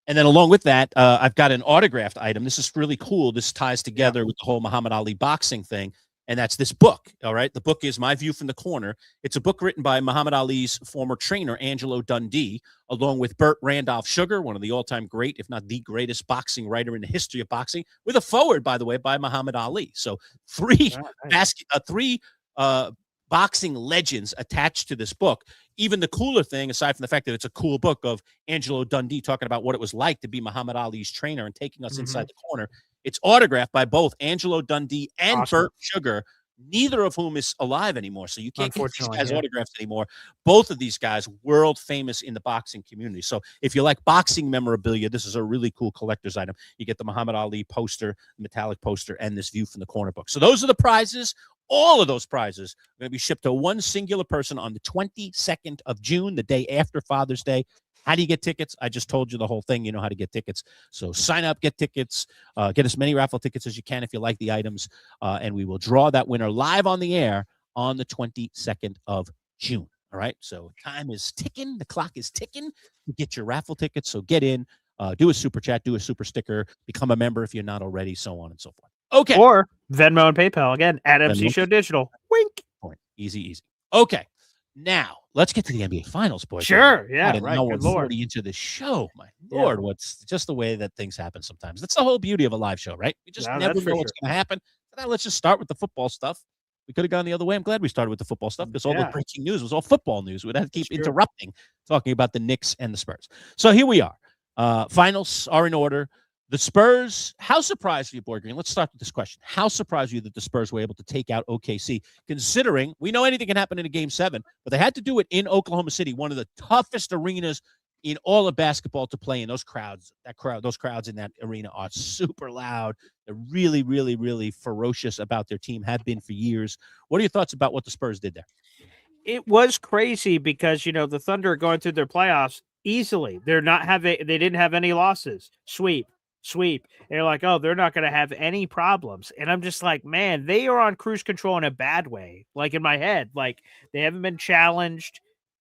And then along with that, I've got an autographed item. This is really cool. This ties together with the whole Muhammad Ali boxing thing. And that's this book, all right? The book is My View from the Corner. It's a book written by Muhammad Ali's former trainer, Angelo Dundee, along with Burt Randolph Sugar, one of the all-time great, if not the greatest boxing writer in the history of boxing, with a foreword, by the way, by Muhammad Ali. So 3 boxing legends attached to this book. Even the cooler thing, aside from the fact that it's a cool book of Angelo Dundee talking about what it was like to be Muhammad Ali's trainer and taking us inside the corner, it's autographed by both Angelo Dundee and Burt Sugar, neither of whom is alive anymore. So you can't get these guys' autographs anymore. Both of these guys, world famous in the boxing community. So if you like boxing memorabilia, this is a really cool collector's item. You get the Muhammad Ali poster, metallic poster, and this View from the Corner book. So those are the prizes. All of those prizes are going to be shipped to one singular person on the 22nd of June, the day after Father's Day. How do you get tickets? I just told you the whole thing. You know how to get tickets. So sign up, get tickets, get as many raffle tickets as you can if you like the items, and we will draw that winner live on the air on the 22nd of June. All right? So time is ticking. The clock is ticking to get your raffle tickets. So get in, do a super chat, do a super sticker, become a member if you're not already, so on and so forth. Okay. Or Venmo and PayPal, again, at MC Show Digital. Wink. Easy, easy. Okay. Now, let's get to the NBA Finals, boys. Sure, yeah, right. Now we're 40 into the show. My Lord, what's just the way that things happen sometimes. That's the whole beauty of a live show, right? You just never know what's going to happen. So now let's just start with the football stuff. We could have gone the other way. I'm glad we started with the football stuff because all the breaking news was all football news. We'd have to keep interrupting, talking about the Knicks and the Spurs. So here we are. Finals are in order. The Spurs, how surprised were you, Boy Green? Let's start with this question. How surprised were you that the Spurs were able to take out OKC, considering we know anything can happen in a Game 7, but they had to do it in Oklahoma City, one of the toughest arenas in all of basketball to play in. Those crowds in that arena are super loud. They're really, really, really ferocious about their team, have been for years. What are your thoughts about what the Spurs did there? It was crazy because, the Thunder are going through their playoffs easily. They didn't have any losses. Sweep. And you're like, oh, they're not going to have any problems. And I'm just like, man, they are on cruise control in a bad way. Like in my head, like they haven't been challenged.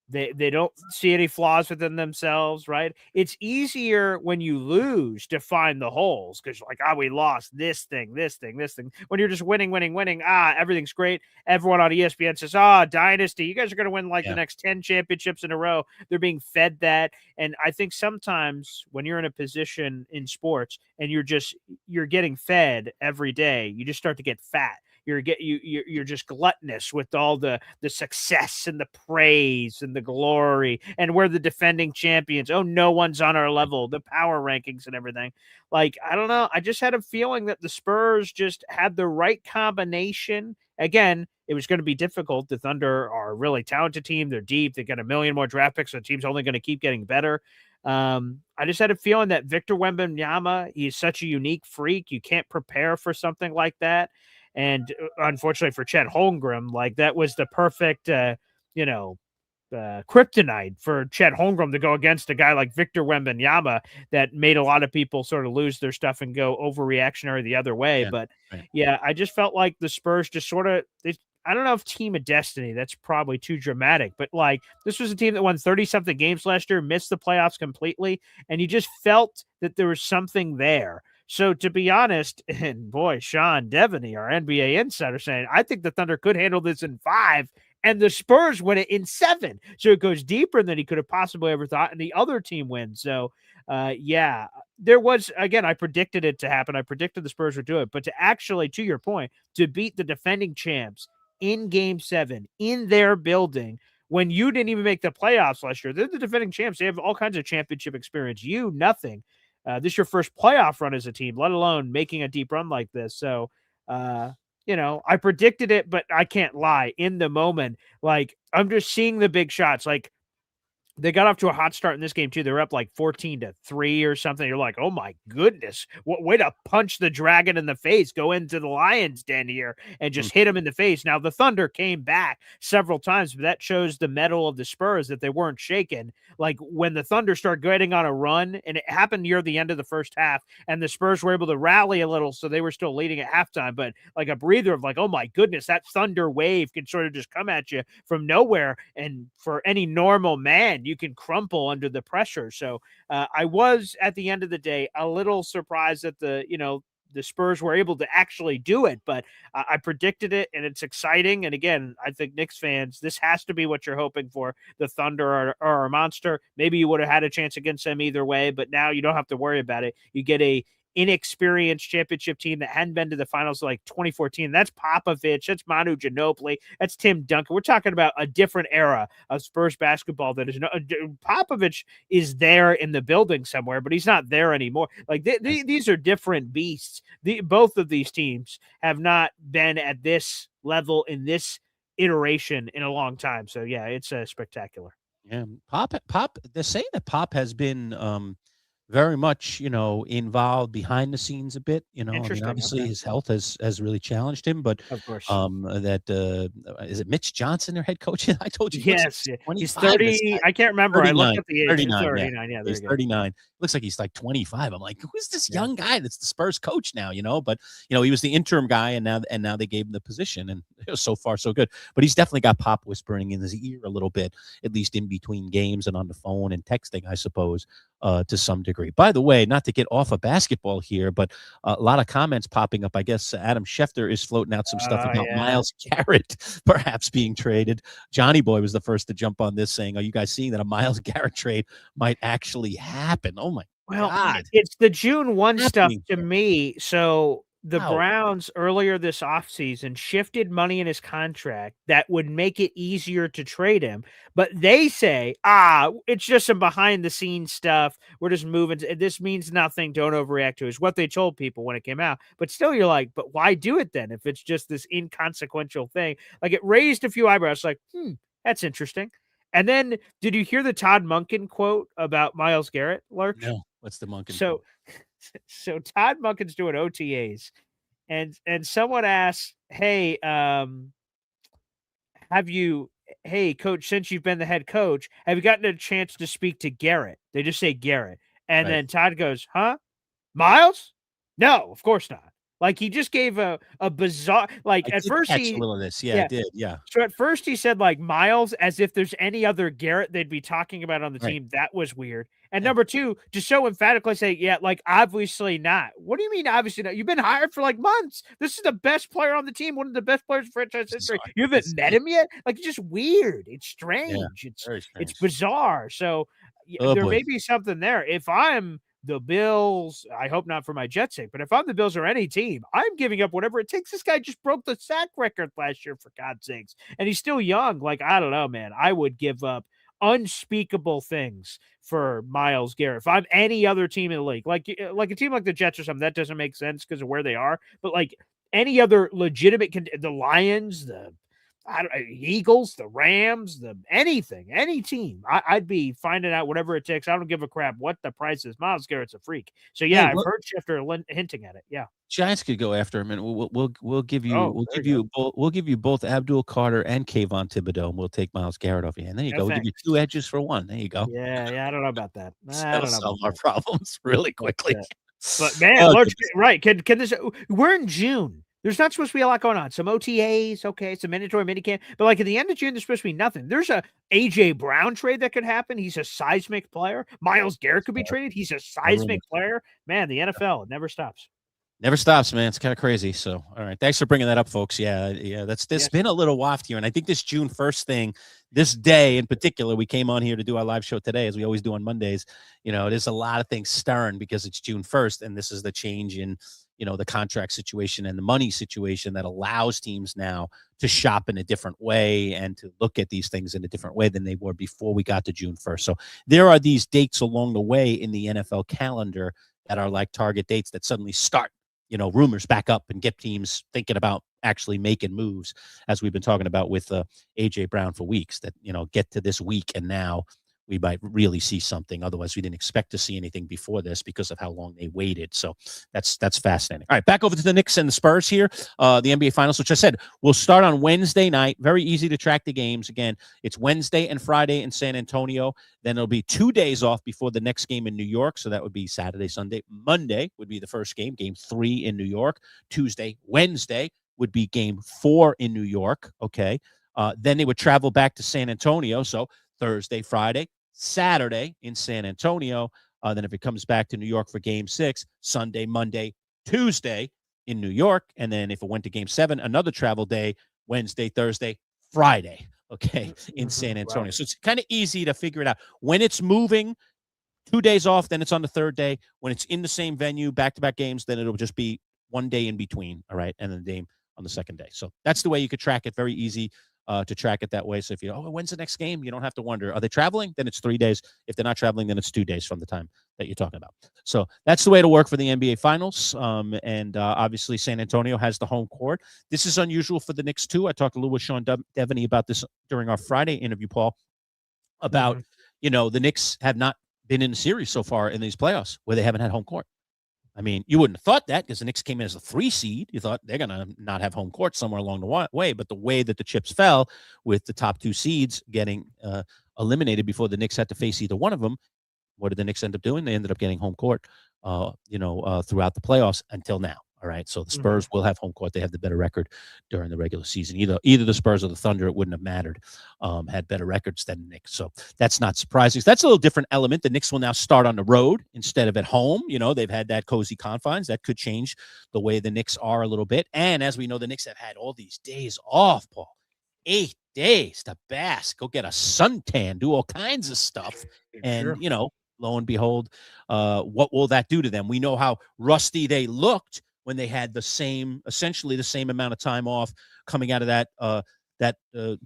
They don't see any flaws within themselves, right? It's easier when you lose to find the holes because you're like, we lost this thing. When you're just winning, everything's great. Everyone on ESPN says, dynasty, you guys are going to win the next 10 championships in a row. They're being fed that. And I think sometimes when you're in a position in sports and you're getting fed every day, you just start to get fat. you're just gluttonous with all the success and the praise and the glory, and we're the defending champions. Oh, no one's on our level, the power rankings and everything. Like, I don't know. I just had a feeling that the Spurs just had the right combination. Again, it was going to be difficult. The Thunder are a really talented team. They're deep. They got a million more draft picks. So the team's only going to keep getting better. I just had a feeling that Victor Wembanyama, he's such a unique freak. You can't prepare for something like that. And unfortunately for Chet Holmgren, like that was the perfect, kryptonite for Chet Holmgren to go against a guy like Victor Wembanyama that made a lot of people sort of lose their stuff and go overreactionary the other way. Yeah, But right. yeah, I just felt like the Spurs just sort of, I don't know if team of destiny, that's probably too dramatic, but like this was a team that won 30 something games last year, missed the playoffs completely. And you just felt that there was something there. So to be honest, and boy, Sean Devaney, our NBA insider, saying, I think the Thunder could handle this in 5 and the Spurs win it in 7. So it goes deeper than he could have possibly ever thought, and the other team wins. So, yeah, there was, again, I predicted it to happen. I predicted the Spurs would do it. But to actually, to your point, to beat the defending champs in Game 7 in their building when you didn't even make the playoffs last year, they're the defending champs. They have all kinds of championship experience. You, nothing. This is your first playoff run as a team, let alone making a deep run like this. So, I predicted it, but I can't lie. In the moment, like I'm just seeing the big shots. Like they got off to a hot start in this game too. They're up like 14-3 or something. You're like, oh my goodness, what way to punch the dragon in the face, go into the lion's den here and just hit him in the face. Now the Thunder came back several times, but that shows the mettle of the Spurs that they weren't shaken. Like when the Thunder started getting on a run, and it happened near the end of the first half, and the Spurs were able to rally a little, so they were still leading at halftime, but like a breather of like, oh my goodness, that Thunder wave can sort of just come at you from nowhere. And for any normal man, you can crumple under the pressure. So I was, at the end of the day, a little surprised that the Spurs were able to actually do it, but I predicted it, and it's exciting. And again, I think Knicks fans, this has to be what you're hoping for. The Thunder are a monster. Maybe you would have had a chance against them either way, but now you don't have to worry about it. You get a inexperienced championship team that hadn't been to the finals like 2014. That's Popovich. That's Manu Ginobili. That's Tim Duncan. We're talking about a different era of Spurs basketball. That is Popovich is there in the building somewhere, but he's not there anymore. Like these are different beasts. Both of these teams have not been at this level in this iteration in a long time. So yeah, it's spectacular. Yeah, Pop. They're saying that Pop has been very much, involved behind the scenes a bit. I mean, obviously Okay. his health has really challenged him, but Of course. that is it Mitch Johnson, their head coach? I told you, he looks like Yes, he's he's 25. This 30. guy. I can't remember. I looked 39, at the age. 39, 39. Yeah, there he's you go. 39. Looks like he's like 25. I'm like, who's this young guy that's the Spurs coach now? But he was the interim guy, and now they gave him the position, and so far so good. But he's definitely got Pop whispering in his ear a little bit, at least in between games and on the phone and texting, I suppose, to some degree. By the way, not to get off of basketball here, but a lot of comments popping up. I guess Adam Schefter is floating out some stuff about Myles Garrett perhaps being traded. Johnny Boy was the first to jump on this, saying, are you guys seeing that a Myles Garrett trade might actually happen? Oh my God. It's the June 1 stuff Happening to here. me. So the Wow. Browns earlier this offseason shifted money in his contract that would make it easier to trade him. But they say, it's just some behind the scenes stuff. We're just moving. This means nothing. Don't overreact to it. Is what they told people when it came out. But still, you're like, but why do it then if it's just this inconsequential thing? Like it raised a few eyebrows. Like, that's interesting. And then, did you hear the Todd Monken quote about Myles Garrett, Lurch? No. What's the Monken? So Todd Monken's doing OTAs, and someone asks, "Hey, hey, coach, since you've been the head coach, have you gotten a chance to speak to Garrett?" They just say Garrett, and then Todd goes, "Huh, Myles? No, of course not." Like he just gave a bizarre. Like I at did first catch a little of this. Yeah, I did. Yeah. So at first he said like Myles as if there's any other Garrett they'd be talking about on the Right. team. That was weird. And Yeah. number two, just so emphatically say, yeah, like obviously not. What do you mean obviously not? You've been hired for like months. This is the best player on the team, one of the best players in franchise history. Bizarre. You haven't met him yet? Like it's just weird. It's Yeah. strange. Very It's strange. bizarre. So Oh there boy. may be something there. If I'm the Bills, I hope not for my Jets' sake, but if I'm the Bills or any team, I'm giving up whatever it takes. This guy just broke the sack record last year, for God's sakes, and he's still young. Like, I don't know, man. I would give up unspeakable things for Myles Garrett. If I'm any other team in the league, like a team like the Jets or something, that doesn't make sense because of where they are. But like any other legitimate, the Lions, the Eagles, the Rams, anything, any team, I'd be finding out whatever it takes. I don't give a crap what the price is. Myles Garrett's a freak. So yeah, I've heard Schefter hinting at it. Yeah, Giants could go after him, and we'll give you both Abdul Carter and Kayvon Thibodeau, and we'll take Myles Garrett off you. And there you go. We'll give you 2 edges for 1. There you go. Yeah. I don't know about that. That'll solve our problems really quickly. But man, look, right? Can this? We're in June. There's not supposed to be a lot going on. Some OTAs, okay, some mandatory minicamp, but like at the end of June, there's supposed to be nothing. There's a AJ Brown trade that could happen. He's a seismic player. Myles Garrett could be traded. He's a seismic player. Man, the NFL, it never stops. Never stops, man. It's kind of crazy. So, all right. Thanks for bringing that up, folks. Yeah. There's been a little waft here. And I think this June 1st thing, this day in particular, we came on here to do our live show today, as we always do on Mondays. There's a lot of things stirring because it's June 1st. And this is the change in, the contract situation and the money situation that allows teams now to shop in a different way and to look at these things in a different way than they were before we got to June 1st. So there are these dates along the way in the NFL calendar that are like target dates that suddenly start rumors back up and get teams thinking about actually making moves, as we've been talking about with AJ Brown for weeks, that, get to this week. And now we might really see something. Otherwise, we didn't expect to see anything before this because of how long they waited. So that's fascinating. All right, back over to the Knicks and the Spurs here. The NBA Finals, which I said will start on Wednesday night. Very easy to track the games. Again, it's Wednesday and Friday in San Antonio. Then it'll be 2 days off before the next game in New York. So that would be Saturday, Sunday. Monday would be the first game, game 3 in New York. Tuesday, Wednesday would be game 4 in New York. Okay. Then they would travel back to San Antonio. So Thursday, Friday, Saturday in San Antonio. Then if it comes back to New York for game 6, Sunday, Monday, Tuesday in New York. And then if it went to game 7, another travel day, Wednesday, Thursday, Friday, okay, in San Antonio. So it's kind of easy to figure it out. When it's moving, 2 days off, then it's on the 3rd day. When it's in the same venue, back-to-back games, then it'll just be 1 day in between, all right, and then the game on the 2nd day. So that's the way you could track it. Very easy to track it that way. So if when's the next game? You don't have to wonder. Are they traveling? Then it's 3 days. If they're not traveling, then it's 2 days from the time that you're talking about. So that's the way to work for the NBA Finals. And obviously San Antonio has the home court. This is unusual for the Knicks too. I talked a little with Sean Devaney about this during our Friday interview, Paul, about, the Knicks have not been in a series so far in these playoffs where they haven't had home court. I mean, you wouldn't have thought that because the Knicks came in as a 3 seed. You thought they're going to not have home court somewhere along the way. But the way that the chips fell with the top 2 seeds getting eliminated before the Knicks had to face either one of them, what did the Knicks end up doing? They ended up getting home court, throughout the playoffs until now. All right. So the Spurs will have home court. They have the better record during the regular season. Either the Spurs or the Thunder, it wouldn't have mattered, had better records than the Knicks. So that's not surprising. That's a little different element. The Knicks will now start on the road instead of at home. They've had that cozy confines. That could change the way the Knicks are a little bit. And as we know, the Knicks have had all these days off, Paul. 8 days to bask, go get a suntan, do all kinds of stuff. And, lo and behold, what will that do to them? We know how rusty they looked when they had essentially the same amount of time off coming out of that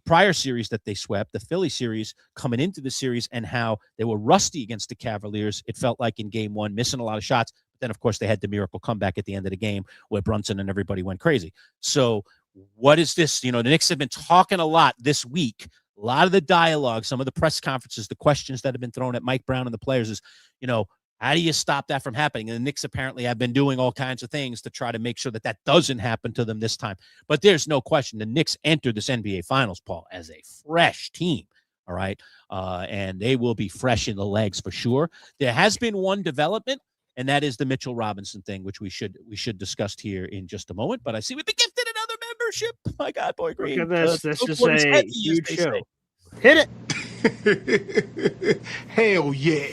prior series that they swept, the Philly series, coming into the series, and how they were rusty against the Cavaliers. It felt like in game 1, missing a lot of shots. But then, of course, they had the miracle comeback at the end of the game where Brunson and everybody went crazy. So what is this? The Knicks have been talking a lot this week. A lot of the dialogue, some of the press conferences, the questions that have been thrown at Mike Brown and the players is, how do you stop that from happening? And the Knicks apparently have been doing all kinds of things to try to make sure that that doesn't happen to them this time. But there's no question the Knicks entered this NBA Finals, Paul, as a fresh team. All right. And they will be fresh in the legs for sure. There has been one development, and that is the Mitchell Robinson thing, which we should discuss here in just a moment. But I see we've been gifted another membership. My God, Boy Green. Look at this. This is a huge show. Hit it. Hell yeah.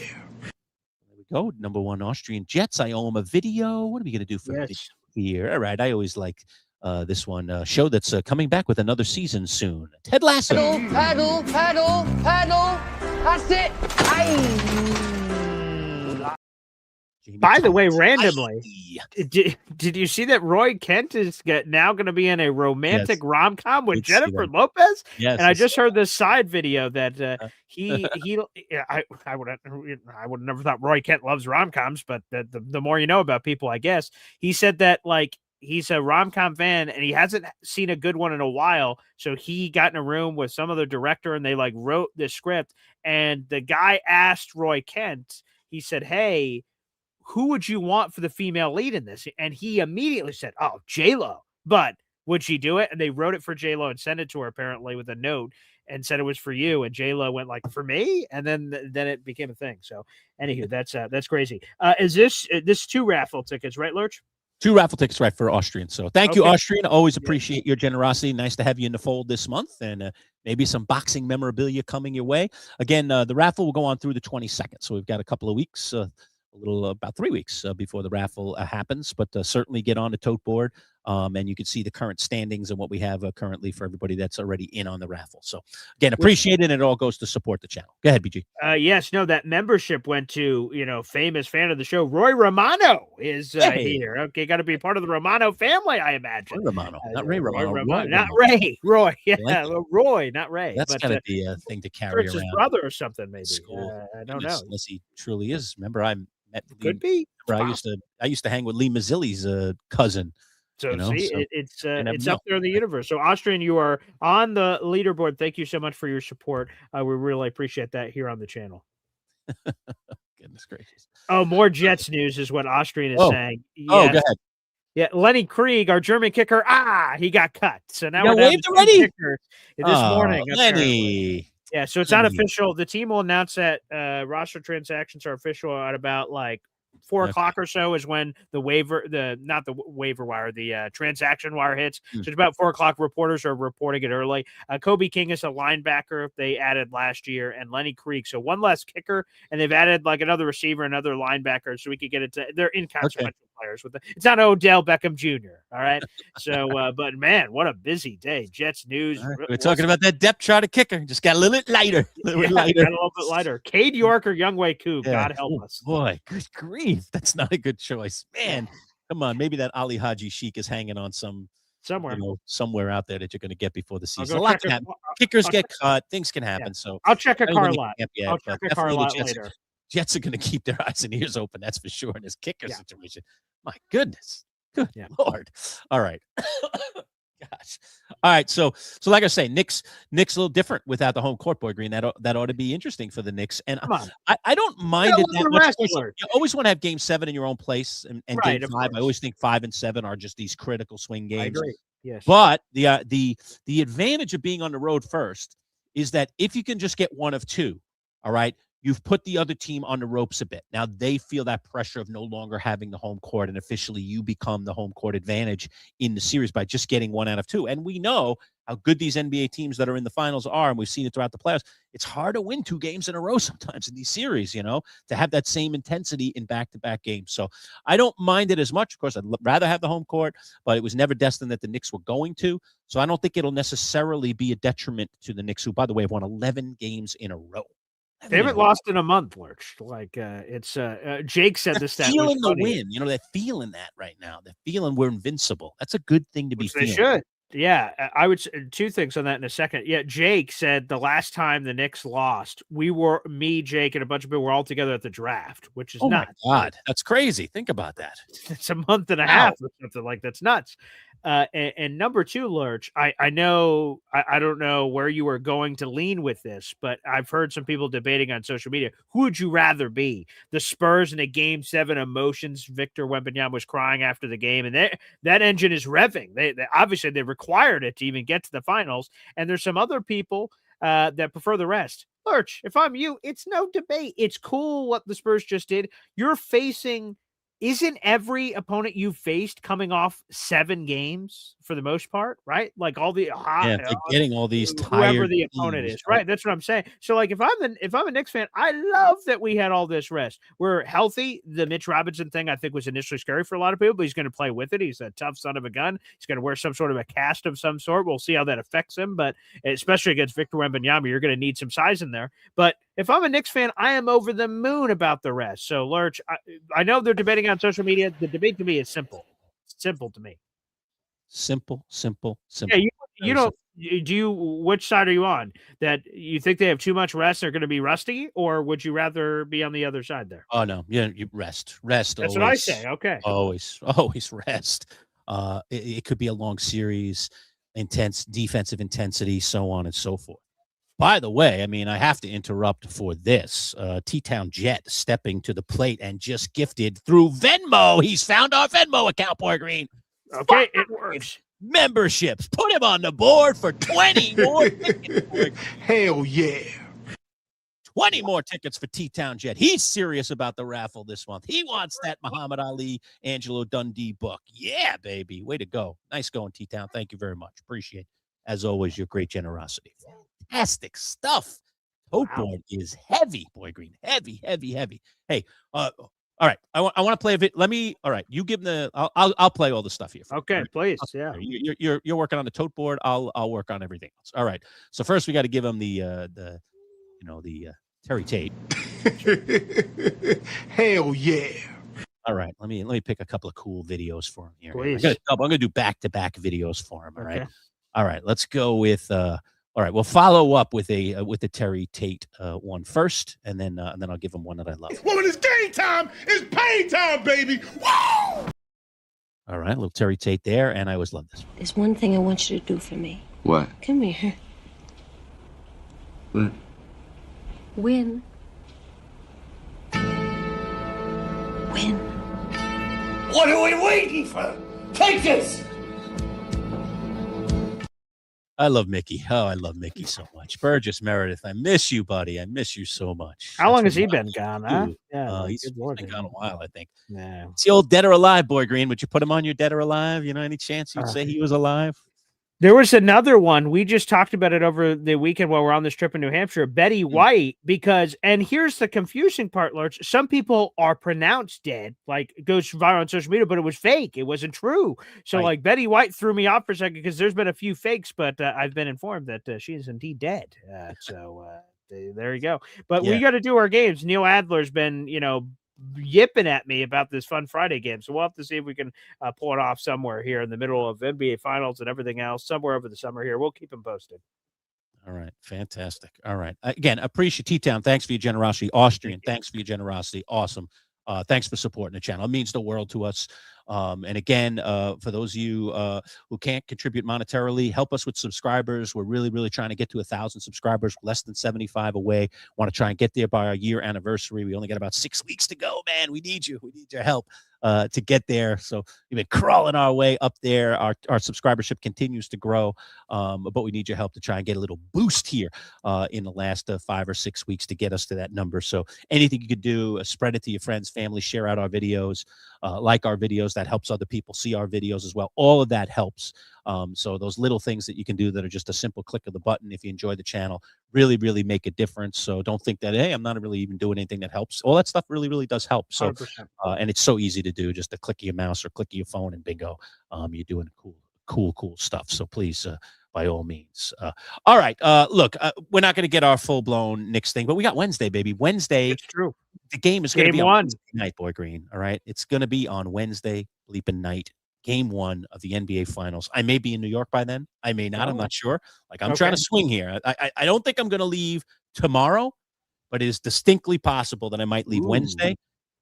Go number 1 Austrian Jets. I owe him a video. What are we going to do for video here? All right. I always like this one show that's coming back with another season soon. Ted Lasso. Paddle. That's it. By the way, randomly, did you see that Roy Kent is now going to be in a romantic rom-com with Jennifer Lopez? Yes, and I just heard this side video that I would never thought Roy Kent loves rom-coms, but the more you know about people, I guess. He said that like he's a rom-com fan and he hasn't seen a good one in a while, so he got in a room with some other director and they like wrote the script, and the guy asked Roy Kent, he said, "Hey, who would you want for the female lead in this?" And he immediately said, "Oh, J-Lo." But would she do it? And they wrote it for J-Lo and sent it to her apparently with a note and said it was for you. And J-Lo went like, "For me?" And then it became a thing. So anywho, that's crazy. Is this 2 raffle tickets, right, Lurch? 2 raffle tickets, right, for Austrian. So thank you, Austrian. Always appreciate your generosity. Nice to have you in the fold this month, and maybe some boxing memorabilia coming your way. Again, the raffle will go on through the 22nd. So we've got a couple of weeks, about 3 weeks before the raffle happens, but certainly get on the tote board, and you can see the current standings and what we have currently for everybody that's already in on the raffle. So again, appreciate it, and it all goes to support the channel. Go ahead, BG. Yes, no, that membership went to, famous fan of the show, Roy Romano is here. Okay, got to be part of the Romano family, I imagine. Roy Romano, not Ray Romano. Not Ray. Roy. Yeah, like Roy, not Ray. That's got to be a thing to carry it's around. His brother or something, maybe. I don't know. Unless he truly is. Remember, I met Could be. I used to hang with Lee Mazzilli's cousin. So it's up there in the universe. So Austrian, you are on the leaderboard. Thank you so much for your support. We really appreciate that here on the channel. Goodness gracious. Oh, more Jets news is what Austrian is saying. Yes. Oh, go ahead. Yeah, Lenny Krieg, our German kicker, he got cut. So now we're waived already this morning. Lenny. Yeah, so it's not official. The team will announce that roster transactions are official at about like 4 o'clock or so is when the transaction wire hits. So it's about 4 o'clock. Reporters are reporting it early. Kobe King is a linebacker they added last year, and Lenny Krieg. So 1 less kicker, and they've added like another receiver, another linebacker, so we could get it to. They're inconsequential players it's not Odell Beckham Jr. All right. So, but man, what a busy day. Jets news. Right. We're talking about that depth chart of kicker. Just got a little bit lighter. Got a little bit lighter. Cade York or Younghoe Koo. God help us. Boy, good grief. That's not a good choice, man. Come on, maybe that Ali Haji Sheik is hanging on somewhere out there that you're going to get before the season. A lot can happen. Kickers get cut. Things can happen. So I'll check a car lot. I'll check a car lot later. Jets are going to keep their eyes and ears open. That's for sure in this kicker situation. My goodness. Good Lord. All right. Gosh. All right. So like I say, Knicks a little different without the home court, Boy Green. That ought to be interesting for the Knicks. And I don't mind it that much. You always want to have game 7 in your own place, and game 5. I always think 5 and 7 are just these critical swing games. I agree. Yes. But the advantage of being on the road first is that if you can just get 1 of 2, all right, you've put the other team on the ropes a bit. Now they feel that pressure of no longer having the home court, and officially you become the home court advantage in the series by just getting 1 out of 2. And we know how good these NBA teams that are in the finals are, and we've seen it throughout the playoffs. It's hard to win 2 games in a row sometimes in these series, to have that same intensity in back-to-back games. So I don't mind it as much. Of course, I'd rather have the home court, but it was never destined that the Knicks were going to. So I don't think it'll necessarily be a detriment to the Knicks, who, by the way, have won 11 games in a row. They haven't lost in a month, Lurch. Like it's Jake said this. That feeling the win, they're feeling that right now. They're feeling we're invincible. That's a good thing to be feeling. They should. Yeah, I would say 2 things on that in a second. Yeah, Jake said the last time the Knicks lost, me, Jake, and a bunch of people were all together at the draft, which is nuts. Oh my God, that's crazy. Think about that. It's a month and a half or something like that's nuts. And number 2, Lurch, I know I don't know where you are going to lean with this, but I've heard some people debating on social media. Who would you rather be? The Spurs in a game 7 emotions. Victor Wembanyama was crying after the game, and that engine is revving. They obviously they required it to even get to the finals. And there's some other people that prefer the rest. Lurch, if I'm you, it's no debate. It's cool what the Spurs just did. You're facing. Isn't every opponent you faced coming off 7 games for the most part, right? Like all the they're getting all these whoever the opponent is, right? That's what I'm saying. So like if I'm a Knicks fan, I love that we had all this rest. We're healthy. The Mitch Robinson thing I think was initially scary for a lot of people, but he's going to play with it. He's a tough son of a gun. He's going to wear some sort of a cast of some sort. We'll see how that affects him, but especially against Victor Wembanyama, you're going to need some size in there. But if I'm a Knicks fan, I am over the moon about the rest. So, Lurch, I know they're debating on social media. The debate to me is simple. Simple to me. Simple. Yeah, you don't. Do you? Which side are you on? That you think they have too much rest, they're going to be rusty, or would you rather be on the other side there? Oh no, you rest. That's Always, what I say. Okay. always rest. It could be a long series, intense defensive intensity, so on and so forth. By the way, I mean, I have to interrupt for this. T-Town Jet stepping to the plate and just gifted through Venmo. He's found our Venmo account, Boy Green. Okay, it works. Memberships. Put him on the board for 20 more tickets. Hell yeah. 20 more tickets for T-Town Jet. He's serious about the raffle this month. He wants that Muhammad Ali, Angelo Dundee book. Yeah, baby. Way to go. Nice going, T-Town. Thank you very much. Appreciate it. As always, your great generosity. Fantastic stuff. Tote board is heavy, Boy Green. Heavy. Hey, all right. I want to play a bit. All right. You give them I'll play all the stuff here. Okay, right? please. Yeah. You're working on the tote board. I'll work on everything else. All right. So first we got to give them the Terry Tate. Hell yeah. All right. Let me pick a couple of cool videos for him here. Please. I'm gonna do back-to-back videos for him. All right. All right. Let's go with all right, we'll follow up with the Terry Tate one first, and then I'll give him one that I love. Well, when it's game time, it's pay time, baby. Woo! All right, a little Terry Tate there, and I always love this one. There's one thing I want you to do for me. What? Come here. What? Win. Win. What are we waiting for? Take this! I love Mickey. Oh, I love Mickey so much. Burgess Meredith, I miss you, buddy. I miss you so much. How long has he been gone, huh? Yeah, he's been gone a while, I think. Yeah. It's the old Dead or Alive, Boy Green. Would you put him on your Dead or Alive? You know, any chance you'd say he was alive? There was another one. We just talked about it over the weekend while we're on this trip in New Hampshire. Betty White, and here's the confusing part, Lurch. Some people are pronounced dead, like it goes viral on social media, but it was fake. It wasn't true. So, like, Betty White threw me off for a second because there's been a few fakes, but I've been informed that she is indeed dead. There you go. But we got to do our games. Neil Adler's been, yipping at me about this Fun Friday game. So we'll have to see if we can pull it off somewhere here in the middle of NBA Finals and everything else, somewhere over the summer here. We'll keep them posted. All right. Fantastic. All right. Again, appreciate T-Town. Thanks for your generosity. Austrian, thanks for your generosity. Awesome. Thanks for supporting the channel. It means the world to us. And again, for those of you who can't contribute monetarily, help us with subscribers. We're really, really trying to get to 1,000 subscribers, less than 75 away. Want to try and get there by our year anniversary. We only got about 6 weeks to go, man. We need you. We need your help to get there. So we've been crawling our way up there. Our subscribership continues to grow, but we need your help to try and get a little boost here in the last 5 or 6 weeks to get us to that number. So anything you could do, spread it to your friends, family, share out our videos, like our videos. That helps other people see our videos as well. All of that helps. So those little things that you can do that are just a simple click of the button if you enjoy the channel really, really make a difference. So don't think that, hey, I'm not really even doing anything that helps. All that stuff really, really does help. So, and it's so easy to do, just a click of your mouse or click of your phone and bingo, you're doing cool stuff. So please, by all means. All right. Look, we're not going to get our full-blown Knicks thing, but we got Wednesday, baby. Wednesday. It's true. The game is going to be on one Wednesday night, Boy Green. All right. It's going to be on Wednesday, bleeping night. Game 1 of the NBA Finals. I may be in New York by then. I may not. I'm not sure. Like, I'm trying to swing here. I don't think I'm going to leave tomorrow, but it is distinctly possible that I might leave Wednesday.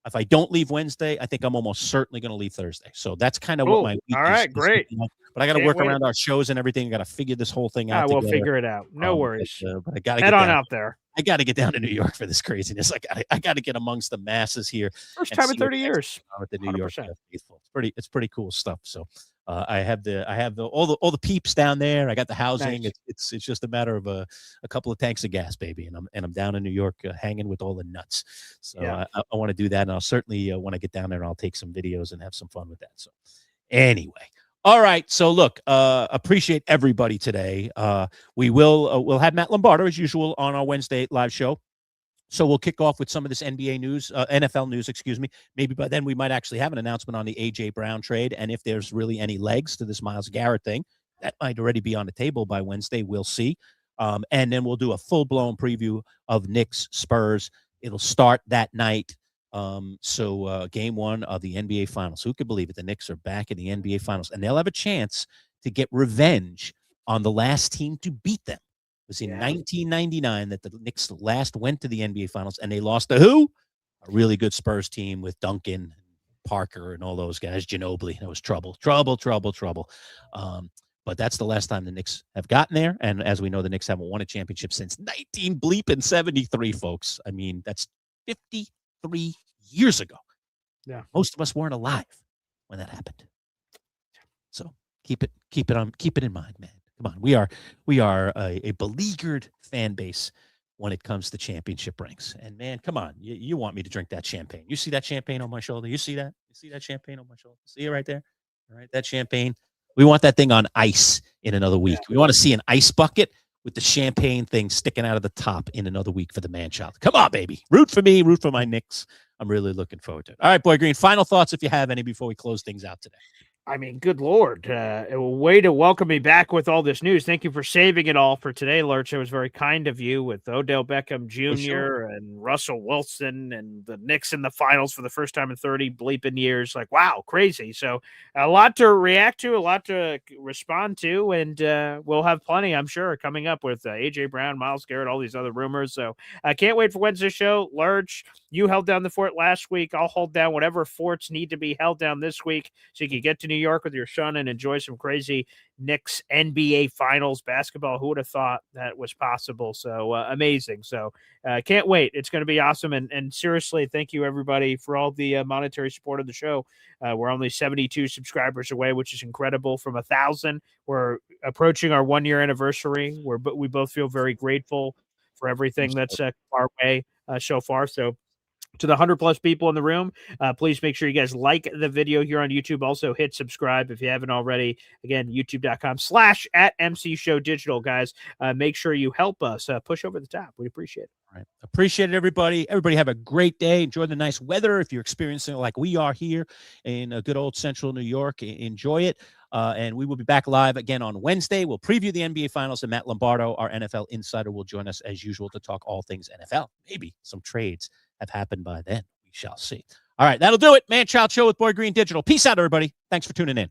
If I don't leave Wednesday, I think I'm almost certainly going to leave Thursday. So that's kind of what my week is. All right, great. But I got to work around our shows and everything. I got to figure this whole thing out. We'll figure it out. No worries. But I got to head on out there. I got to get down to New York for this craziness. I got to get amongst the masses here. First time in 30 years. With the New York faithful. It's pretty cool stuff. So I have all the peeps down there. I got the housing. Nice. It's just a matter of a couple of tanks of gas, baby, and I'm down in New York hanging with all the nuts. So I want to do that, and I'll certainly when I get down there, I'll take some videos and have some fun with that. So anyway. All right. So look, appreciate everybody today. We'll have Matt Lombardo as usual on our Wednesday live show. So we'll kick off with some of this NBA news, NFL news, excuse me. Maybe by then we might actually have an announcement on the A.J. Brown trade. And if there's really any legs to this Myles Garrett thing, that might already be on the table by Wednesday. We'll see. And then we'll do a full-blown preview of Knicks Spurs. It'll start that night. So game one of the NBA Finals. Who could believe it? The Knicks are back in the NBA Finals, and they'll have a chance to get revenge on the last team to beat them. It was in 1999 that the Knicks last went to the NBA Finals, and they lost to who? A really good Spurs team with Duncan, Parker, and all those guys. Ginobili. That was trouble. But that's the last time the Knicks have gotten there. And as we know, the Knicks haven't won a championship since 1973, folks. I mean, that's 53 years ago. Yeah. Most of us weren't alive when that happened. So keep it in mind, man. Come on. We are a beleaguered fan base when it comes to championship rings. And man, come on. You want me to drink that champagne. You see that champagne on my shoulder? You see that? You see that champagne on my shoulder? See it right there? All right, that champagne. We want that thing on ice in another week. We want to see an ice bucket with the champagne thing sticking out of the top in another week for the Manchild. Come on, baby. Root for me. Root for my Knicks. I'm really looking forward to it. All right, Boy Green, final thoughts if you have any before we close things out today. I mean, good Lord. A way to welcome me back with all this news. Thank you for saving it all for today, Lurch. It was very kind of you with Odell Beckham Jr. And Russell Wilson and the Knicks in the finals for the first time in 30 bleeping years. Like, wow, crazy. So a lot to react to, a lot to respond to, and we'll have plenty, I'm sure, coming up with A.J. Brown, Myles Garrett, all these other rumors. So I can't wait for Wednesday's show. Lurch, you held down the fort last week. I'll hold down whatever forts need to be held down this week so you can get to New York with your son and enjoy some crazy Knicks NBA Finals basketball. Who would have thought that was possible? So amazing. So can't wait. It's going to be awesome. And seriously, thank you everybody for all the monetary support of the show. We're only 72 subscribers away, which is incredible. From 1,000, we're approaching our 1-year anniversary. We both feel very grateful for everything that's our way so far. So to the 100+ people in the room, please make sure you guys like the video here on YouTube. Also hit subscribe if you haven't already. Again, youtube.com/@MCShowDigital, guys. Make sure you help us push over the top. We appreciate it. All right. Appreciate it, everybody. Everybody have a great day. Enjoy the nice weather. If you're experiencing it like we are here in good old central New York, enjoy it. And we will be back live again on Wednesday. We'll preview the NBA Finals, and Matt Lombardo, our NFL insider, will join us as usual to talk all things NFL. Maybe some trades have happened by then. We shall see. All right, that'll do it. Manchild Show with Boy Green Digital. Peace out, everybody. Thanks for tuning in.